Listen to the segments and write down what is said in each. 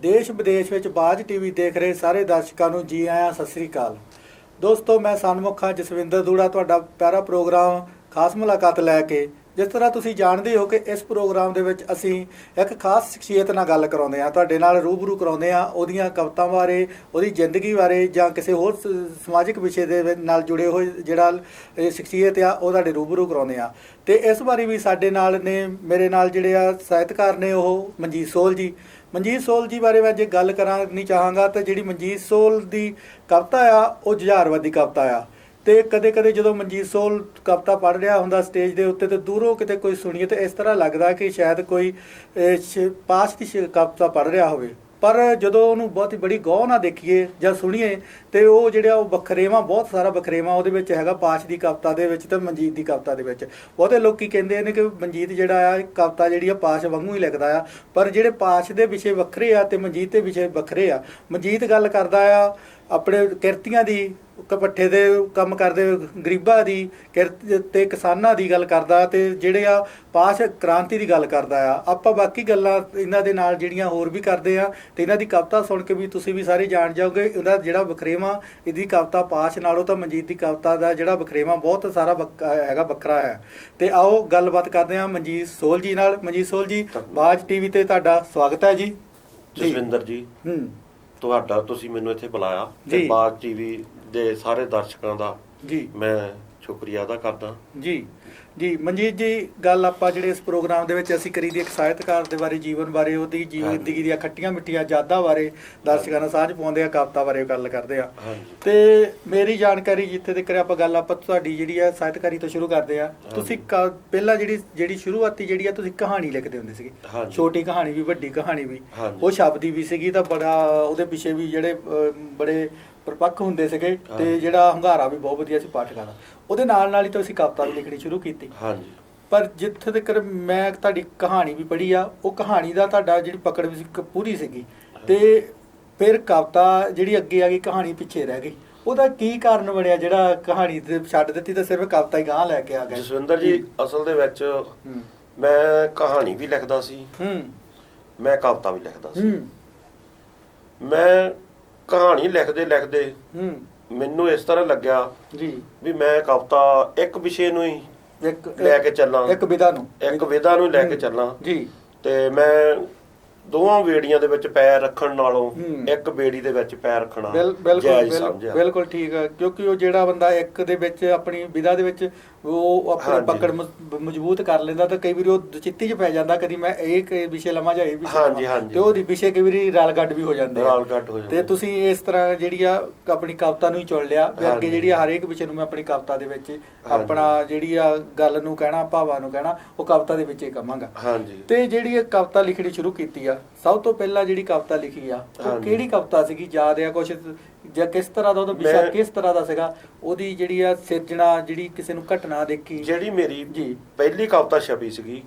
ਦੇਸ਼ ਵਿਦੇਸ਼ ਵਿੱਚ ਬਾਜ ਟੀਵੀ ਦੇਖ ਰਹੇ ਸਾਰੇ ਦਰਸ਼ਕਾਂ ਨੂੰ ਜੀ ਆਇਆਂ, ਸਤਿ ਸ੍ਰੀ ਅਕਾਲ। ਦੋਸਤੋ, ਮੈਂ ਸਨਮੁਖ ਹਾਂ ਜਸਵਿੰਦਰ ਦੂੜਾ, ਤੁਹਾਡਾ ਪਿਆਰਾ ਪ੍ਰੋਗਰਾਮ ਖਾਸ ਮੁਲਾਕਾਤ ਲੈ ਕੇ। ਜਿਸ ਤਰ੍ਹਾਂ ਤੁਸੀਂ ਜਾਣਦੇ ਹੋ ਕਿ ਇਸ ਪ੍ਰੋਗਰਾਮ ਦੇ ਵਿੱਚ ਅਸੀਂ ਇੱਕ ਖਾਸ ਸ਼ਖਸੀਅਤ ਨਾਲ ਗੱਲ ਕਰਾਉਂਦੇ ਹਾਂ, ਤੁਹਾਡੇ ਨਾਲ ਰੂਬਰੂ ਕਰਾਉਂਦੇ ਹਾਂ ਉਹਦੀਆਂ ਕਵਿਤਾਵਾਂ ਬਾਰੇ, ਉਹਦੀ ਜ਼ਿੰਦਗੀ ਬਾਰੇ ਜਾਂ ਕਿਸੇ ਹੋਰ ਸਮਾਜਿਕ ਵਿਸ਼ੇ ਦੇ ਨਾਲ ਜੁੜੇ ਹੋਏ ਜਿਹੜਾ ਸ਼ਖਸੀਅਤ ਆ ਉਹ ਤੁਹਾਡੇ ਰੂਬਰੂ ਕਰਾਉਂਦੇ ਹਾਂ। ਅਤੇ ਇਸ ਵਾਰੀ ਵੀ ਸਾਡੇ ਨਾਲ ਨੇ, ਮੇਰੇ ਨਾਲ ਜਿਹੜੇ ਆ ਸਾਹਿਤਕਾਰ ਨੇ, ਉਹ ਮਨਜੀਤ ਸੋਹਲ ਜੀ। ਮਨਜੀਤ ਸੋਹਲ ਜੀ ਬਾਰੇ ਮੈਂ ਜੇ ਗੱਲ ਕਰਨੀ ਚਾਹਾਂਗਾ ਤਾਂ ਜਿਹੜੀ ਮਨਜੀਤ ਸੋਹਲ ਦੀ ਕਵਿਤਾ ਆ ਉਹ ਜੁਝਾਰਵਾਦੀ ਕਵਿਤਾ ਆ। ਅਤੇ ਕਦੇ ਕਦੇ ਜਦੋਂ ਮਨਜੀਤ ਸੋਹਲ ਕਵਿਤਾ ਪੜ੍ਹ ਰਿਹਾ ਹੁੰਦਾ ਸਟੇਜ ਦੇ ਉੱਤੇ, ਅਤੇ ਦੂਰੋਂ ਕਿਤੇ ਕੋਈ ਸੁਣੀਏ ਤਾਂ ਇਸ ਤਰ੍ਹਾਂ ਲੱਗਦਾ ਕਿ ਸ਼ਾਇਦ ਕੋਈ ਪਾਸ਼ ਦੀ ਕਵਿਤਾ ਪੜ੍ਹ ਰਿਹਾ ਹੋਵੇ। ਪਰ ਜਦੋਂ ਉਹਨੂੰ ਬਹੁਤ ਹੀ ਬੜੀ ਗੌਰ ਨਾਲ ਦੇਖੀਏ ਜਾਂ ਸੁਣੀਏ ਅਤੇ ਉਹ ਜਿਹੜਾ ਉਹ ਵਖਰੇਵਾਂ, ਬਹੁਤ ਸਾਰਾ ਵਖਰੇਵਾਂ ਉਹਦੇ ਵਿੱਚ ਹੈਗਾ ਪਾਸ਼ ਦੀ ਕਵਿਤਾ ਦੇ ਵਿੱਚ ਅਤੇ ਮਨਜੀਤ ਦੀ ਕਵਿਤਾ ਦੇ ਵਿੱਚ। ਬਹੁਤੇ ਲੋਕ ਕਹਿੰਦੇ ਨੇ ਕਿ ਮਨਜੀਤ ਜਿਹੜਾ ਆ ਕਵਿਤਾ ਜਿਹੜੀ ਆ ਪਾਸ਼ ਵਾਂਗੂ ਹੀ ਲਿਖਦਾ ਆ, ਪਰ ਜਿਹੜੇ ਪਾਸ਼ ਦੇ ਵਿਸ਼ੇ ਵੱਖਰੇ ਆ ਅਤੇ ਮਨਜੀਤ ਦੇ ਵਿਸ਼ੇ ਵੱਖਰੇ ਆ। ਮਨਜੀਤ ਗੱਲ ਕਰਦਾ ਆ ਆਪਣੇ ਕਿਰਤੀਆਂ ਦੀ, ਭੱਠੇ ਦੇ ਕੰਮ ਕਰਦੇ ਗਰੀਬਾਂ ਦੀ, ਕਿਰਤ ਅਤੇ ਕਿਸਾਨਾਂ ਦੀ ਗੱਲ ਕਰਦਾ, ਅਤੇ ਜਿਹੜੇ ਆ ਪਾਸ਼ ਕ੍ਰਾਂਤੀ ਦੀ ਗੱਲ ਕਰਦਾ ਆ। ਆਪਾਂ ਬਾਕੀ ਗੱਲਾਂ ਇਹਨਾਂ ਦੇ ਨਾਲ ਜਿਹੜੀਆਂ ਹੋਰ ਵੀ ਕਰਦੇ ਆ, ਅਤੇ ਇਹਨਾਂ ਦੀ ਕਵਿਤਾ ਸੁਣ ਕੇ ਵੀ ਤੁਸੀਂ ਵੀ ਸਾਰੇ ਜਾਣ ਜਾਓਗੇ ਇਹਦਾ ਜਿਹੜਾ ਵਖਰੇਵਾਂ ਇਹਦੀ ਕਵਿਤਾ ਪਾਸ਼ ਨਾਲੋਂ ਤਾਂ ਮਨਜੀਤ ਦੀ ਕਵਿਤਾ ਦਾ ਜਿਹੜਾ ਵਖਰੇਵਾਂ ਬਹੁਤ ਸਾਰਾ ਹੈਗਾ, ਵੱਖਰਾ ਹੈ। ਅਤੇ ਆਓ ਗੱਲਬਾਤ ਕਰਦੇ ਹਾਂ ਮਨਜੀਤ ਸੋਹਲ ਜੀ ਨਾਲ। ਮਨਜੀਤ ਸੋਹਲ ਜੀ, ਬਾਜ ਟੀਵੀ 'ਤੇ ਤੁਹਾਡਾ ਸਵਾਗਤ ਹੈ ਜੀ। ਜਸਵਿੰਦਰ ਜੀ, ਤੁਹਾਡਾ, ਤੁਸੀਂ ਮੈਨੂੰ ਇੱਥੇ ਬੁਲਾਇਆ ਤੇ ਬਾਜ ਟੀਵੀ ਦੇ ਸਾਰੇ ਦਰਸ਼ਕਾਂ ਦਾ ਜੀ ਮੈਂ ਸ਼ੁਕਰੀਆ ਅਦਾ ਕਰਦਾ ਜੀ। ਜੀ ਮਨਜੀਤ ਜੀ, ਗੱਲ ਆਪਾਂ ਜਿਹੜੇ ਇਸ ਪ੍ਰੋਗਰਾਮ ਦੇ ਵਿੱਚ ਅਸੀਂ ਕਰੀ ਦੀ ਇੱਕ ਸਾਹਿਤਕਾਰ ਦੇ ਬਾਰੇ, ਜੀਵਨ ਬਾਰੇ, ਉਹਦੀ ਜ਼ਿੰਦਗੀ ਦੀਆਂ ਖੱਟੀਆਂ ਮਿੱਠੀਆਂ ਯਾਦਾਂ ਬਾਰੇ ਦਰਸ਼ਕਾਂ ਨਾਲ ਸਾਂਝ ਪਾਉਂਦੇ ਆ, ਕਵਿਤਾ ਬਾਰੇ ਗੱਲ ਕਰਦੇ ਆ। ਤੇ ਮੇਰੀ ਜਾਣਕਾਰੀ ਜਿੱਥੇ ਤੱਕ ਆਪਾਂ ਗੱਲ ਆਪਾਂ ਤੁਹਾਡੀ ਜਿਹੜੀ ਆ ਸਾਹਿਤਕਾਰੀ ਤੋਂ ਸ਼ੁਰੂ ਕਰਦੇ ਆ। ਤੁਸੀਂ ਪਹਿਲਾਂ ਜਿਹੜੀ ਸ਼ੁਰੂਆਤੀ ਜਿਹੜੀ ਆ ਤੁਸੀਂ ਕਹਾਣੀ ਲਿਖਦੇ ਹੁੰਦੇ ਸੀਗੇ, ਛੋਟੀ ਕਹਾਣੀ ਵੀ ਵੱਡੀ ਕਹਾਣੀ ਵੀ, ਉਹ ਸ਼ਬਦੀ ਵੀ ਸੀਗੀ, ਤਾਂ ਬੜਾ ਉਹਦੇ ਪਿੱਛੇ ਵੀ ਜਿਹੜੇ ਬੜੇ ਪ੍ਰਪੱਖ ਹੁੰਦੇ ਸੀਗੇ, ਤੇ ਜਿਹੜਾ ਹੁੰਗਾਰਾ ਵੀ ਬਹੁਤ ਵਧੀਆ ਸੀ ਪਾਠਕਾਂ ਦਾ। ਉਹਦੇ ਨਾਲ ਹੀ ਤੁਸੀਂ ਕਵਿਤਾ ਵੀ ਲਿਖਣੀ ਸ਼ੁਰੂ ਕੀਤੀ। ਹਾਂਜੀ। ਪਰ ਜਿੱਥੇ ਤੱਕ ਮੈਂ ਤੁਹਾਡੀ ਕਹਾਣੀ ਵੀ ਪੜ੍ਹੀ ਆ, ਉਹ ਕਹਾਣੀ ਦਾ ਤੁਹਾਡਾ ਜਿਹੜੀ ਪਕੜ ਵੀ ਪੂਰੀ ਸੀਗੀ, ਤੇ ਫਿਰ ਕਵਿਤਾ ਜਿਹੜੀ ਅੱਗੇ ਆ ਗਈ, ਕਹਾਣੀ ਪਿੱਛੇ ਰਹਿ ਗਈ। ਉਹਦਾ ਕੀ ਕਾਰਨ ਬਣਿਆ ਜਿਹੜਾ ਕਹਾਣੀ ਤੇ ਛੱਡ ਦਿੱਤੀ ਤੇ ਸਿਰਫ ਕਵਿਤਾ ਹੀ ਗਾਂਹ ਲੈ ਕੇ ਆ ਗਏ? ਜਸਵਿੰਦਰ ਜੀ, ਅਸਲ ਦੇ ਵਿੱਚ ਮੈਂ ਕਹਾਣੀ ਵੀ ਲਿਖਦਾ ਸੀ, ਮੈਂ ਕਵਿਤਾ ਵੀ ਲਿਖਦਾ ਸੀ। ਮੈਂ ਕਹਾਣੀ ਲਿਖਦੇ ਮੈਨੂੰ ਇਸ ਤਰ੍ਹਾਂ ਲੱਗਿਆ ਜੀ ਵੀ ਮੈਂ ਕਵਿਤਾ ਇੱਕ ਵਿਸ਼ੇ ਨੂੰ ਹੀ ਲੈ ਕੇ ਚੱਲਾਂ, ਇੱਕ ਵਿਧਾ ਨੂੰ ਲੈ ਕੇ ਚੱਲਾਂ ਜੀ। ਤੇ ਮੈਂ ਦੋਵਾਂ ਬੇੜੀਆਂ ਦੇ ਵਿੱਚ ਪੈਰ ਰੱਖਣ ਨਾਲੋਂ ਇੱਕ ਬੇੜੀ ਦੇ ਵਿੱਚ ਪੈਰ ਰੱਖਣਾ ਜਾਇਜ਼ ਸਮਝਿਆ। ਬਿਲਕੁਲ ਠੀਕ ਹੈ, ਕਿਉਂਕਿ ਉਹ ਜਿਹੜਾ ਬੰਦਾ ਇੱਕ ਦੇ ਵਿੱਚ ਆਪਣੀ ਵਿਧਾ ਦੇ ਵਿੱਚ ਉਹ ਆਪਣੀ ਪਕੜ ਮਜ਼ਬੂਤ ਕਰ ਲੈਂਦਾ, ਤਾਂ ਕਈ ਵਾਰੀ ਉਹ ਚਿੱਤੀ 'ਚ ਪੈ ਜਾਂਦਾ, ਕਦੀ ਮੈਂ ਇਹ ਵਿਸ਼ੇ ਲਵਾਂ ਜਾਂ ਇਹ ਵਿਸ਼ੇ, ਤੇ ਉਹ ਵਿਸ਼ੇ ਕਈ ਵਾਰੀ ਰਲ ਗੱਡ ਵੀ ਹੋ ਜਾਂਦੇ ਆ। ਤੇ ਤੁਸੀਂ ਇਸ ਤਰ੍ਹਾਂ ਜਿਹੜੀ ਆ ਆਪਣੀ ਕਵਿਤਾ ਨੂੰ ਹੀ ਚੁਣ ਲਿਆ ਵੀ ਅੱਗੇ ਜਿਹੜੀ ਆ ਹਰੇਕ ਵਿਸ਼ੇ ਨੂੰ ਮੈਂ ਆਪਣੀ ਕਵਿਤਾ ਦੇ ਵਿੱਚ ਆਪਣਾ ਜਿਹੜੀ ਆ ਗੱਲ ਨੂੰ ਕਹਿਣਾ, ਭਾਵਾਂ ਨੂੰ ਕਹਿਣਾ, ਉਹ ਕਵਿਤਾ ਦੇ ਵਿੱਚ ਹੀ ਕਵਾਂਗਾ। ਤੇ ਜਿਹੜੀ ਇਹ ਕਵਿਤਾ ਲਿਖਣੀ ਸ਼ੁਰੂ ਕੀਤੀ ਆ, ਸਭ ਤੋਂ ਪਹਿਲਾਂ ਜਿਹੜੀ ਕਵਿਤਾ ਲਿਖੀ ਆ ਉਹ ਕਿਹੜੀ ਕਵਿਤਾ ਸੀਗੀ? ਯਾਦ ਆ ਕੁਛ, ਜਾਂ ਕਿਸ ਤਰ੍ਹਾਂ ਦਾ ਉਹਦਾ ਵਿਸ਼ਾ ਕਿਸ ਤਰ੍ਹਾਂ ਦਾ ਸੀਗਾ? ਉਹਦੀ ਜਿਹੜੀ ਆ ਸਿਰਜਣਾ, ਜਿਹੜੀ ਕਿਸੇ ਨੂੰ ਘਟਨਾ ਦੇਖੀ, ਜਿਹੜੀ ਮੇਰੀ ਜੀ ਪਹਿਲੀ ਕਵਿਤਾ ਛਪੀ ਸੀਗੀ,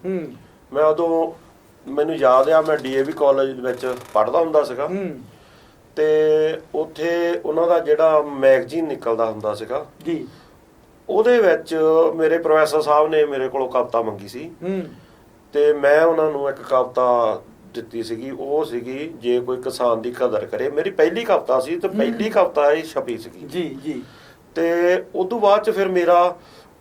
ਮੈਂ ਉਦੋਂ, ਮੈਨੂੰ ਯਾਦ ਆ ਮੈਂ DAV ਕਾਲਜ ਵਿੱਚ ਪੜ੍ਹਦਾ ਹੁੰਦਾ ਸੀਗਾ, ਤੇ ਉੱਥੇ ਉਹਨਾਂ ਦਾ ਜਿਹੜਾ ਮੈਗਜ਼ੀਨ ਨਿਕਲਦਾ ਹੁੰਦਾ ਸੀਗਾ ਜੀ, ਉਹਦੇ ਵਿੱਚ ਮੇਰੇ ਪ੍ਰੋਫੈਸਰ ਸਾਹਿਬ ਨੇ ਮੇਰੇ ਕੋਲੋਂ ਕਵਿਤਾ ਮੰਗੀ ਸੀ, ਤੇ ਮੈਂ ਉਹਨਾਂ ਨੂੰ ਇੱਕ ਕਵਿਤਾ ਦਿੱਤੀ ਸੀਗੀ। ਉਹ ਸੀਗੀ ਜੇ ਕੋਈ ਕਿਸਾਨ ਦੀ ਕਦਰ ਕਰੇ। ਮੇਰੀ ਪਹਿਲੀ ਕਵਿਤਾ ਸੀ, ਤੇ ਪਹਿਲੀ ਕਵਿਤਾ ਹੀ ਛਪੀ ਸੀਗੀ ਜੀ ਜੀ। ਤੇ ਉਦੋਂ ਬਾਅਦ ਚ ਫਿਰ ਮੇਰਾ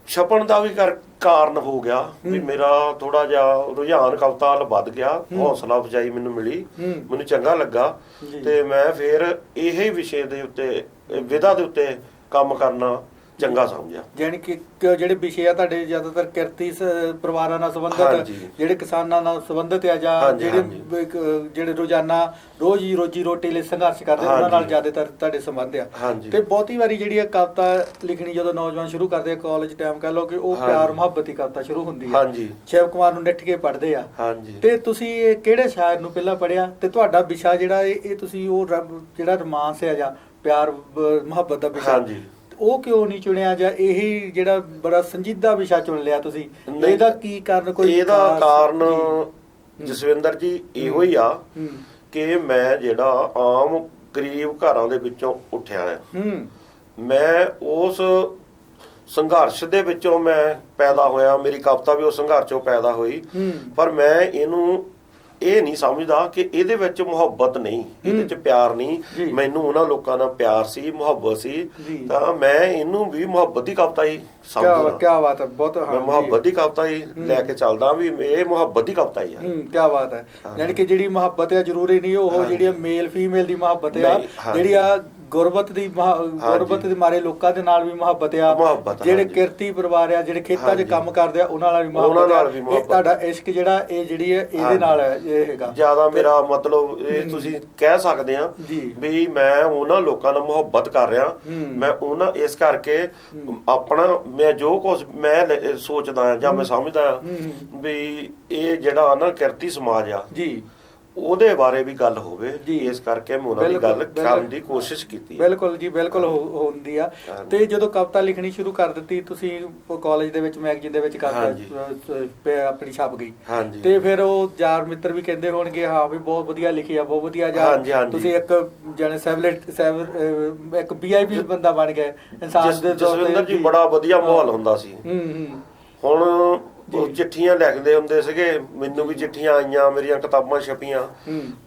ਛਪਣ ਦਾ ਵੀ ਕਾਰਨ ਹੋ ਗਿਆ ਵੀ ਮੇਰਾ ਥੋੜਾ ਜਿਹਾ ਰੁਝਾਨ ਕਵਿਤਾ ਵੱਲ ਵੱਧ ਗਿਆ, ਹੌਸਲਾ ਅਫਜ਼ਾਈ ਮੈਨੂੰ ਮਿਲੀ, ਮੈਨੂੰ ਚੰਗਾ ਲੱਗਾ, ਤੇ ਮੈਂ ਫਿਰ ਇਹ ਵਿਸ਼ੇ ਦੇ ਉੱਤੇ, ਵਿਧਾ ਦੇ ਉੱਤੇ ਕੰਮ ਕਰਨਾ ਚੰਗਾ ਸਮਝਿਆ। ਜਾਣੀ ਕਿ ਜਿਹੜੇ ਵਿਸ਼ੇ ਆ ਤੁਹਾਡੇ ਜ਼ਿਆਦਾਤਰ ਕਿਰਤੀ ਪਰਿਵਾਰਾਂ ਨਾਲ ਸੰਬੰਧਿਤ, ਜਿਹੜੇ ਕਿਸਾਨਾਂ ਨਾਲ ਸੰਬੰਧਿਤ ਆ, ਜਾਂ ਜਿਹੜੇ ਰੋਜ਼ਾਨਾ ਰੋਜੀ ਰੋਟੀ ਲਈ ਸੰਘਰਸ਼ ਕਰਦੇ ਉਹਨਾਂ ਨਾਲ ਜ਼ਿਆਦਾਤਰ ਤੁਹਾਡੇ ਸੰਬੰਧ ਆ। ਤੇ ਬਹੁਤੀ ਵਾਰੀ ਜਿਹੜੀ ਆ ਕਵਿਤਾ ਲਿਖਣੀ ਜਦੋਂ ਨੌਜਵਾਨ ਸ਼ੁਰੂ ਕਰਦੇ ਆ, ਕਾਲਜ ਟਾਈਮ ਕਹਿ ਲਓ, ਕਿ ਉਹ ਪਿਆਰ ਮੁਹੱਬਤ ਦੀ ਕਵਿਤਾ ਸ਼ੁਰੂ ਹੁੰਦੀ ਆ, ਸ਼ਿਵ ਕੁਮਾਰ ਨੂੰ ਨਿੱਠ ਕੇ ਪੜ੍ਹਦੇ ਆ। ਤੇ ਤੁਸੀਂ ਕਿਹੜੇ ਸ਼ਾਇਰ ਨੂੰ ਪਹਿਲਾਂ ਪੜ੍ਹਿਆ, ਤੇ ਤੁਹਾਡਾ ਵਿਸ਼ਾ ਜਿਹੜਾ ਇਹ ਤੁਸੀਂ ਉਹ ਜਿਹੜਾ ਰੋਮਾਂਸ ਆ ਜਾਂ ਪਿਆਰ ਮੁਹੱਬਤ ਦਾ ਵਿਸ਼ਾ, ਉਹ ਕਿਉਂ ਨਹੀਂ ਚੁਣਿਆ, ਜਾਂ ਇਹੀ ਜਿਹੜਾ ਬੜਾ ਸੰਜੀਦਾ ਵਿਸ਼ਾ ਚੁਣ ਲਿਆ ਤੁਸੀਂ? ਇਹਦਾ ਕੀ ਕਾਰਨ? ਕੋਈ ਇਹਦਾ ਕਾਰਨ ਜਸਵਿੰਦਰ ਜੀ ਇਹੋ ਹੀ ਆ ਕਿ ਮੈਂ ਜਿਹੜਾ ਆਮ ਗਰੀਬ ਘਰਾਂ ਦੇ ਵਿੱਚੋਂ ਉੱਠਿਆ ਆ, ਮੈਂ ਉਸ ਸੰਘਰਸ਼ ਦੇ ਵਿੱਚੋਂ ਮੈਂ ਪੈਦਾ ਹੋਇਆ, ਮੇਰੀ ਕਵਿਤਾ ਵੀ ਉਸ ਸੰਘਰਸ਼ ਚੋਂ ਪੈਦਾ ਹੋਈ, ਪਰ ਮੈਂ ਇਹਨੂੰ ਇਹ ਨਹੀਂ ਸਮਝਦਾ ਕਿ ਇਹਦੇ ਵਿੱਚ ਮੁਹੱਬਤ ਨਹੀਂ, ਇਹਦੇ ਚ ਪਿਆਰ ਨਹੀਂ। ਮੈਨੂੰ ਉਹਨਾਂ ਲੋਕਾਂ ਨਾਲ ਪਿਆਰ ਸੀ, ਮੁਹੱਬਤ ਸੀ, ਤਾਂ ਮੈਂ ਇਹਨੂੰ ਵੀ ਮੁਹੱਬਤ ਦੀ ਕਵਿਤਾ ਹੀ ਸਮਝਦਾ। ਕੀ ਬਾਤ ਹੈ, ਬਹੁਤ ਮੈਂ ਮੁਹੱਬਤ ਦੀ ਕਵਿਤਾ ਹੀ ਲੈ ਕੇ ਚੱਲਦਾ ਵੀ ਇਹ ਮੁਹੱਬਤ ਦੀ ਕਵਿਤਾ ਹੀ ਆ। ਕੀ ਬਾਤ ਹੈ। ਯਾਨੀ ਕਿ ਜਿਹੜੀ ਮੁਹੱਬਤ ਆ ਜ਼ਰੂਰੀ ਨਹੀਂ ਉਹ ਜਿਹੜੀ ਮੇਲ ਫੀਮੇਲ ਦੀ ਮੁਹੱਬਤ ਆ, ਜਿਹੜੀ ਆ ਗੁਰਬਤ ਦੇ ਮਾਰੇ ਲੋਕਾਂ ਦੇ ਨਾਲ ਵੀ ਮੁਹੱਬਤ ਆ, ਜਿਹੜੇ ਕਿਰਤੀ ਪਰਿਵਾਰ ਆ, ਜਿਹੜੇ ਖੇਤਾਂ 'ਚ ਕੰਮ ਕਰਦੇ ਆ, ਉਹਨਾਂ ਨਾਲ ਵੀ ਮੁਹੱਬਤ ਆ। ਇਹ ਤੁਹਾਡਾ ਇਸ਼ਕ ਜਿਹੜਾ ਇਹ ਜਿਹੜੀ ਹੈ ਇਹਦੇ ਨਾਲ ਹੈ, ਇਹ ਹੈਗਾ ਜਿਆਦਾ ਮੇਰਾ ਮਤਲਬ ਇਹ ਤੁਸੀਂ ਕਹਿ ਸਕਦੇ ਆ ਵੀ ਮੈਂ ਉਹਨਾਂ ਲੋਕਾਂ ਨਾਲ ਮੁਹੱਬਤ ਕਰ ਰਿਹਾ। ਮੈਂ ਉਹਨਾਂ ਇਸ ਕਰਕੇ ਆਪਣਾ ਮੈਂ ਜੋ ਕੁਝ ਮੈਂ ਸੋਚਦਾ ਜਾਂ ਮੈਂ ਸਮਝਦਾ ਵੀ ਇਹ ਜਿਹੜਾ ਨਾ ਕਿਰਤੀ ਸਮਾਜ ਆ ਜੀ ਉਹਦੇ ਬਾਰੇ ਵੀ ਗੱਲ ਹੋਵੇ, ਇਸ ਕਰਕੇ ਮੈਂ ਉਹਨਾਂ ਦੀ ਗੱਲ ਕਰਨ ਦੀ ਕੋਸ਼ਿਸ਼ ਕੀਤੀ। ਬਿਲਕੁਲ ਜੀ, ਬਿਲਕੁਲ ਹੁੰਦੀ ਆ। ਤੇ ਜਦੋਂ ਕਵਿਤਾ ਲਿਖਣੀ ਸ਼ੁਰੂ ਕਰ ਦਿੱਤੀ ਤੁਸੀਂ ਕਾਲਜ ਦੇ ਵਿੱਚ, ਮੈਗਜ਼ੀਨ ਦੇ ਵਿੱਚ ਕਰਦੇ ਆਪਣੀ ਛਪ ਗਈ, ਤੇ ਫਿਰ ਉਹ ਯਾਰ ਮਿੱਤਰ ਵੀ ਕਹਿੰਦੇ ਹੋਣਗੇ ਹਾਂ ਵੀ ਬਹੁਤ ਵਧੀਆ ਲਿਖੀ ਆ, ਬਹੁਤ ਵਧੀਆ ਜਾ ਤੁਸੀਂ ਇੱਕ ਜਣੇ ਇੱਕ VIP ਬੰਦਾ ਬਣ ਗਏ ਇਨਸਾਨ ਦੇ ਜਸਵਿੰਦਰ ਜੀ। ਬੜਾ ਵਧੀਆ ਮਾਹੌਲ ਹੁੰਦਾ ਸੀ। ਹੁਣ ਚਿੱਠੀਆਂ ਲਿਖਦੇ ਹੁੰਦੇ ਸੀਗੇ, ਮੈਨੂੰ ਵੀ ਚਿੱਠੀਆਂ ਆਈਆਂ, ਮੇਰੀਆਂ ਕਿਤਾਬਾਂ ਛਪੀਆਂ,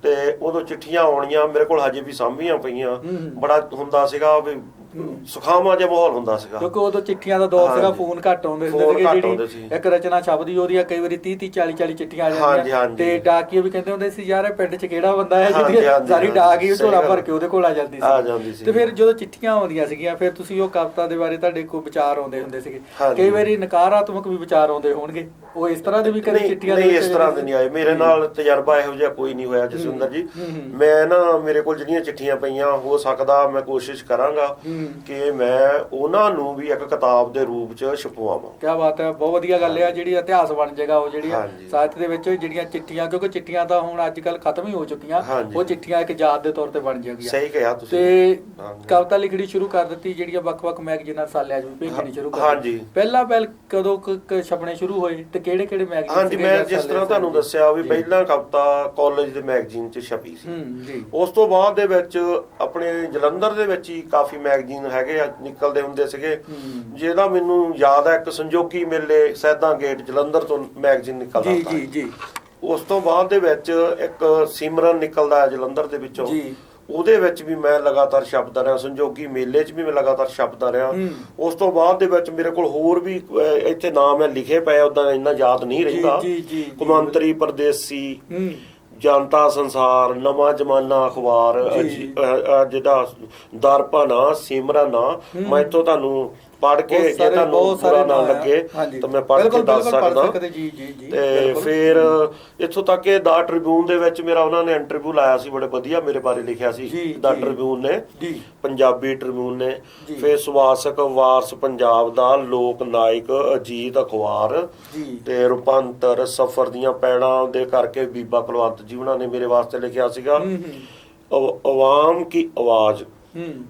ਤੇ ਉਦੋਂ ਚਿੱਠੀਆਂ ਆਉਣੀਆਂ ਮੇਰੇ ਕੋਲ ਹਜੇ ਵੀ ਸਾਂਭੀਆਂ ਪਈਆਂ। ਬੜਾ ਹੁੰਦਾ ਸੀਗਾ ਵੀ ਸੁਖਾਵਾਂ ਜਿਹਾ ਮਾਹੌਲ ਹੁੰਦਾ ਸੀਗਾ, ਕਿਉਂਕਿ ਉਦੋਂ ਚਿੱਠੀਆਂ ਦਾ ਦੌਰ ਸੀਗਾ, ਫੋਨ ਘੱਟ ਆਉਂਦੇ ਹੁੰਦੇ ਸੀਗੇ। ਜਿਹੜੀ ਇੱਕ ਰਚਨਾ ਛਪਦੀ ਉਹਦੀਆਂ ਕਈ ਵਾਰੀ 30 40 ਚਿੱਠੀਆਂ ਆ ਜਾਂਦੀਆਂ, ਤੇ ਡਾਕੀਏ ਵੀ ਕਹਿੰਦੇ ਹੁੰਦੇ ਸੀ ਯਾਰ ਪਿੰਡ 'ਚ ਕਿਹੜਾ ਬੰਦਾ ਹੈ ਜਿਹਦੀ ਸਾਰੀ ਡਾਕ ਹੀ ਝੋਲਾ ਭਰ ਕੇ ਉਹਦੇ ਕੋਲ ਆ ਜਾਂਦੀ ਸੀ। ਤੇ ਫਿਰ ਜਦੋਂ ਚਿੱਠੀਆਂ ਆਉਂਦੀਆਂ ਸੀਗੀਆਂ, ਫਿਰ ਤੁਸੀਂ ਉਹ ਕਵਿਤਾ ਦੇ ਬਾਰੇ ਤੁਹਾਡੇ ਕੋਈ ਵਿਚਾਰ ਆਉਂਦੇ ਹੁੰਦੇ ਸੀਗੇ, ਕਈ ਵਾਰੀ ਨਕਾਰਾਤਮਕ ਵੀ ਵਿਚਾਰ ਆਉਂਦੇ ਹੋਣਗੇ, ਉਹ ਇਸ ਤਰ੍ਹਾਂ ਦੇ ਵੀ ਕਦੇ ਚਿੱਠੀਆਂ ਨਹੀਂ ਇਸ ਤਰ੍ਹਾਂ ਦੇ ਨਹੀਂ ਆਏ। ਮੇਰੇ ਨਾਲ ਤਜਰਬਾ ਇਹੋ ਜਿਹਾ ਕੋਈ ਨਹੀਂ ਹੋਇਆ ਜਸਵਿੰਦਰ ਜੀ। ਮੈਂ ਨਾ ਮੇਰੇ ਕੋਲ ਜਿਹੜੀਆਂ ਚਿੱਠੀਆਂ ਪਈਆਂ, ਹੋ ਸਕਦਾ ਮੈਂ ਕੋਸ਼ਿਸ਼ ਕਰਾਂਗਾ ਕਿ ਮੈਂ ਉਹਨਾਂ ਨੂੰ ਵੀ ਇੱਕ ਕਿਤਾਬ ਦੇ ਰੂਪ 'ਚ ਛਪਵਾਵਾਂ। ਕੀ ਬਾਤ ਹੈ, ਬਹੁਤ ਵਧੀਆ ਗੱਲ ਹੈ। ਜਿਹੜੀ ਇਤਿਹਾਸ ਬਣ ਜਾਏਗਾ ਉਹ ਜਿਹੜੀ ਸਾਹਿਤ ਦੇ ਵਿੱਚ ਜਿਹੜੀਆਂ ਚਿੱਠੀਆਂ, ਕਿਉਂਕਿ ਚਿੱਠੀਆਂ ਤਾਂ ਹੁਣ ਅੱਜ ਕੱਲ੍ਹ ਖਤਮ ਹੀ ਹੋ ਚੁੱਕੀਆਂ, ਉਹ ਚਿੱਠੀਆਂ ਇੱਕ ਯਾਦ ਦੇ ਤੌਰ ਤੇ ਬਣ ਜਾਣਗੀਆਂ। ਸਹੀ ਕਿਹਾ ਤੁਸੀਂ। ਤੇ ਕਵਿਤਾ ਲਿਖਣੀ ਸ਼ੁਰੂ ਕਰ ਦਿੱਤੀ, ਜਿਹੜੀਆਂ ਵੱਖ-ਵੱਖ ਮੈਗਜ਼ੀਨਾਂ ਰਸਾਲਿਆਂ 'ਚ ਵੀ ਭੇਜਣੀ ਸ਼ੁਰੂ ਕਰ ਦਿੱਤੀ। ਪਹਿਲਾਂ ਕਦੋਂ ਛਪਣੇ ਸ਼ੁਰੂ ਹੋਏ ਤੇ ਕਿਹੜੇ ਮੈਗਜ਼ੀਨ? ਹਾਂਜੀ, ਮੈਂ ਜਿਸ ਤਰ੍ਹਾਂ ਤੁਹਾਨੂੰ ਦੱਸਿਆ ਵੀ ਪਹਿਲਾਂ ਕਵਿਤਾ ਕਾਲਜ ਦੇ ਮੈਗਜ਼ੀਨ 'ਚ ਛਪੀ ਸੀ। ਉਸ ਤੋਂ ਬਾਅਦ ਦੇ ਵਿੱਚ ਆਪਣੇ ਜਲੰਧਰ ਦੇ ਵਿੱਚ ਹੀ ਕਾਫੀ ਮੈਗਜ਼ੀਨ ਹੈਗੇ ਆ, ਨਿਕਲਦੇ ਹੁੰਦੇ ਸੀਗੇ। ਜਿਹਦਾ ਮੈਨੂੰ ਯਾਦ ਹੈ, ਇੱਕ ਸੰਜੋਗੀ ਮੇਲੇ ਸੈਦਾਂ ਗੇਟ ਜਲੰਧਰ ਤੋਂ ਮੈਗਜ਼ੀਨ ਨਿਕਲਦਾ ਜੀ। ਉਸ ਤੋਂ ਬਾਅਦ ਦੇ ਵਿੱਚ ਇੱਕ ਸਿਮਰਨ ਨਿਕਲਦਾ ਹੈ ਜਲੰਧਰ ਦੇ ਵਿੱਚੋਂ, ਉਹਦੇ ਵਿੱਚ ਵੀ ਮੈਂ ਲਗਾਤਾਰ ਛਪਦਾ ਰਿਹਾ। ਸੰਜੋਗੀ ਮੇਲੇ 'ਚ ਵੀ ਮੈਂ ਲਗਾਤਾਰ ਛਪਦਾ ਰਿਹਾ। ਉਸ ਤੋਂ ਬਾਅਦ ਦੇ ਵਿੱਚ ਮੇਰੇ ਕੋਲ ਹੋਰ ਵੀ ਇੱਥੇ ਨਾਮ ਹੈ ਲਿਖੇ ਪਏ, ਉਦਾਂ ਇੰਨਾ ਯਾਦ ਨਹੀਂ ਰਹਿੰਦਾ। ਕੌਮਾਂਤਰੀ, ਪਰਦੇਸੀ, ਜਨਤਾ ਸੰਸਾਰ, ਨਵਾਂ ਜ਼ਮਾਨਾ ਅਖਬਾਰ, ਜਿਹੜਾ ਦਰਪਣ ਆ, ਸਿਮਰਨ ਆ। ਮੈਂ ਇੱਥੋਂ ਤੁਹਾਨੂੰ ਪੜ੍ਹ ਕੇ ਜੇ ਤੁਹਾਨੂੰ ਬੁਰਾ ਨਾ ਲੱਗੇ ਤਾਂ ਮੈਂ ਪੜ੍ਹ ਕੇ ਦੱਸ ਸਕਦਾ। ਤੇ ਫਿਰ ਇੱਥੋਂ ਤੱਕ ਕਿ ਦਾ ਟ੍ਰਿਬਿਊਨ ਦੇ ਵਿੱਚ ਮੇਰਾ ਉਹਨਾਂ ਨੇ ਇੰਟਰਵਿਊ ਲਾਇਆ ਸੀ, ਬੜੇ ਵਧੀਆ ਮੇਰੇ ਬਾਰੇ ਲਿਖਿਆ ਸੀ ਦਾ ਟ੍ਰਿਬਿਊਨ ਨੇ, ਪੰਜਾਬੀ ਟ੍ਰਿਬਿਊਨ ਨੇ। ਫਿਰ ਸੁਭਾਸ਼ਕ, ਵਾਰਸ ਪੰਜਾਬ ਦਾ, ਲੋਕ ਨਾਇਕ, ਅਜੀਤ ਅਖਬਾਰ, ਤੇ ਰੂਪਾਂਤਰ, ਸਫ਼ਰ ਦੀਆਂ ਪੈੜਾਂ ਦੇ ਕਰਕੇ ਬੀਬਾ ਕੁਲਵੰਤ ਜੀ ਉਹਨਾਂ ਨੇ ਮੇਰੇ ਵਾਸਤੇ ਲਿਖਿਆ ਸੀਗਾ। ਅਵਾਮ ਕੀ ਆਵਾਜ਼,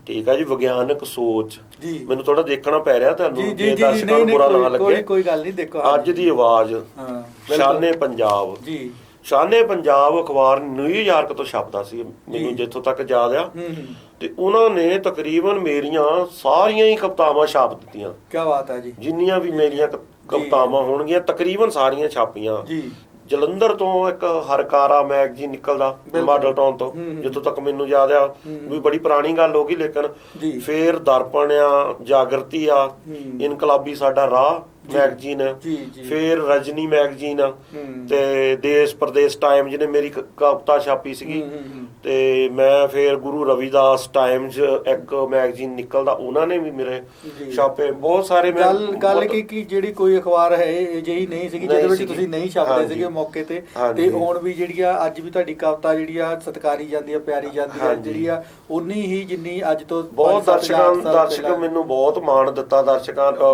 ਠੀਕ ਹੈ ਜੀ, ਵਿਗਿਆਨਕ ਸੋਚ। ਮੈਨੂੰ ਥੋੜਾ ਦੇਖਣਾ ਪੈ ਰਿਹਾ ਤੁਹਾਨੂੰ, ਜੇ ਦਰਸ਼ਕਾਂ ਨੂੰ ਬੁਰਾ ਨਾ ਲੱਗੇ। ਕੋਈ ਗੱਲ ਨਹੀਂ, ਦੇਖੋ ਅੱਜ ਦੀ ਆਵਾਜ਼, ਸ਼ਾਨੇ ਪੰਜਾਬ। ਸ਼ਾਨੇ ਪੰਜਾਬ ਅਖਬਾਰ ਨਿਊਯਾਰਕ ਤੋਂ ਛਪਦਾ ਸੀ, ਮੈਨੂੰ ਜਿੱਥੋਂ ਤੱਕ ਯਾਦ ਆ। ਤੇ ਉਹਨਾਂ ਨੇ ਤਕਰੀਬਨ ਮੇਰੀਆਂ ਸਾਰੀਆਂ ਹੀ ਕਵਿਤਾਵਾਂ ਛਾਪ ਦਿੱਤੀਆਂ। ਕੀ ਬਾਤ ਹੈ ਜੀ। ਜਿੰਨੀਆਂ ਵੀ ਮੇਰੀਆਂ ਕਵਿਤਾਵਾਂ ਹੋਣਗੀਆਂ ਤਕਰੀਬਨ ਸਾਰੀਆਂ ਛਾਪੀਆਂ। ਜਲੰਧਰ ਤੋਂ ਇੱਕ ਹਰਕਾਰਾ ਮੈਗਜ਼ੀਨ ਨਿਕਲਦਾ ਮਾਡਲ ਟਾਊਨ ਤੋਂ, ਜਿੱਥੋਂ ਤੱਕ ਮੈਨੂੰ ਯਾਦ ਆ, ਵੀ ਬੜੀ ਪੁਰਾਣੀ ਗੱਲ ਹੋ ਗਈ ਲੇਕਿਨ। ਫੇਰ ਦਰਪਣ ਆ, ਜਾਗਰਤੀ ਆ, ਇਨਕਲਾਬੀ ਸਾਡਾ ਰਾਹ ਮੈਗਜ਼ੀਨ, ਫਿਰ ਰਜਨੀ ਮੈਗਜ਼ੀਨ, ਤੇ ਦੇਸ਼ ਪ੍ਰਦੇਸ਼ ਟਾਈਮ ਜਿਹਨੇ ਮੇਰੀ ਕਵਿਤਾ ਛਾਪੀ ਸੀਗੀ। ਤੇ ਮੈਂ ਫਿਰ ਗੁਰੂ ਰਵਿਦਾਸ ਟਾਈਮਜ਼ ਇੱਕ ਮੈਗਜ਼ੀਨ ਨਿਕਲਦਾ, ਉਹਨਾਂ ਨੇ ਵੀ ਮੇਰੇ ਛਾਪੇ ਬਹੁਤ ਸਾਰੇ। ਗੱਲ ਕੀ ਜਿਹੜੀ ਕੋਈ ਅਖਬਾਰ ਹੈ ਅਜਿਹੀ ਨਹੀਂ ਸੀਗੀ ਜਿਹਦੇ ਵਿੱਚ ਤੁਸੀਂ ਨਹੀਂ ਛਾਪਦੇ ਸੀਗੇ ਮੌਕੇ ਤੇ। ਤੇ ਹੁਣ ਵੀ ਜਿਹੜੀ ਆ ਅੱਜ ਵੀ ਤੁਹਾਡੀ ਕਵਿਤਾ ਜਿਹੜੀ ਆ ਸਤਿਕਾਰੀ ਜਾਂਦੀ ਆ, ਪਿਆਰੀ ਜਾਂਦੀ ਆ, ਜਿਹੜੀ ਆ ਉਨੀ ਹੀ ਜਿੰਨੀ ਅੱਜ ਤੋਂ ਬਹੁਤ ਦਰਸ਼ਕ ਮੈਨੂੰ ਬਹੁਤ ਮਾਣ ਦਿੱਤਾ,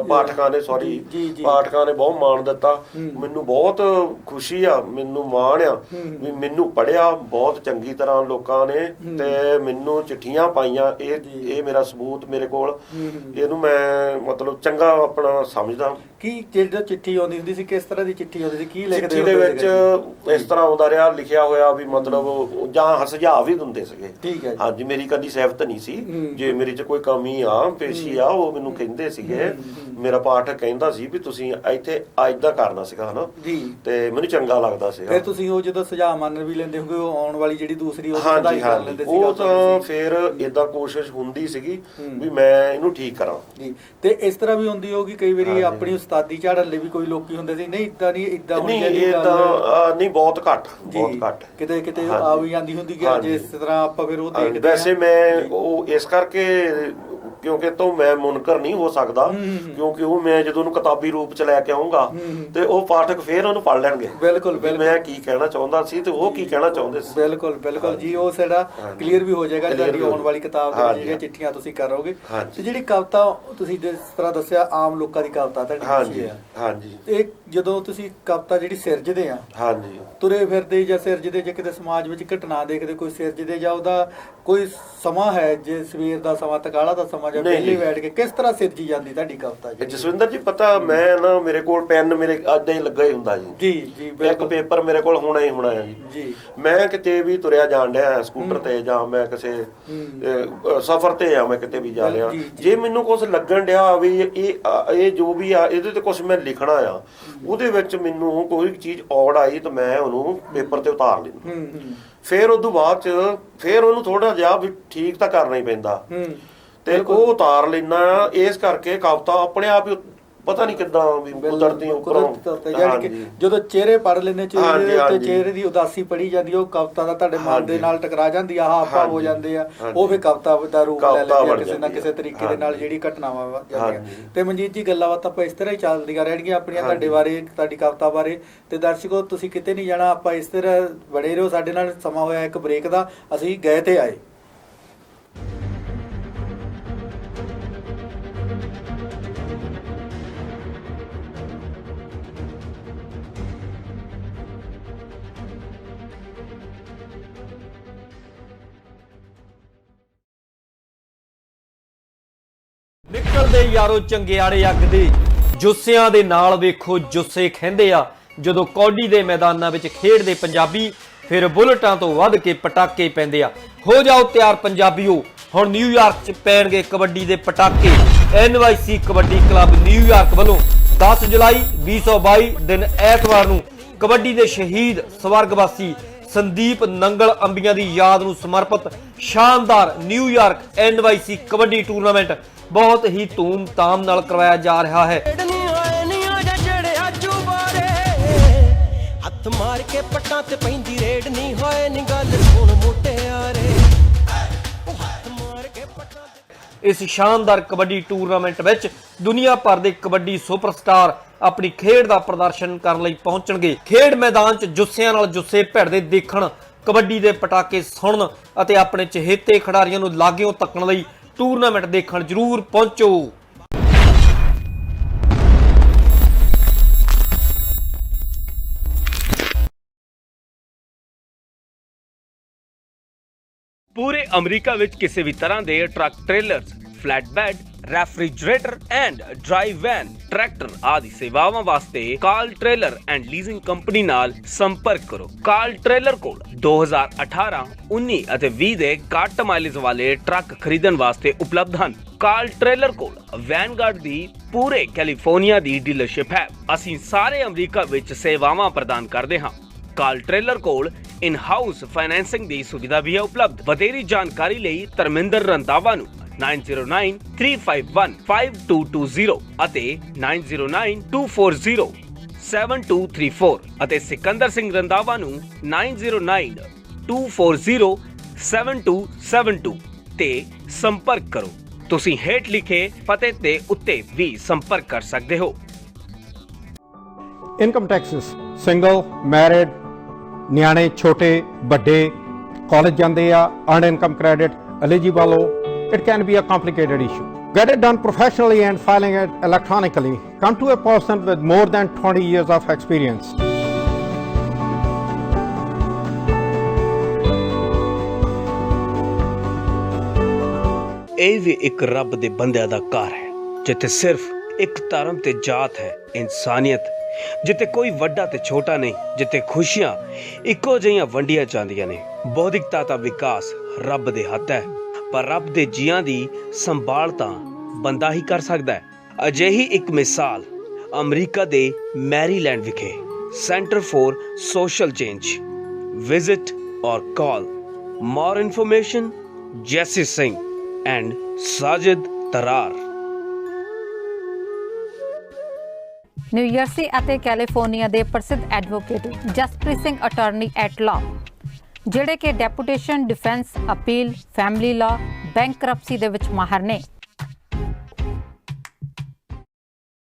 ਪਾਠਕਾਂ ਨੇ ਪਾਠਕਾਂ ਨੇ ਬਹੁਤ ਮਾਣ ਦਿੱਤਾ ਮੈਨੂੰ। ਬਹੁਤ ਖੁਸ਼ੀ ਆ, ਮੈਨੂੰ ਮਾਣ ਆ ਵੀ ਮੈਨੂੰ ਪੜ੍ਹਿਆ ਬਹੁਤ ਚੰਗੀ ਤਰ੍ਹਾਂ ਲੋਕਾਂ ਨੇ, ਤੇ ਮੈਨੂੰ ਚਿੱਠੀਆਂ ਪਾਈਆਂ। ਇਹ ਮੇਰਾ ਸਬੂਤ ਮੇਰੇ ਕੋਲ, ਇਹਨੂੰ ਮੈਂ ਮਤਲਬ ਚੰਗਾ ਆਪਣਾ ਸਮਝਦਾ। ਕੀ ਜਦੋਂ ਚਿੱਠੀ ਆਉਂਦੀ ਹੁੰਦੀ ਸੀ ਕਿਸ ਤਰ੍ਹਾਂ ਦੀ ਚਿੱਠੀ ਆਉਂਦੀ ਸੀ, ਕੀ ਲਿਖਦੇ ਚਿੱਠੀ ਦੇ ਵਿੱਚ ਇਸ ਤਰ੍ਹਾਂ ਆਉਂਦਾ ਰਿਹਾ ਲਿਖਿਆ ਹੋਇਆ ਵੀ ਮਤਲਬ ਜਾਂ ਸੁਝਾਅ ਵੀ ਦਿੰਦੇ ਸੀਗੇ। ਠੀਕ ਹੈ। ਹਾਂਜੀ, ਮੇਰੀ ਕਦੀ ਸਿਫਤ ਨਹੀਂ ਸੀ, ਜੇ ਮੇਰੇ 'ਚ ਕੋਈ ਕਮੀ ਆ ਪੇਸ਼ੀ ਆ ਉਹ ਮੈਨੂੰ ਕਹਿੰਦੇ ਸੀਗੇ। ਮੇਰਾ ਪਾਠਕ ਕਹਿੰਦਾ ਸੀ ਵੀ ਤੁਸੀਂ ਇੱਥੇ ਏਦਾਂ ਕਰਨਾ ਸੀਗਾ ਹਨਾ ਜੀ, ਤੇ ਮੈਨੂੰ ਚੰਗਾ ਲੱਗਦਾ ਸੀਗਾ। ਫਿਰ ਤੁਸੀਂ ਉਹ ਜਦੋਂ ਸੁਝਾਅ ਮੰਨ ਵੀ ਲੈਂਦੇ ਹੋਗੇ, ਉਹ ਆਉਣ ਵਾਲੀ ਜਿਹੜੀ ਦੂਸਰੀ ਉਹ ਹਾਂਜੀ ਹਾਂਜੀ, ਉਹ ਤਾਂ ਫਿਰ ਏਦਾਂ ਕੋਸ਼ਿਸ਼ ਹੁੰਦੀ ਸੀਗੀ ਵੀ ਮੈਂ ਇਹਨੂੰ ਠੀਕ ਕਰਾਂ ਜੀ। ਤੇ ਇਸ ਤਰ੍ਹਾਂ ਵੀ ਹੁੰਦੀ ਹੋਗੀ ਕਈ ਵਾਰੀ ਆਪਣੀ ਉਸਤਾਦੀ ਝਾੜਨ ਲਈ ਵੀ ਕੋਈ ਲੋਕੀ ਹੁੰਦੇ ਸੀ, ਨਹੀਂ ਇਦਾਂ ਨਹੀਂ ਇਦਾਂ ਹੋਣੀ ਚਾਹੀਦੀ ਗੱਲ, ਨਹੀਂ ਬਹੁਤ ਘੱਟ ਕਿਤੇ ਕਿਤੇ ਆ ਵੀ ਜਾਂਦੀ ਹੁੰਦੀ ਕਿ ਅੱਜ ਇਸ ਤਰ੍ਹਾਂ ਆਪਾਂ ਫਿਰ ਉਹ ਦੇਖਦੇ। ਵੈਸੇ ਮੈਂ ਉਹ ਇਸ ਕਰਕੇ ਕਿਉਂਕਿ ਤੋਂ ਮੈਂ ਮੁਨਕਰ ਨਹੀਂ ਹੋ ਸਕਦਾ, ਕਿਉਂਕਿ ਉਹ ਮੈਂ ਜਦੋਂ ਉਹਨੂੰ ਕਿਤਾਬੀ ਰੂਪ ਚ ਲੈ ਕੇ ਆਉਂਗਾ ਤੇ ਉਹ ਪਾਠਕ ਫੇਰ ਉਹਨੂੰ ਪੜ੍ਹ ਲੈਣਗੇ। ਬਿਲਕੁਲ ਮੈਂ ਕੀ ਕਹਿਣਾ ਚਾਹੁੰਦਾ ਸੀ ਤੇ ਉਹ ਕੀ ਕਹਿਣਾ ਚਾਹੁੰਦੇ ਸੀ। ਬਿਲਕੁਲ ਜੀ, ਉਹ ਸਾਡਾ ਕਲੀਅਰ ਵੀ ਹੋ ਜਾਏਗਾ ਜਿਹੜੀ ਆਉਣ ਵਾਲੀ ਕਿਤਾਬ ਦੇ ਜਿਹੜੀਆਂ ਚਿੱਠੀਆਂ ਤੁਸੀਂ ਕਰੋਗੇ। ਤੇ ਜਿਹੜੀ ਕਵਿਤਾ ਤੁਸੀਂ ਜਿਸ ਤਰ੍ਹਾਂ ਦੱਸਿਆ ਆਮ ਲੋਕਾਂ ਦੀ ਕਵਿਤਾ ਤੁਹਾਡੀ ਹਾਂਜੀ, ਇਹ ਜਦੋਂ ਤੁਸੀਂ ਕਵਿਤਾ ਜਿਹੜੀ ਸਿਰਜਦੇ ਆ ਹਾਂਜੀ ਤੁਰੇ ਫਿਰਦੇ ਜਾਂ ਸਿਰਜਦੇ ਜਾਂ ਕਿਤੇ ਸਮਾਜ ਵਿੱਚ ਘਟਨਾ ਦੇਖਦੇ ਕੋਈ ਸਿਰਜਦੇ ਜਾਂ ਉਹਦਾ ਕੋਈ ਸਮਾਂ ਹੈ, ਜੇ ਸਵੇਰ ਦਾ ਸਮਾਂ ਤਕਾਲਾ ਦਾ ਸਮਾਂ ਜਾਂ ਵਿਹਲੇ ਬੈਠ ਕੇ ਕਿਸ ਤਰ੍ਹਾਂ ਸਿਰਜੀ ਜਾਂਦੀ ਤੁਹਾਡੀ ਕਵਿਤਾ ਜੀ? ਜਸਵਿੰਦਰ ਜੀ ਪਤਾ ਮੈਂ ਨਾ ਮੇਰੇ ਕੋਲ ਪੈਨ ਮੇਰੇ ਏਦਾਂ ਹੀ ਲੱਗਾ ਹੀ ਹੁੰਦਾ ਜੀ। ਇੱਕ ਪੇਪਰ ਮੇਰੇ ਕੋਲ ਹੋਣਾ ਹੀ ਹੋਣਾ ਹੈ ਜੀ। ਮੈਂ ਕਿਤੇ ਵੀ ਤੁਰਿਆ ਜਾਣ ਡਿਆ ਸਕੂਟਰ ਤੇ ਜਾਂ ਮੈਂ ਕਿਸੇ ਸਫ਼ਰ ਤੇ ਆ, ਮੈਂ ਕਿਤੇ ਵੀ ਜਾ ਰਿਹਾ, ਜੇ ਮੈਨੂੰ ਕੁਛ ਲੱਗਣ ਡਿਆ ਵੀ ਇਹ ਜੋ ਵੀ ਆ ਇਹਦੇ ਤੇ ਕੁਛ ਮੈਂ ਲਿਖਣਾ ਆ, ਉਹਦੇ ਵਿੱਚ ਮੈਨੂੰ ਕੋਈ ਚੀਜ਼ ਔੜ ਆਈ ਤਾਂ ਮੈਂ ਉਹਨੂੰ ਪੇਪਰ ਤੇ ਉਤਾਰ ਲੈਂਦਾ। ਫਿਰ ਉਦੋਂ ਬਾਅਦ ਚ ਫਿਰ ਉਹਨੂੰ ਥੋੜਾ ਜਿਹਾ ਵੀ ਠੀਕ ਤਾਂ ਕਰਨਾ ਹੀ ਪੈਂਦਾ ਤੇ ਉਹ ਉਤਾਰ ਲੈਣਾ। ਇਸ ਕਰਕੇ ਕਵਿਤਾ ਆਪਣੇ ਆਪ ਹੀ ਪਤਾ ਨਹੀਂ ਕਿੱਦਾਂ ਵੀ ਕੁਦਰਤੀ ਉੱਪਰੋਂ ਜਦੋਂ ਚਿਹਰੇ ਪੜ ਲੈਂਦੇ ਚਿਹਰੇ ਦੀ ਉਦਾਸੀ ਪੜੀ ਜਾਂਦੀ, ਉਹ ਕਵਿਤਾ ਦਾ ਤੁਹਾਡੇ ਮਨ ਦੇ ਨਾਲ ਟਕਰਾ ਜਾਂਦੀ ਆ, ਆਪਾ ਹੋ ਜਾਂਦੇ ਆ, ਉਹ ਫਿਰ ਕਵਿਤਾ ਦਾ ਰੂਪ ਲੈ ਲੈਂਦੀ ਆ ਕਿਸੇ ਨਾ ਕਿਸੇ ਤਰੀਕੇ ਦੇ ਨਾਲ ਜਿਹੜੀ ਘਟਨਾਵਾਂ ਜਾਂਦੀਆਂ। ਤੇ ਮਨਜੀਤ ਜੀ ਗੱਲਾਂ ਬਾਤਾਂ ਆਪਾਂ ਇਸ ਤਰ੍ਹਾਂ ਹੀ ਚੱਲਦੀਆਂ ਰਹਿਣਗੀਆਂ ਆਪਣੀਆਂ ਤੁਹਾਡੇ ਬਾਰੇ, ਤੁਹਾਡੀ ਕਵਿਤਾ ਬਾਰੇ। ਤੇ ਦਰਸ਼ਕੋ ਤੁਸੀਂ ਕਿਤੇ ਨਹੀਂ ਜਾਣਾ, ਆਪਾਂ ਇਸ ਤਰ੍ਹਾਂ ਬੜੇ ਰਹੋ ਸਾਡੇ ਨਾਲ। ਸਮਾਂ ਹੋਇਆ ਇੱਕ ਬ੍ਰੇਕ ਦਾ, ਅਸੀਂ ਗਏ ਤੇ ਆਏ। ਨਿਕਲਦੇ ਯਾਰੋ ਚੰਗਿਆੜੇ ਅੱਗ ਦੇ ਜੁੱਸਿਆਂ ਦੇ ਨਾਲ ਵੇਖੋ ਜੁੱਸੇ ਖਹਿੰਦੇ ਆ। ਜਦੋਂ ਕੌਡੀ ਦੇ ਮੈਦਾਨਾਂ ਵਿੱਚ ਖੇਡਦੇ ਪੰਜਾਬੀ, ਫਿਰ ਬੁਲਟਾਂ ਤੋਂ ਵੱਧ ਕੇ ਪਟਾਕੇ ਪੈਂਦੇ ਆ। ਹੋ ਜਾਓ ਤਿਆਰ ਪੰਜਾਬੀਓ, ਹੁਣ ਨਿਊਯਾਰਕ 'ਚ ਪੈਣਗੇ ਕਬੱਡੀ ਦੇ ਪਟਾਕੇ। NYC ਕਬੱਡੀ ਕਲੱਬ ਨਿਊਯਾਰਕ ਵੱਲੋਂ 10 ਜੁਲਾਈ 2022 ਦਿਨ ਐਤਵਾਰ ਨੂੰ ਕਬੱਡੀ ਦੇ ਸ਼ਹੀਦ ਸਵਰਗਵਾਸੀ ਸੰਦੀਪ ਨੰਗਲ ਅੰਬੀਆਂ ਦੀ ਯਾਦ ਨੂੰ ਸਮਰਪਿਤ ਸ਼ਾਨਦਾਰ ਨਿਊਯਾਰਕ NYC ਕਬੱਡੀ ਟੂਰਨਾਮੈਂਟ ਬਹੁਤ ਹੀ ਧੂਮ-ਧਾਮ ਨਾਲ ਕਰਵਾਇਆ ਜਾ ਰਿਹਾ ਹੈ। ਹੱਥ ਮਾਰ ਕੇ ਪੱਟਾਂ ਤੇ ਪੈਂਦੀ ਰੇਡ ਨਹੀਂ ਹੋਏ ਨੀ ਗੱਲ ਸੁਣ ਮੁਟਿਆਰੇ। ਇਸ ਸ਼ਾਨਦਾਰ ਕਬੱਡੀ ਟੂਰਨਾਮੈਂਟ ਵਿੱਚ ਦੁਨੀਆ ਭਰ ਦੇ ਕਬੱਡੀ ਸੁਪਰਸਟਾਰ ਆਪਣੀ ਖੇਡ ਦਾ ਪ੍ਰਦਰਸ਼ਨ ਕਰਨ ਲਈ ਪਹੁੰਚਣਗੇ। ਖੇਡ ਮੈਦਾਨ 'ਚ ਜੁੱਸਿਆਂ ਨਾਲ ਜੁੱਸੇ ਭਿੜਦੇ ਦੇਖਣ, ਕਬੱਡੀ ਦੇ ਪਟਾਕੇ ਸੁਣਨ ਅਤੇ ਆਪਣੇ ਚਹੇਤੇ ਖਿਡਾਰੀਆਂ ਨੂੰ ਲਾਗਿਓਂ ਤੱਕਣ ਲਈ ਟੂਰਨਾਮੈਂਟ ਦੇਖਣ ਜ਼ਰੂਰ ਪਹੁੰਚੋ। ਪੂਰੇ ਅਮਰੀਕਾ ਵਿੱਚ ਕਿਸੇ ਵੀ ਤਰ੍ਹਾਂ ਦੇ truck, trailers, flatbed, refrigerator and drive van, tractor ਆਦਿ ਸੇਵਾਵਾਂ ਵਾਸਤੇ call trailer and leasing company ਨਾਲ ਸੰਪਰਕ ਕਰੋ। ਕਾਲ ਟ੍ਰੇਲਰ ਕੋਲ 2018, 19 ਅਤੇ 20 ਦੇ ਘੱਟ ਮਾਈਲੇਜ ਵਾਲੇ ਟਰੱਕ ਖਰੀਦਣ ਵਾਸਤੇ ਉਪਲਬਧ ਹਨ। ਕਾਲ ਟ੍ਰੇਲਰ ਕੋਲ ਵੈਨਗਾਰਡ ਦੀ ਪੂਰੇ ਕੈਲੀਫੋਰਨੀਆ ਦੀ ਡੀਲਰਸ਼ਿਪ ਹੈ। ਅਸੀਂ ਸਾਰੇ ਅਮਰੀਕਾ ਵਿੱਚ ਸੇਵਾਵਾਂ ਪ੍ਰਦਾਨ ਕਰਦੇ ਹਾਂ। ਕਾਲ ਟ੍ਰੇਲਰ ਕੋਲ ਇਨ ਹਾਊਸ ਫਾਈਨੈਂਸਿੰਗ ਦੀ ਸੁਵਿਧਾ ਵੀ ਹੈ ਉਪਲਬਧ। ਵਧੇਰੀ ਜਾਣਕਾਰੀ ਲਈ ਧਰਮਿੰਦਰ ਰੰਧਾਵਾ ਨੂੰ 9093515220 ਅਤੇ 9092407234 ਅਤੇ ਸਿਕੰਦਰ ਸਿੰਘ ਰੰਧਾਵਾ ਨੂੰ 9092407272 ਤੇ ਸੰਪਰਕ ਕਰੋ। ਤੁਸੀਂ ਹੇਠ ਲਿਖੇ ਪਤੇ ਤੇ ਉੱਤੇ ਵੀ ਸੰਪਰਕ ਕਰ ਸਕਦੇ ਹੋ। ਇਨਕਮ ਟੈਕਸਸ ਸਿੰਗਲ, ਮੈਰਿਡ, ਨਿਆਣੇ ਛੋਟੇ ਵੱਡੇ, ਕਾਲਜ ਜਾਂਦੇ ਆ, ਅਰਨ ਇਨਕਮ ਕ੍ਰੈਡਿਟ, eligible ਹੋ, it can be a complicated issue. Get it done professionally and filing it electronically. Come to a person with more than 20 years of experience. ਇਹ ਵੀ ਇੱਕ ਰੱਬ ਦੇ ਬੰਦਿਆਂ ਦਾ ਘਰ ਹੈ ਜਿੱਥੇ ਸਿਰਫ ਇੱਕ ਧਰਮ ਤੇ ਜਾਤ ਹੈ, ਇਨਸਾਨੀਅਤ, ਜਿੱਥੇ ਕੋਈ ਵੱਡਾ ਤੇ ਛੋਟਾ ਨਹੀਂ, ਜਿੱਥੇ ਖੁਸ਼ੀਆਂ ਇੱਕੋ ਜਿਹੀਆਂ ਵੰਡੀਆਂ ਜਾਂਦੀਆਂ ਨੇ। ਬੌਧਿਕਤਾ ਦਾ ਵਿਕਾਸ ਰੱਬ ਦੇ ਹੱਥ ਹੈ, ਪਰ ਰੱਬ ਦੇ ਜੀਆਂ ਦੀ ਸੰਭਾਲ ਤਾਂ ਬੰਦਾ ਹੀ ਕਰ ਸਕਦਾ ਹੈ। ਅਜਿਹੀ ਇੱਕ ਮਿਸਾਲ ਅਮਰੀਕਾ ਦੇ ਮੈਰੀਲੈਂਡ ਵਿਖੇ centre for social change. Visit ਔਰ ਕਾਲ। ਮੋਰ ਇਨਫੋਰਮੇਸ਼ਨ ਜੈਸੀ ਸਿੰਘ ਐਂਡ ਸਾਜਿਦ ਤਰਾਰ। ਨਿਊਯਰਸੀ ਅਤੇ ਕੈਲੀਫੋਰਨੀਆ ਦੇ ਪ੍ਰਸਿੱਧ advocate Jaspreet Singh attorney at law, ਜਿਹੜੇ ਕਿ deputation, defence, appeal, family law, bankruptcy ਦੇ ਵਿੱਚ ਮਾਹਰ ਨੇ।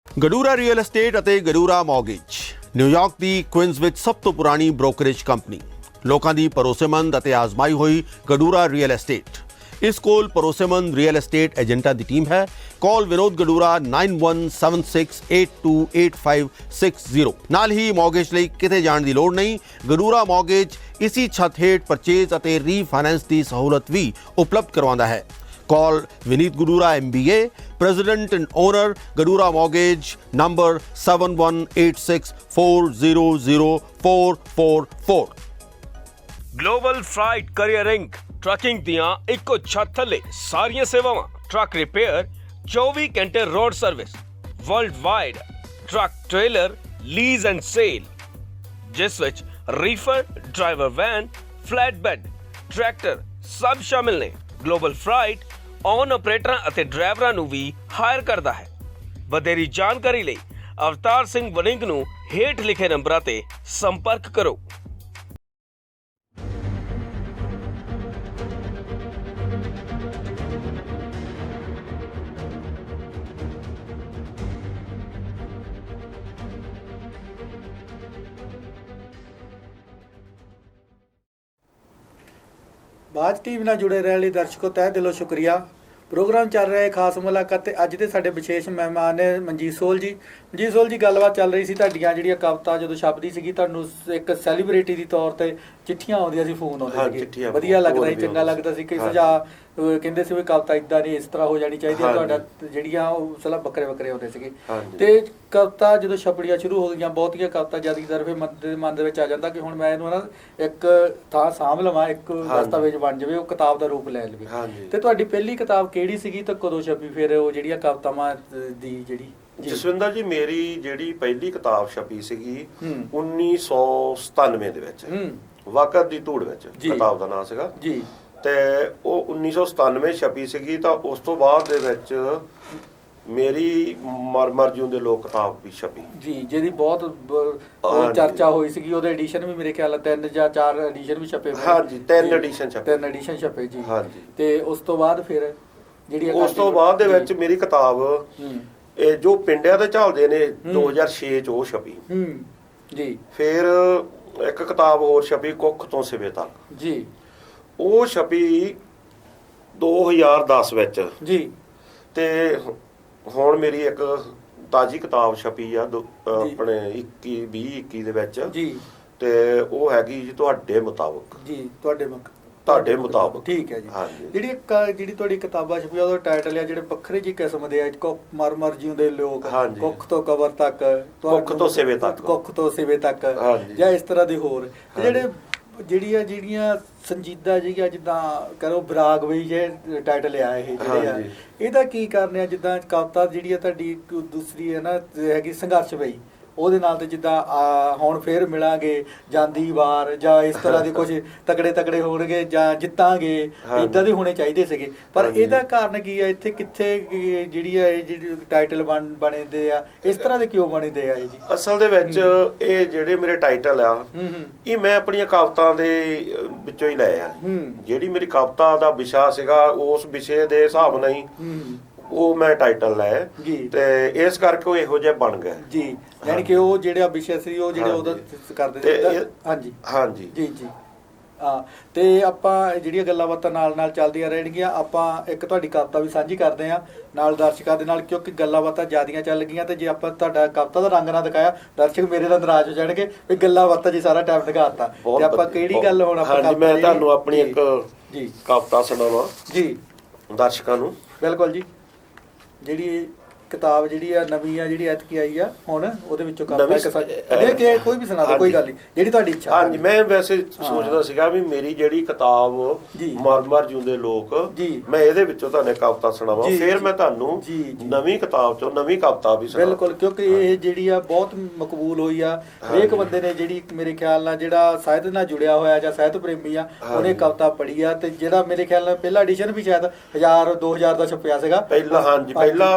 ਗਡੂਰਾ ਰੀਅਲ ਏਸਟੇਟ ਅਤੇ ਗਡੂਰਾ ਮੌਰਗੇਜ ਨਿਊਯਾਰਕ ਦੀ ਕੁਇਨਜ਼ ਵਿੱਚ ਸਭ ਤੋਂ ਪੁਰਾਣੀ ਬ੍ਰੋਕਰੇਜ ਕੰਪਨੀ। ਲੋਕਾਂ ਦੀ ਭਰੋਸੇਮੰਦ ਅਤੇ ਆਜ਼ਮਾਈ ਹੋਈ ਗਡੂਰਾ ਰੀਅਲ ਏਸਟੇਟ। ਇਸ ਕੋਲ ਭਰੋਸੇਮੰਦ ਰੀਅਲ ਏਸਟੇਟ ਏਜੰਟਾਂ ਦੀ ਟੀਮ ਹੈ। ਕਾਲ ਵਿਨੋਦ ਗਡੂਰਾ 9176828560। ਨਾਲ ਹੀ ਮੌਰਗੇਜ ਲਈ ਕਿਤੇ ਜਾਣ ਦੀ ਲੋੜ ਨਹੀਂ। ਗਡੂਰਾ ਮੌਰਗੇਜ ਇਸੀ ਛੱਤ ਹੇਠ ਪਰਚੇਜ਼ ਅਤੇ ਰੀਫਾਈਨੈਂਸ ਦੀ ਸਹੂਲਤ ਵੀ ਉਪਲਬਧ ਕਰਵਾਉਂਦਾ ਹੈ। Call Vineet Gadura MBA, President and Owner, Gadura Mortgage, number 7186400444। Global freight carrier inc trucking ਦੀਆਂ ਇੱਕੋ ਛੱਤ ਥੱਲੇ ਸਾਰੀਆਂ ਸੇਵਾਵਾਂ। ਟਰੱਕ ਰਿਪੇਅਰ, 24 ਘੰਟੇ road service, world wide truck trailer lease and sale, ਜਿਸ ਵਿੱਚ ਰੀਫਰ, ਡਰਾਈਵਰ ਵੈਨ, ਫਲੈਟਬੈਡ, ਟਰੈਕਟਰ ਸਭ ਸ਼ਾਮਿਲ ਨੇ। ਗਲੋਬਲ ਫਰਾਈਟ ਔਨ ਆਪਰੇਟਰਾਂ ਅਤੇ ਡਰਾਈਵਰਾਂ ਨੂੰ ਵੀ ਹਾਇਰ ਕਰਦਾ ਹੈ। ਵਧੇਰੀ ਜਾਣਕਾਰੀ ਲਈ ਅਵਤਾਰ ਸਿੰਘ ਵੜਿੰਗ ਨੂੰ ਹੇਠ ਲਿਖੇ ਨੰਬਰਾਂ ਤੇ ਸੰਪਰਕ ਕਰੋ। ਬਾਜ ਟੀਵੀ ਨਾਲ ਜੁੜੇ ਰਹਿਣ ਲਈ ਦਰਸ਼ਕੋ ਤਹਿ ਦਿਲੋਂ ਸ਼ੁਕਰੀਆ। ਪ੍ਰੋਗਰਾਮ ਚੱਲ ਰਿਹਾ ਹੈ ਖਾਸ ਮੁਲਾਕਾਤ ਤੇ ਅੱਜ ਦੇ ਸਾਡੇ ਵਿਸ਼ੇਸ਼ ਮਹਿਮਾਨ ਨੇ ਮਨਜੀਤ ਸੋਲ ਜੀ। ਮਨਜੀਤ ਸੋਲ ਜੀ, ਗੱਲਬਾਤ ਚੱਲ ਰਹੀ ਸੀ ਤੁਹਾਡੀਆਂ ਜਿਹੜੀਆਂ ਕਵਿਤਾ ਜਦੋਂ ਛਪਦੀ ਸੀਗੀ, ਤੁਹਾਨੂੰ ਇੱਕ ਸੈਲੀਬ੍ਰਿਟੀ ਦੀ ਤੌਰ ਤੇ ਚਿੱਠੀਆਂ ਆਉਂਦੀਆਂ ਸੀ, ਫੋਨ ਆਉਂਦੇ ਸੀਗੇ, ਵਧੀਆ ਲੱਗਦਾ ਸੀ, ਚੰਗਾ ਲੱਗਦਾ ਸੀ। ਕਈ ਸੁਝਾਅ ਕਹਿੰਦੇ ਸੀ ਵੀ ਕਵਿਤਾ ਇਦਾਂ ਨਹੀਂ, ਇਸ ਤਰ੍ਹਾਂ ਹੋ ਜਾਣੀ ਚਾਹੀਦੀ ਹੈ, ਤੁਹਾਡਾ ਜਿਹੜੀਆਂ ਉਹ ਸਲਾ ਵੱਖਰੇ ਵੱਖਰੇ ਆਉਂਦੇ ਸੀਗੇ। ਤੇ ਕਵਿਤਾ ਜਦੋਂ ਛਪੜੀਆਂ ਸ਼ੁਰੂ ਹੋ ਗਈਆਂ, ਬਹੁਤੀਆਂ ਕਵਿਤਾ ਜ਼ਿਆਦਾਤਰ ਫਿਰ ਮਨ ਦੇ ਵਿੱਚ ਆ ਜਾਂਦਾ ਕਿ ਹੁਣ ਮੈਂ ਇਹਨੂੰ ਨਾ ਇੱਕ ਥਾਂ ਸਾਂਭ ਲਵਾਂ, ਇੱਕ ਦਸਤਾਵੇਜ਼ ਬਣ ਜਾਵੇ, ਉਹ ਕਿਤਾਬ ਦਾ ਰੂਪ ਲੈ ਲਵੇ। ਤੇ ਤੁਹਾਡੀ ਪਹਿਲੀ ਕਿਤਾਬ ਕਿਹੜੀ ਸੀਗੀ ਤੇ ਕਦੋਂ ਛਪੀ ਫਿਰ ਉਹ ਜਿਹੜੀਆਂ ਕਵਿਤਾਵਾਂ ਦੀ ਜਿਹੜੀ? ਜਸਵਿੰਦਰ ਜੀ, ਮੇਰੀ ਜਿਹੜੀ ਪਹਿਲੀ ਕਿਤਾਬ ਛਪੀ ਸੀਗੀ 1997 ਦੇ ਵਿੱਚ, ਵਕਤ ਦੀ ਧੂੜ ਵਿੱਚ ਕਿਤਾਬ ਦਾ ਨਾਮ ਸੀਗਾ ਜੀ। ਤੇ ਉਹ 1997 ਛਪੀ ਸੀਗੀ। ਤਾਂ ਉਸ ਤੋਂ ਬਾਅਦ ਦੇ ਵਿੱਚ ਮੇਰੀ ਮਰ ਜਿਉਂਦੇ ਲੋਕ ਕਿਤਾਬ ਵੀ ਛਪੀ ਜੀ, ਜਿਹਦੀ ਬਹੁਤ ਚਰਚਾ ਹੋਈ ਸੀਗੀ। ਉਹਦੇ ਐਡੀਸ਼ਨ ਵੀ ਮੇਰੇ ਖਿਆਲ 3 ਜਾਂ 4 ਐਡੀਸ਼ਨ ਵੀ ਛਪੇ। ਹਾਂਜੀ, 3 ਐਡੀਸ਼ਨ ਛਪੇ ਜੀ। ਹਾਂਜੀ। ਤੇ ਉਸ ਤੋਂ ਬਾਅਦ ਫਿਰ ਜਿਹੜੀ ਉਸ ਤੋਂ ਬਾਅਦ ਦੇ ਵਿੱਚ ਮੇਰੀ ਕਿਤਾਬ ਇਹ ਜੋ ਪਿੰਡਿਆਂ ਦੇ ਝਾਲਦੇ ਨੇ 2006 ਚ ਉਹ ਛਪੀ ਜੀ। ਫਿਰ ਇੱਕ ਕਿਤਾਬ ਹੋਰ ਛਪੀ ਕੁੱਖ ਤੋਂ ਸਿਵੇ ਤੱਕ ਜੀ, ਉਹ ਛਪੀ 2010 ਵਿੱਚ ਜੀ। ਤੇ ਹੁਣ ਮੇਰੀ ਇੱਕ ਤਾਜ਼ੀ ਕਿਤਾਬ ਛਪੀ ਆ ਆਪਣੇ 2021 ਦੇ ਵਿੱਚ ਜੀ। ਤੇ ਉਹ ਹੈਗੀ ਜੀ ਤੁਹਾਡੇ ਮੁਤਾਬਕ ਜੀ। ਤੁਹਾਡੇ ਮੁਤਾਬਕ ਠੀਕ ਹੈ ਜੀ। ਜਿਹੜੀ ਤੁਹਾਡੀ ਕਿਤਾਬਾਂ ਛਪੀਆਂ ਉਹਦਾ ਟਾਈਟਲ ਆ ਜਿਹੜੇ ਵੱਖਰੇ ਜੀ ਕਿਸਮ ਦੇ ਆ, ਮਰ ਜਿਉਂਦੇ ਲੋਕ, ਕੁੱਖ ਤੋਂ ਕਬਰ ਤੱਕ, ਕੁੱਖ ਤੋਂ ਸਿਵੇ ਤੱਕ ਜਾਂ ਇਸ ਤਰ੍ਹਾਂ ਦੇ ਹੋਰ ਜਿਹੜੀਆਂ ਸੰਜੀਦਾ ਜਿਹੀਆਂ, ਜਿੱਦਾਂ ਕਰੋ ਬਰਾਗ ਵਈ ਜੇ ਟਾਈਟਲ ਆ ਇਹ ਜਿਹੜੇ ਆ, ਇਹਦਾ ਕੀ ਕਰਨੇ ਆ? ਜਿੱਦਾਂ ਕਵਿਤਾ ਜਿਹੜੀ ਆ ਤੁਹਾਡੀ ਦੂਸਰੀ ਹੈ ਨਾ ਹੈਗੀ ਸੰਘਰਸ਼ ਵਈ, ਉਹਦੇ ਨਾਲ ਤੇ ਜਿੱਦਾਂ ਹੁਣ ਫੇਰ ਮਿਲਾਂਗੇ, ਜਾਂਦੀ ਵਾਰ, ਜਾਂ ਇਸ ਤਰ੍ਹਾਂ ਦੇ ਕੁਝ ਤਕੜੇ ਹੋਣਗੇ ਜਾਂ ਜਿੱਤਾਂਗੇ, ਇਦਾਂ ਦੇ ਹੋਣੇ ਚਾਹੀਦੇ ਸੀਗੇ। ਪਰ ਇਹਦਾ ਕਾਰਨ ਕੀ ਆ? ਇੱਥੇ ਕਿੱਥੇ ਜਿਹੜੀ ਟਾਈਟਲ ਬਣਦੇ ਆ, ਇਸ ਤਰ੍ਹਾਂ ਦੇ ਕਿਉਂ ਬਣਦੇ ਆ ਇਹ ਜੀ? ਅਸਲ ਦੇ ਵਿੱਚ ਇਹ ਜਿਹੜੇ ਮੇਰੇ ਟਾਈਟਲ ਆ, ਇਹ ਮੈਂ ਆਪਣੀਆਂ ਕਵਿਤਾ ਦੇ ਵਿੱਚੋਂ ਹੀ ਲਏ ਆ। ਜਿਹੜੀ ਮੇਰੀ ਕਵਿਤਾ ਦਾ ਵਿਸ਼ਾ ਸੀਗਾ, ਉਸ ਵਿਸ਼ੇ ਦੇ ਹਿਸਾਬ ਨਾਲ ਹੀ ਉਹ ਮੈਂ ਟਾਈਟਲ ਲਏ ਤੇ ਇਸ ਕਰਕੇ ਉਹ ਇਹੋ ਜਿਹਾ ਬਣ ਗਿਆ ਜੀ। ਯਾਨੀ ਕਿ ਉਹ ਜਿਹੜਾ ਵਿਸ਼ਾ ਸੀ ਉਹ ਜਿਹੜੇ ਉਹਦਾ ਕਰਦੇ ਸੀ। ਹਾਂਜੀ ਜੀ ਜੀ। ਤੇ ਆਪਾਂ ਜਿਹੜੀਆਂ ਗੱਲਾਂ ਬਾਤਾਂ ਨਾਲ ਚੱਲਦੀਆਂ ਰਹਿਣਗੀਆਂ। ਆਪਾਂ ਇੱਕ ਤੁਹਾਡੀ ਕਵਿਤਾ ਵੀ ਸਾਂਝੀ ਕਰਦੇ ਹਾਂ ਨਾਲ ਦਰਸ਼ਕਾਂ ਦੇ ਨਾਲ, ਕਿਉਂਕਿ ਗੱਲਾਂ ਬਾਤਾਂ ਜ਼ਿਆਦੀਆਂ ਚੱਲ ਗਈਆਂ ਤੇ ਜੇ ਆਪਾਂ ਤੁਹਾਡਾ ਕਵਿਤਾ ਦਾ ਰੰਗ ਨਾ ਦਿਖਾਇਆ, ਦਰਸ਼ਕ ਮੇਰੇ ਨਾਲ ਨਾਰਾਜ਼ ਹੋ ਜਾਣਗੇ ਵੀ ਗੱਲਾਂ ਬਾਤਾਂ ਜੀ ਸਾਰਾ ਟਾਈਮ ਦਿਖਾਤਾ। ਤੇ ਆਪਾਂ ਕਿਹੜੀ ਗੱਲ ਹੁਣ ਆਪਾਂ ਮੈਂ ਤੁਹਾਨੂੰ ਆਪਣੀ ਇੱਕ ਕਵਿਤਾ ਸੁਣਾਵਾਂ ਜੀ ਦਰਸ਼ਕਾਂ ਨੂੰ। ਬਿਲਕੁਲ ਜੀ। ਜਿਹੜੀ ਕਿਤਾਬ ਜਿਹੜੀ ਆ ਨਵੀਂ ਆ ਜਿਹੜੀ ਐਤਕੀ ਆਈ ਆ ਹੁਣ ਉਹਦੇ ਵਿੱਚੋਂ ਕਵਿਤਾ ਇੱਕ ਕਿ ਕੋਈ ਵੀ ਸੁਣਾ ਦਿਓ, ਕੋਈ ਗੱਲ ਨਹੀਂ, ਜਿਹੜੀ ਤੁਹਾਡੀ ਇੱਛਾ। ਹਾਂਜੀ, ਮੈਂ ਵੈਸੇ ਸੋਚਦਾ ਸੀਗਾ ਵੀ ਮੇਰੀ ਜਿਹੜੀ ਕਿਤਾਬ ਮਰ ਮਰ ਜਿਉਂਦੇ ਲੋਕ, ਮੈਂ ਇਹਦੇ ਵਿੱਚੋਂ ਤੁਹਾਨੂੰ ਕਵਿਤਾ ਸੁਣਾਵਾਂ, ਫਿਰ ਮੈਂ ਤੁਹਾਨੂੰ ਨਵੀਂ ਕਿਤਾਬ ਚੋਂ ਨਵੀਂ ਕਵਿਤਾ ਵੀ ਸੁਣਾਵਾਂ। ਬਿਲਕੁਲ, ਕਿਉਂਕਿ ਇਹ ਜਿਹੜੀ ਆ ਬਹੁਤ ਮਕਬੂਲ ਹੋਈ ਆ, ਹਰੇਕ ਬੰਦੇ ਨੇ ਜਿਹੜੀ ਮੇਰੇ ਖਿਆਲ ਨਾਲ ਜਿਹੜਾ ਸਾਹਿਤ ਨਾਲ ਜੁੜਿਆ ਹੋਇਆ ਜਾਂ ਸਾਹਿਤ ਪ੍ਰੇਮੀ ਆ ਉਹਨੇ ਕਵਿਤਾ ਪੜ੍ਹੀ ਆ। ਤੇ ਜਿਹੜਾ ਮੇਰੇ ਖਿਆਲ ਨਾਲ ਪਹਿਲਾ ਐਡੀਸ਼ਨ ਵੀ ਸ਼ਾਇਦ 1000-2000 ਦਾ ਛਪਿਆ ਸੀਗਾ ਪਹਿਲਾਂ। ਹਾਂਜੀ, ਪਹਿਲਾ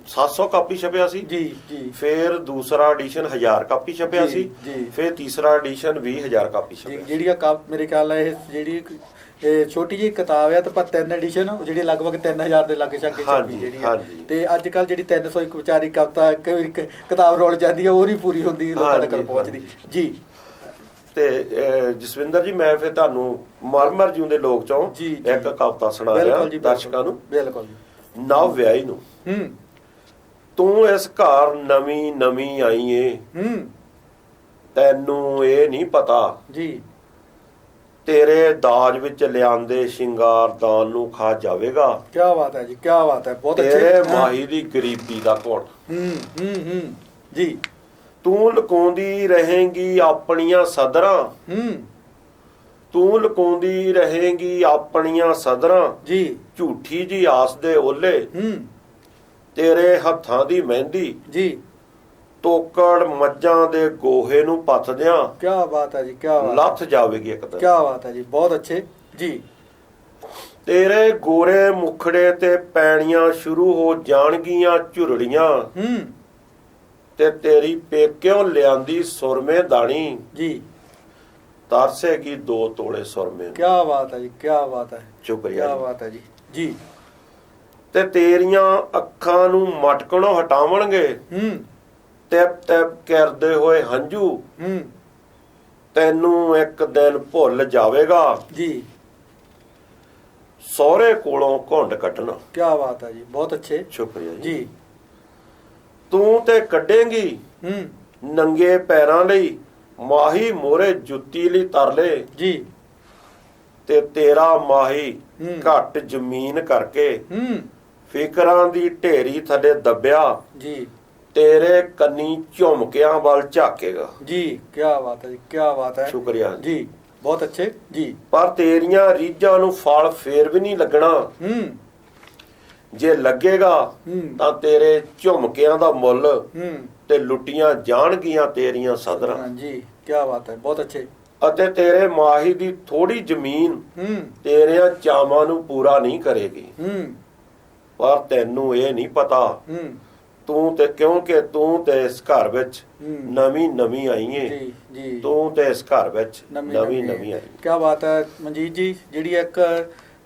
700 ਕਾਪੀ ਛਪਿਆ ਸੀ ਜੀ ਜੀ। ਫਿਰ ਦੂਸਰਾ ਐਡੀਸ਼ਨ 1000 ਕਾਪੀ ਛਪਿਆ ਸੀ, ਫਿਰ ਤੀਸਰਾ ਐਡੀਸ਼ਨ 20000 ਕਾਪੀ ਛਪਿਆ। ਜਿਹੜੀ ਆ ਮੇਰੇ ਖਿਆਲ ਨਾਲ ਇਹ ਜਿਹੜੀ ਛੋਟੀ ਜਿਹੀ ਕਿਤਾਬ ਆ ਤੇ ਪਰ 3 ਐਡੀਸ਼ਨ ਜਿਹੜੀ ਲਗਭਗ 3000 ਦੇ ਲਾਗੇ ਛਾਗੇ ਛਪੀ ਜਿਹੜੀ ਆ। ਤੇ ਅੱਜ ਕੱਲ ਜਿਹੜੀ 301 ਵਿਚਾਰੀ ਕਵਿਤਾ ਕਿਤਾਬ ਰੋਲ ਜਾਂਦੀ ਆ ਉਹ ਨਹੀਂ ਪੂਰੀ ਹੁੰਦੀ, ਲੋਕਾਂ ਤੱਕ ਪਹੁੰਚਦੀ ਜੀ। ਤੇ ਜਸਵਿੰਦਰ ਜੀ, ਮੈਂ ਫਿਰ ਤੁਹਾਨੂੰ ਮਰ ਮਰ ਜਿਉਂਦੇ ਲੋਕ ਚੋਂ ਇੱਕ ਕਵਿਤਾ ਸੁਣਾ ਰਿਹਾ ਦਰਸ਼ਕਾਂ ਨੂੰ। ਬਿਲਕੁਲ। ਨਵ ਵਿਆਹੀ ਨੂੰ, ਤੂੰ ਇਸ ਘਰ ਨਵੀਂ ਨਵੀਂ ਆਈ ਏ, ਤੈਨੂੰ ਇਹ ਨਹੀਂ ਪਤਾ ਜੀ ਤੇਰੇ ਦਾਜ ਵਿੱਚ ਲਿਆਂਦੇ ਸ਼ਿੰਗਾਰਦਾਨ ਨੂੰ ਖਾ ਜਾਵੇਗਾ। ਕੀ ਬਾਤ ਹੈ ਜੀ, ਕੀ ਬਾਤ ਹੈ, ਬਹੁਤ ਅੱਛੇ। ਤੇਰੇ ਮਾਹੀ ਦੀ ਗਰੀਬੀ ਦਾ ਘੁਣ ਜੀ। ਤੂੰ ਲੁਕਾਉਂਦੀ ਰਹੇਂਗੀ ਆਪਣੀਆਂ ਸਦਰਾਂ, ਤੂੰ ਲੁਕਾਉਂਦੀ ਰਹੇਂਗੀ ਆਪਣੀਆਂ ਸਦਰਾਂ ਜੀ। ਝੂਠੀ ਜੀ ਆਸ ਦੇ ਓਲੇ, ਤੇਰੇ ਹੱਥਾਂ ਦੀ ਮਹਿੰਦੀ ਜੀ। ਤੋਕੜ ਮੱਝਾਂ ਦੇ ਗੋਹੇ ਨੂੰ ਪੱਥਦਿਆਂ ਕੀ ਬਾਤ ਹੈ ਜੀ, ਕੀ ਬਾਤ, ਲੱਥ ਜਾਵੇਗੀ ਇੱਕ ਦਿਨ। ਕੀ ਬਾਤ ਹੈ ਜੀ, ਬਹੁਤ ਅੱਛੇ ਜੀ। ਤੇਰੇ ਗੋਰੇ ਮੁਖੜੇ ਤੇ ਪੈਣੀਆਂ ਸ਼ੁਰੂ ਹੋ ਜਾਣਗੀਆਂ ਝੁਰੜੀਆਂ, ਤੇ ਤੇਰੀ ਪੇਕਿਓਂ ਲਿਆਂਦੀ ਸੁਰਮੇ ਦਾਣੀ ਜੀ। ਤਰਸੇਗੀ 2 ਤੋਲੇ ਸੁਰਮੇ। ਕੀ ਬਾਤ ਹੈ ਜੀ, ਕੀ ਬਾਤ ਹੈ, ਸ਼ੁਕਰੀਆ, ਕੀ ਬਾਤ ਹੈ ਜੀ ਜੀ। ਤੇ ਤੇਰੀਆਂ ਅੱਖਾਂ ਨੂੰ ਮਟਕਣੋਂ ਹਟਾਵਣਗੇ ਟਿਪ ਟਿਪ ਕਰਦੇ ਹੋਏ ਹੰਝੂ, ਤੈਨੂੰ ਇੱਕ ਦਿਨ ਭੁੱਲ ਜਾਵੇਗਾ ਜੀ। ਸਹੁਰੇ ਕੋਲੋਂ ਘੁੰਡ ਕੱਢਣਾ। ਕੀ ਬਾਤ ਹੈ ਜੀ, ਬਹੁਤ ਅੱਛੇ, ਸ਼ੁਕਰੀਆ ਜੀ। ਤੂੰ ਤੇ ਕੱਢੇਂਗੀ ਨੰਗੇ ਪੈਰਾਂ ਲਈ ਮਾਹੀ ਮੋਰੇ ਜੁੱਤੀ ਲਈ ਤਰਲੇ ਜੀ। ਤੇ ਤੇਰਾ ਮਾਹੀ ਘੱਟ ਜ਼ਮੀਨ ਕਰਕੇ ਫਿਕਰਾਂ ਦੀ ਢੇਰੀ ਥੱਲੇ ਦੱਬਿਆ ਜੀ। ਤੇਰੇ ਕੰਨੀ ਝੁਮਕਿਆਂ ਵੱਲ ਝਾਕੇਗਾ ਜੀ। ਕੀ ਬਾਤ ਹੈ ਜੀ, ਕੀ ਬਾਤ ਹੈ, ਸ਼ੁਕਰੀਆ ਜੀ, ਬਹੁਤ ਅੱਛੇ ਜੀ। ਪਰ ਤੇਰੀਆਂ ਰੀਝਾਂ ਨੂੰ ਫਲ ਫੇਰ ਵੀ ਨਹੀਂ ਲੱਗਣਾ, ਜੇ ਲੱਗੇਗਾ ਤਾਂ ਤੇਰੇ ਝੁਮਕਿਆਂ ਦਾ ਮੁੱਲ ਤੇ ਲੁੱਟੀਆਂ ਜਾਣਗੀਆਂ ਤੇਰੀਆਂ ਸਦਰਾਂ ਜੀ। ਕੀ ਬਾਤ ਹੈ, ਬਹੁਤ ਅੱਛੇ। ਅਤੇ ਤੇਰੇ ਮਾਹੀ ਦੀ ਥੋੜੀ ਜ਼ਮੀਨ ਤੇਰਿਆਂ ਚਾਵਾਂ ਨੂੰ ਪੂਰਾ ਨਹੀਂ ਕਰੇਗੀ, ਪਰ ਤੈਨੂੰ ਇਹ ਨਹੀਂ ਪਤਾ ਤੂੰ ਤੇ, ਕਿਉਂਕਿ ਤੂੰ ਤੇ ਇਸ ਘਰ ਵਿੱਚ ਨਵੀਂ ਨਵੀਂ ਆਈ ਏ ਜੀ। ਤੂੰ ਤੇ ਇਸ ਘਰ ਵਿੱਚ ਨਵੀਂ ਨਵੀਂ ਆਈ। ਕੀ ਬਾਤ ਹੈ ਮਨਜੀਤ ਜੀ। ਜਿਹੜੀ ਇੱਕ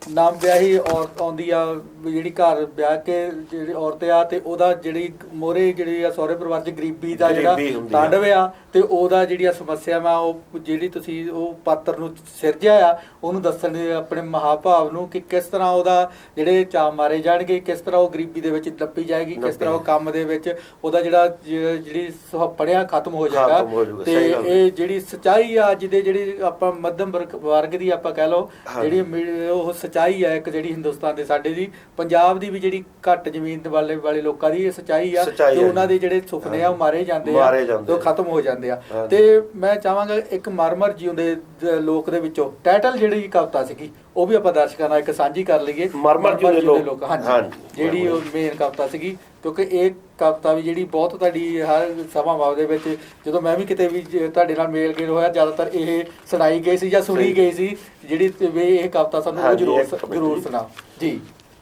ਨਾਮ ਵਿਆਹੀ ਔਰਤ ਆਉਂਦੀ ਆ, ਜਿਹੜੀ ਘਰ ਵਿਆਹ ਕੇ ਜਿਹੜੀ ਔਰਤ ਆ, ਤੇ ਉਹਦਾ ਜਿਹੜੀ ਮੋਹਰੇ ਜਿਹੜੀ ਆ ਸਹੁਰੇ ਪਰਿਵਾਰ 'ਚ ਗਰੀਬੀ ਦਾ ਜਿਹੜਾ ਤਾਂਡਵ ਆ, ਤੇ ਉਹਦਾ ਜਿਹੜੀ ਆ ਸਮੱਸਿਆ ਵਾ, ਉਹ ਜਿਹੜੀ ਤੁਸੀਂ ਉਹ ਪਾਤਰ ਨੂੰ ਸਿਰਜਿਆ ਆ, ਉਹਨੂੰ ਦੱਸਣ ਦੇ ਆਪਣੇ ਮਹਾਭਾਵ ਨੂੰ ਕਿ ਕਿਸ ਤਰ੍ਹਾਂ ਉਹਦਾ ਜਿਹੜੇ ਚਾਅ ਮਾਰੇ ਜਾਣਗੇ, ਕਿਸ ਤਰ੍ਹਾਂ ਉਹ ਗਰੀਬੀ ਦੇ ਵਿੱਚ ਲੱਪੀ ਜਾਏਗੀ, ਕਿਸ ਤਰ੍ਹਾਂ ਉਹ ਕੰਮ ਦੇ ਵਿੱਚ ਉਹਦਾ ਜਿਹੜੀ ਸੁਹੱਪੜਿਆ ਖਤਮ ਹੋ ਜਾਏਗਾ। ਤੇ ਇਹ ਜਿਹੜੀ ਸੱਚਾਈ ਆ ਅੱਜ ਦੇ ਜਿਹੜੀ ਆਪਾਂ ਮੱਧਮ ਵਰਗ ਦੀ ਆਪਾਂ ਕਹਿ ਲਓ ਜਿਹੜੀ ਉਹ ਸੱਚਾਈ ਆ, ਇੱਕ ਜਿਹੜੀ ਹਿੰਦੁਸਤਾਨ ਦੇ ਸਾਡੇ ਦੀ ਪੰਜਾਬ ਦੀ ਵੀ ਜਿਹੜੀ ਘੱਟ ਜ਼ਮੀਨ ਵਾਲੇ ਲੋਕਾਂ ਦੀ ਇਹ ਸੱਚਾਈ ਆ, ਤੇ ਉਹਨਾਂ ਦੇ ਜਿਹੜੇ ਸੁਪਨੇ ਆ ਉਹ ਮਾਰੇ ਜਾਂਦੇ ਆ, ਉਹ ਖਤਮ ਹੋ ਜਾਂਦੇ ਆ। ਤੇ ਮੈਂ ਚਾਹਾਂਗਾ ਇੱਕ ਮਰ ਮਰ ਜਿਉਂਦੇ ਲੋਕ ਦੇ ਵਿੱਚੋਂ ਟਾਈਟਲ ਜਿਹੜੀ ਕਵਿਤਾ ਸੀਗੀ ਉਹ ਵੀ ਆਪਾਂ ਦਰਸ਼ਕਾਂ ਨਾਲ ਇੱਕ ਸਾਂਝੀ ਕਰ ਲਈਏ। ਮਰ ਮਰ ਜਿਉਂਦੇ ਲੋਕ, ਹਾਂਜੀ, ਜਿਹੜੀ ਉਹ ਮੇਨ ਕਵਿਤਾ ਸੀਗੀ, ਕਿਉਂਕਿ ਇਹ ਕਵਿਤਾ ਵੀ ਜਿਹੜੀ ਬਹੁਤ ਤੁਹਾਡੀ ਹਰ ਸਭਾਵਾਂ ਦੇ ਵਿੱਚ ਜਦੋਂ ਮੈਂ ਵੀ ਕਿਤੇ ਵੀ ਤੁਹਾਡੇ ਨਾਲ ਮੇਲ ਗੇਲ ਹੋਇਆ ਜ਼ਿਆਦਾਤਰ ਇਹ ਸੁਣਾਈ ਗਈ ਸੀ ਜਾਂ ਸੁਣੀ ਗਈ ਸੀ, ਜਿਹੜੀ ਇਹ ਕਵਿਤਾ ਸਾਨੂੰ ਉਹ ਜ਼ਰੂਰ ਸੁਣਾ ਜੀ।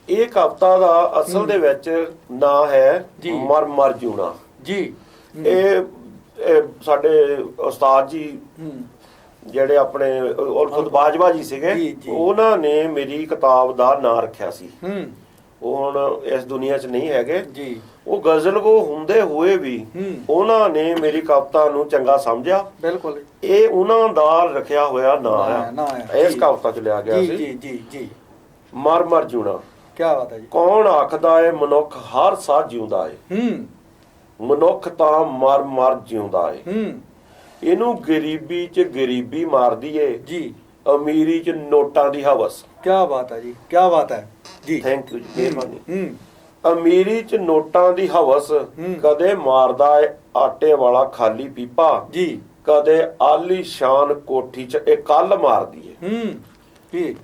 ਇਹ ਕਵਿਤਾ ਦਾ ਅਸਲ ਦੇ ਵਿੱਚ ਨਾਂ ਹੈ ਮਰ ਮਰ ਜਿਉਣਾ ਜੀ। ਇਹ ਸਾਡੇ ਉਸਤਾਦ ਜੀ ਜਿਹੜੇ ਆਪਣੇ ਉਲਫਤ ਬਾਜਵਾ ਜੀ ਸੀਗੇ, ਉਹਨਾਂ ਨੇ ਮੇਰੀ ਕਿਤਾਬ ਦਾ ਨਾਂ ਰੱਖਿਆ ਸੀ। ਉਹ ਹੁਣ ਇਸ ਦੁਨੀਆ 'ਚ ਨਹੀਂ ਹੈਗੇ ਜੀ। ਉਹ ਗਜ਼ਲਗੋ ਹੁੰਦੇ ਹੋਏ ਵੀ ਉਹਨਾਂ ਨੇ ਮੇਰੀ ਕਵਿਤਾ ਨੂੰ ਚੰਗਾ ਸਮਝਿਆ। ਬਿਲਕੁਲ, ਇਹ ਉਹਨਾਂ ਦਾ ਰੱਖਿਆ ਹੋਇਆ ਨਾਂ ਹੈ, ਇਸ ਕਵਿਤਾ 'ਚ ਲਿਆ ਗਿਆ ਸੀ ਜੀ ਜੀ। ਮਰ ਮਰ ਜਿਉਣਾ। ਕੀ ਬਾਤ ਹੈ ਜੀ। ਕੌਣ ਆਖਦਾ ਏ ਮਨੁੱਖ ਹਰ ਸਾਹ ਜਿਉਂਦਾ ਏ, ਮਨੁੱਖ ਤਾਂ ਮਰ ਮਰ ਜਿਉਂਦਾ ਏ। ਇਹਨੂੰ ਗਰੀਬੀ 'ਚ ਗਰੀਬੀ ਮਾਰਦੀ ਏ ਜੀ, ਅਮੀਰੀ 'ਚ ਨੋਟਾਂ ਦੀ ਹਵਸ। ਕੀ ਬਾਤ ਹੈ ਜੀ, ਕੀ ਬਾਤ ਹੈ ਜੀ, ਥੈਂਕ ਯੂ ਜੀ, ਮਿਹਰਬਾਨੀ। ਅਮੀਰੀ 'ਚ ਨੋਟਾਂ ਦੀ ਹਵਸ, ਕਦੇ ਮਾਰਦਾ ਏ ਆਟੇ ਵਾਲਾ ਖਾਲੀ ਪੀਪਾ ਜੀ, ਕਦੇ ਆਲੀਸ਼ਾਨ ਕੋਠੀ 'ਚ ਇਹ ਕੱਲ ਮਾਰਦੀ ਏ ਜੀ,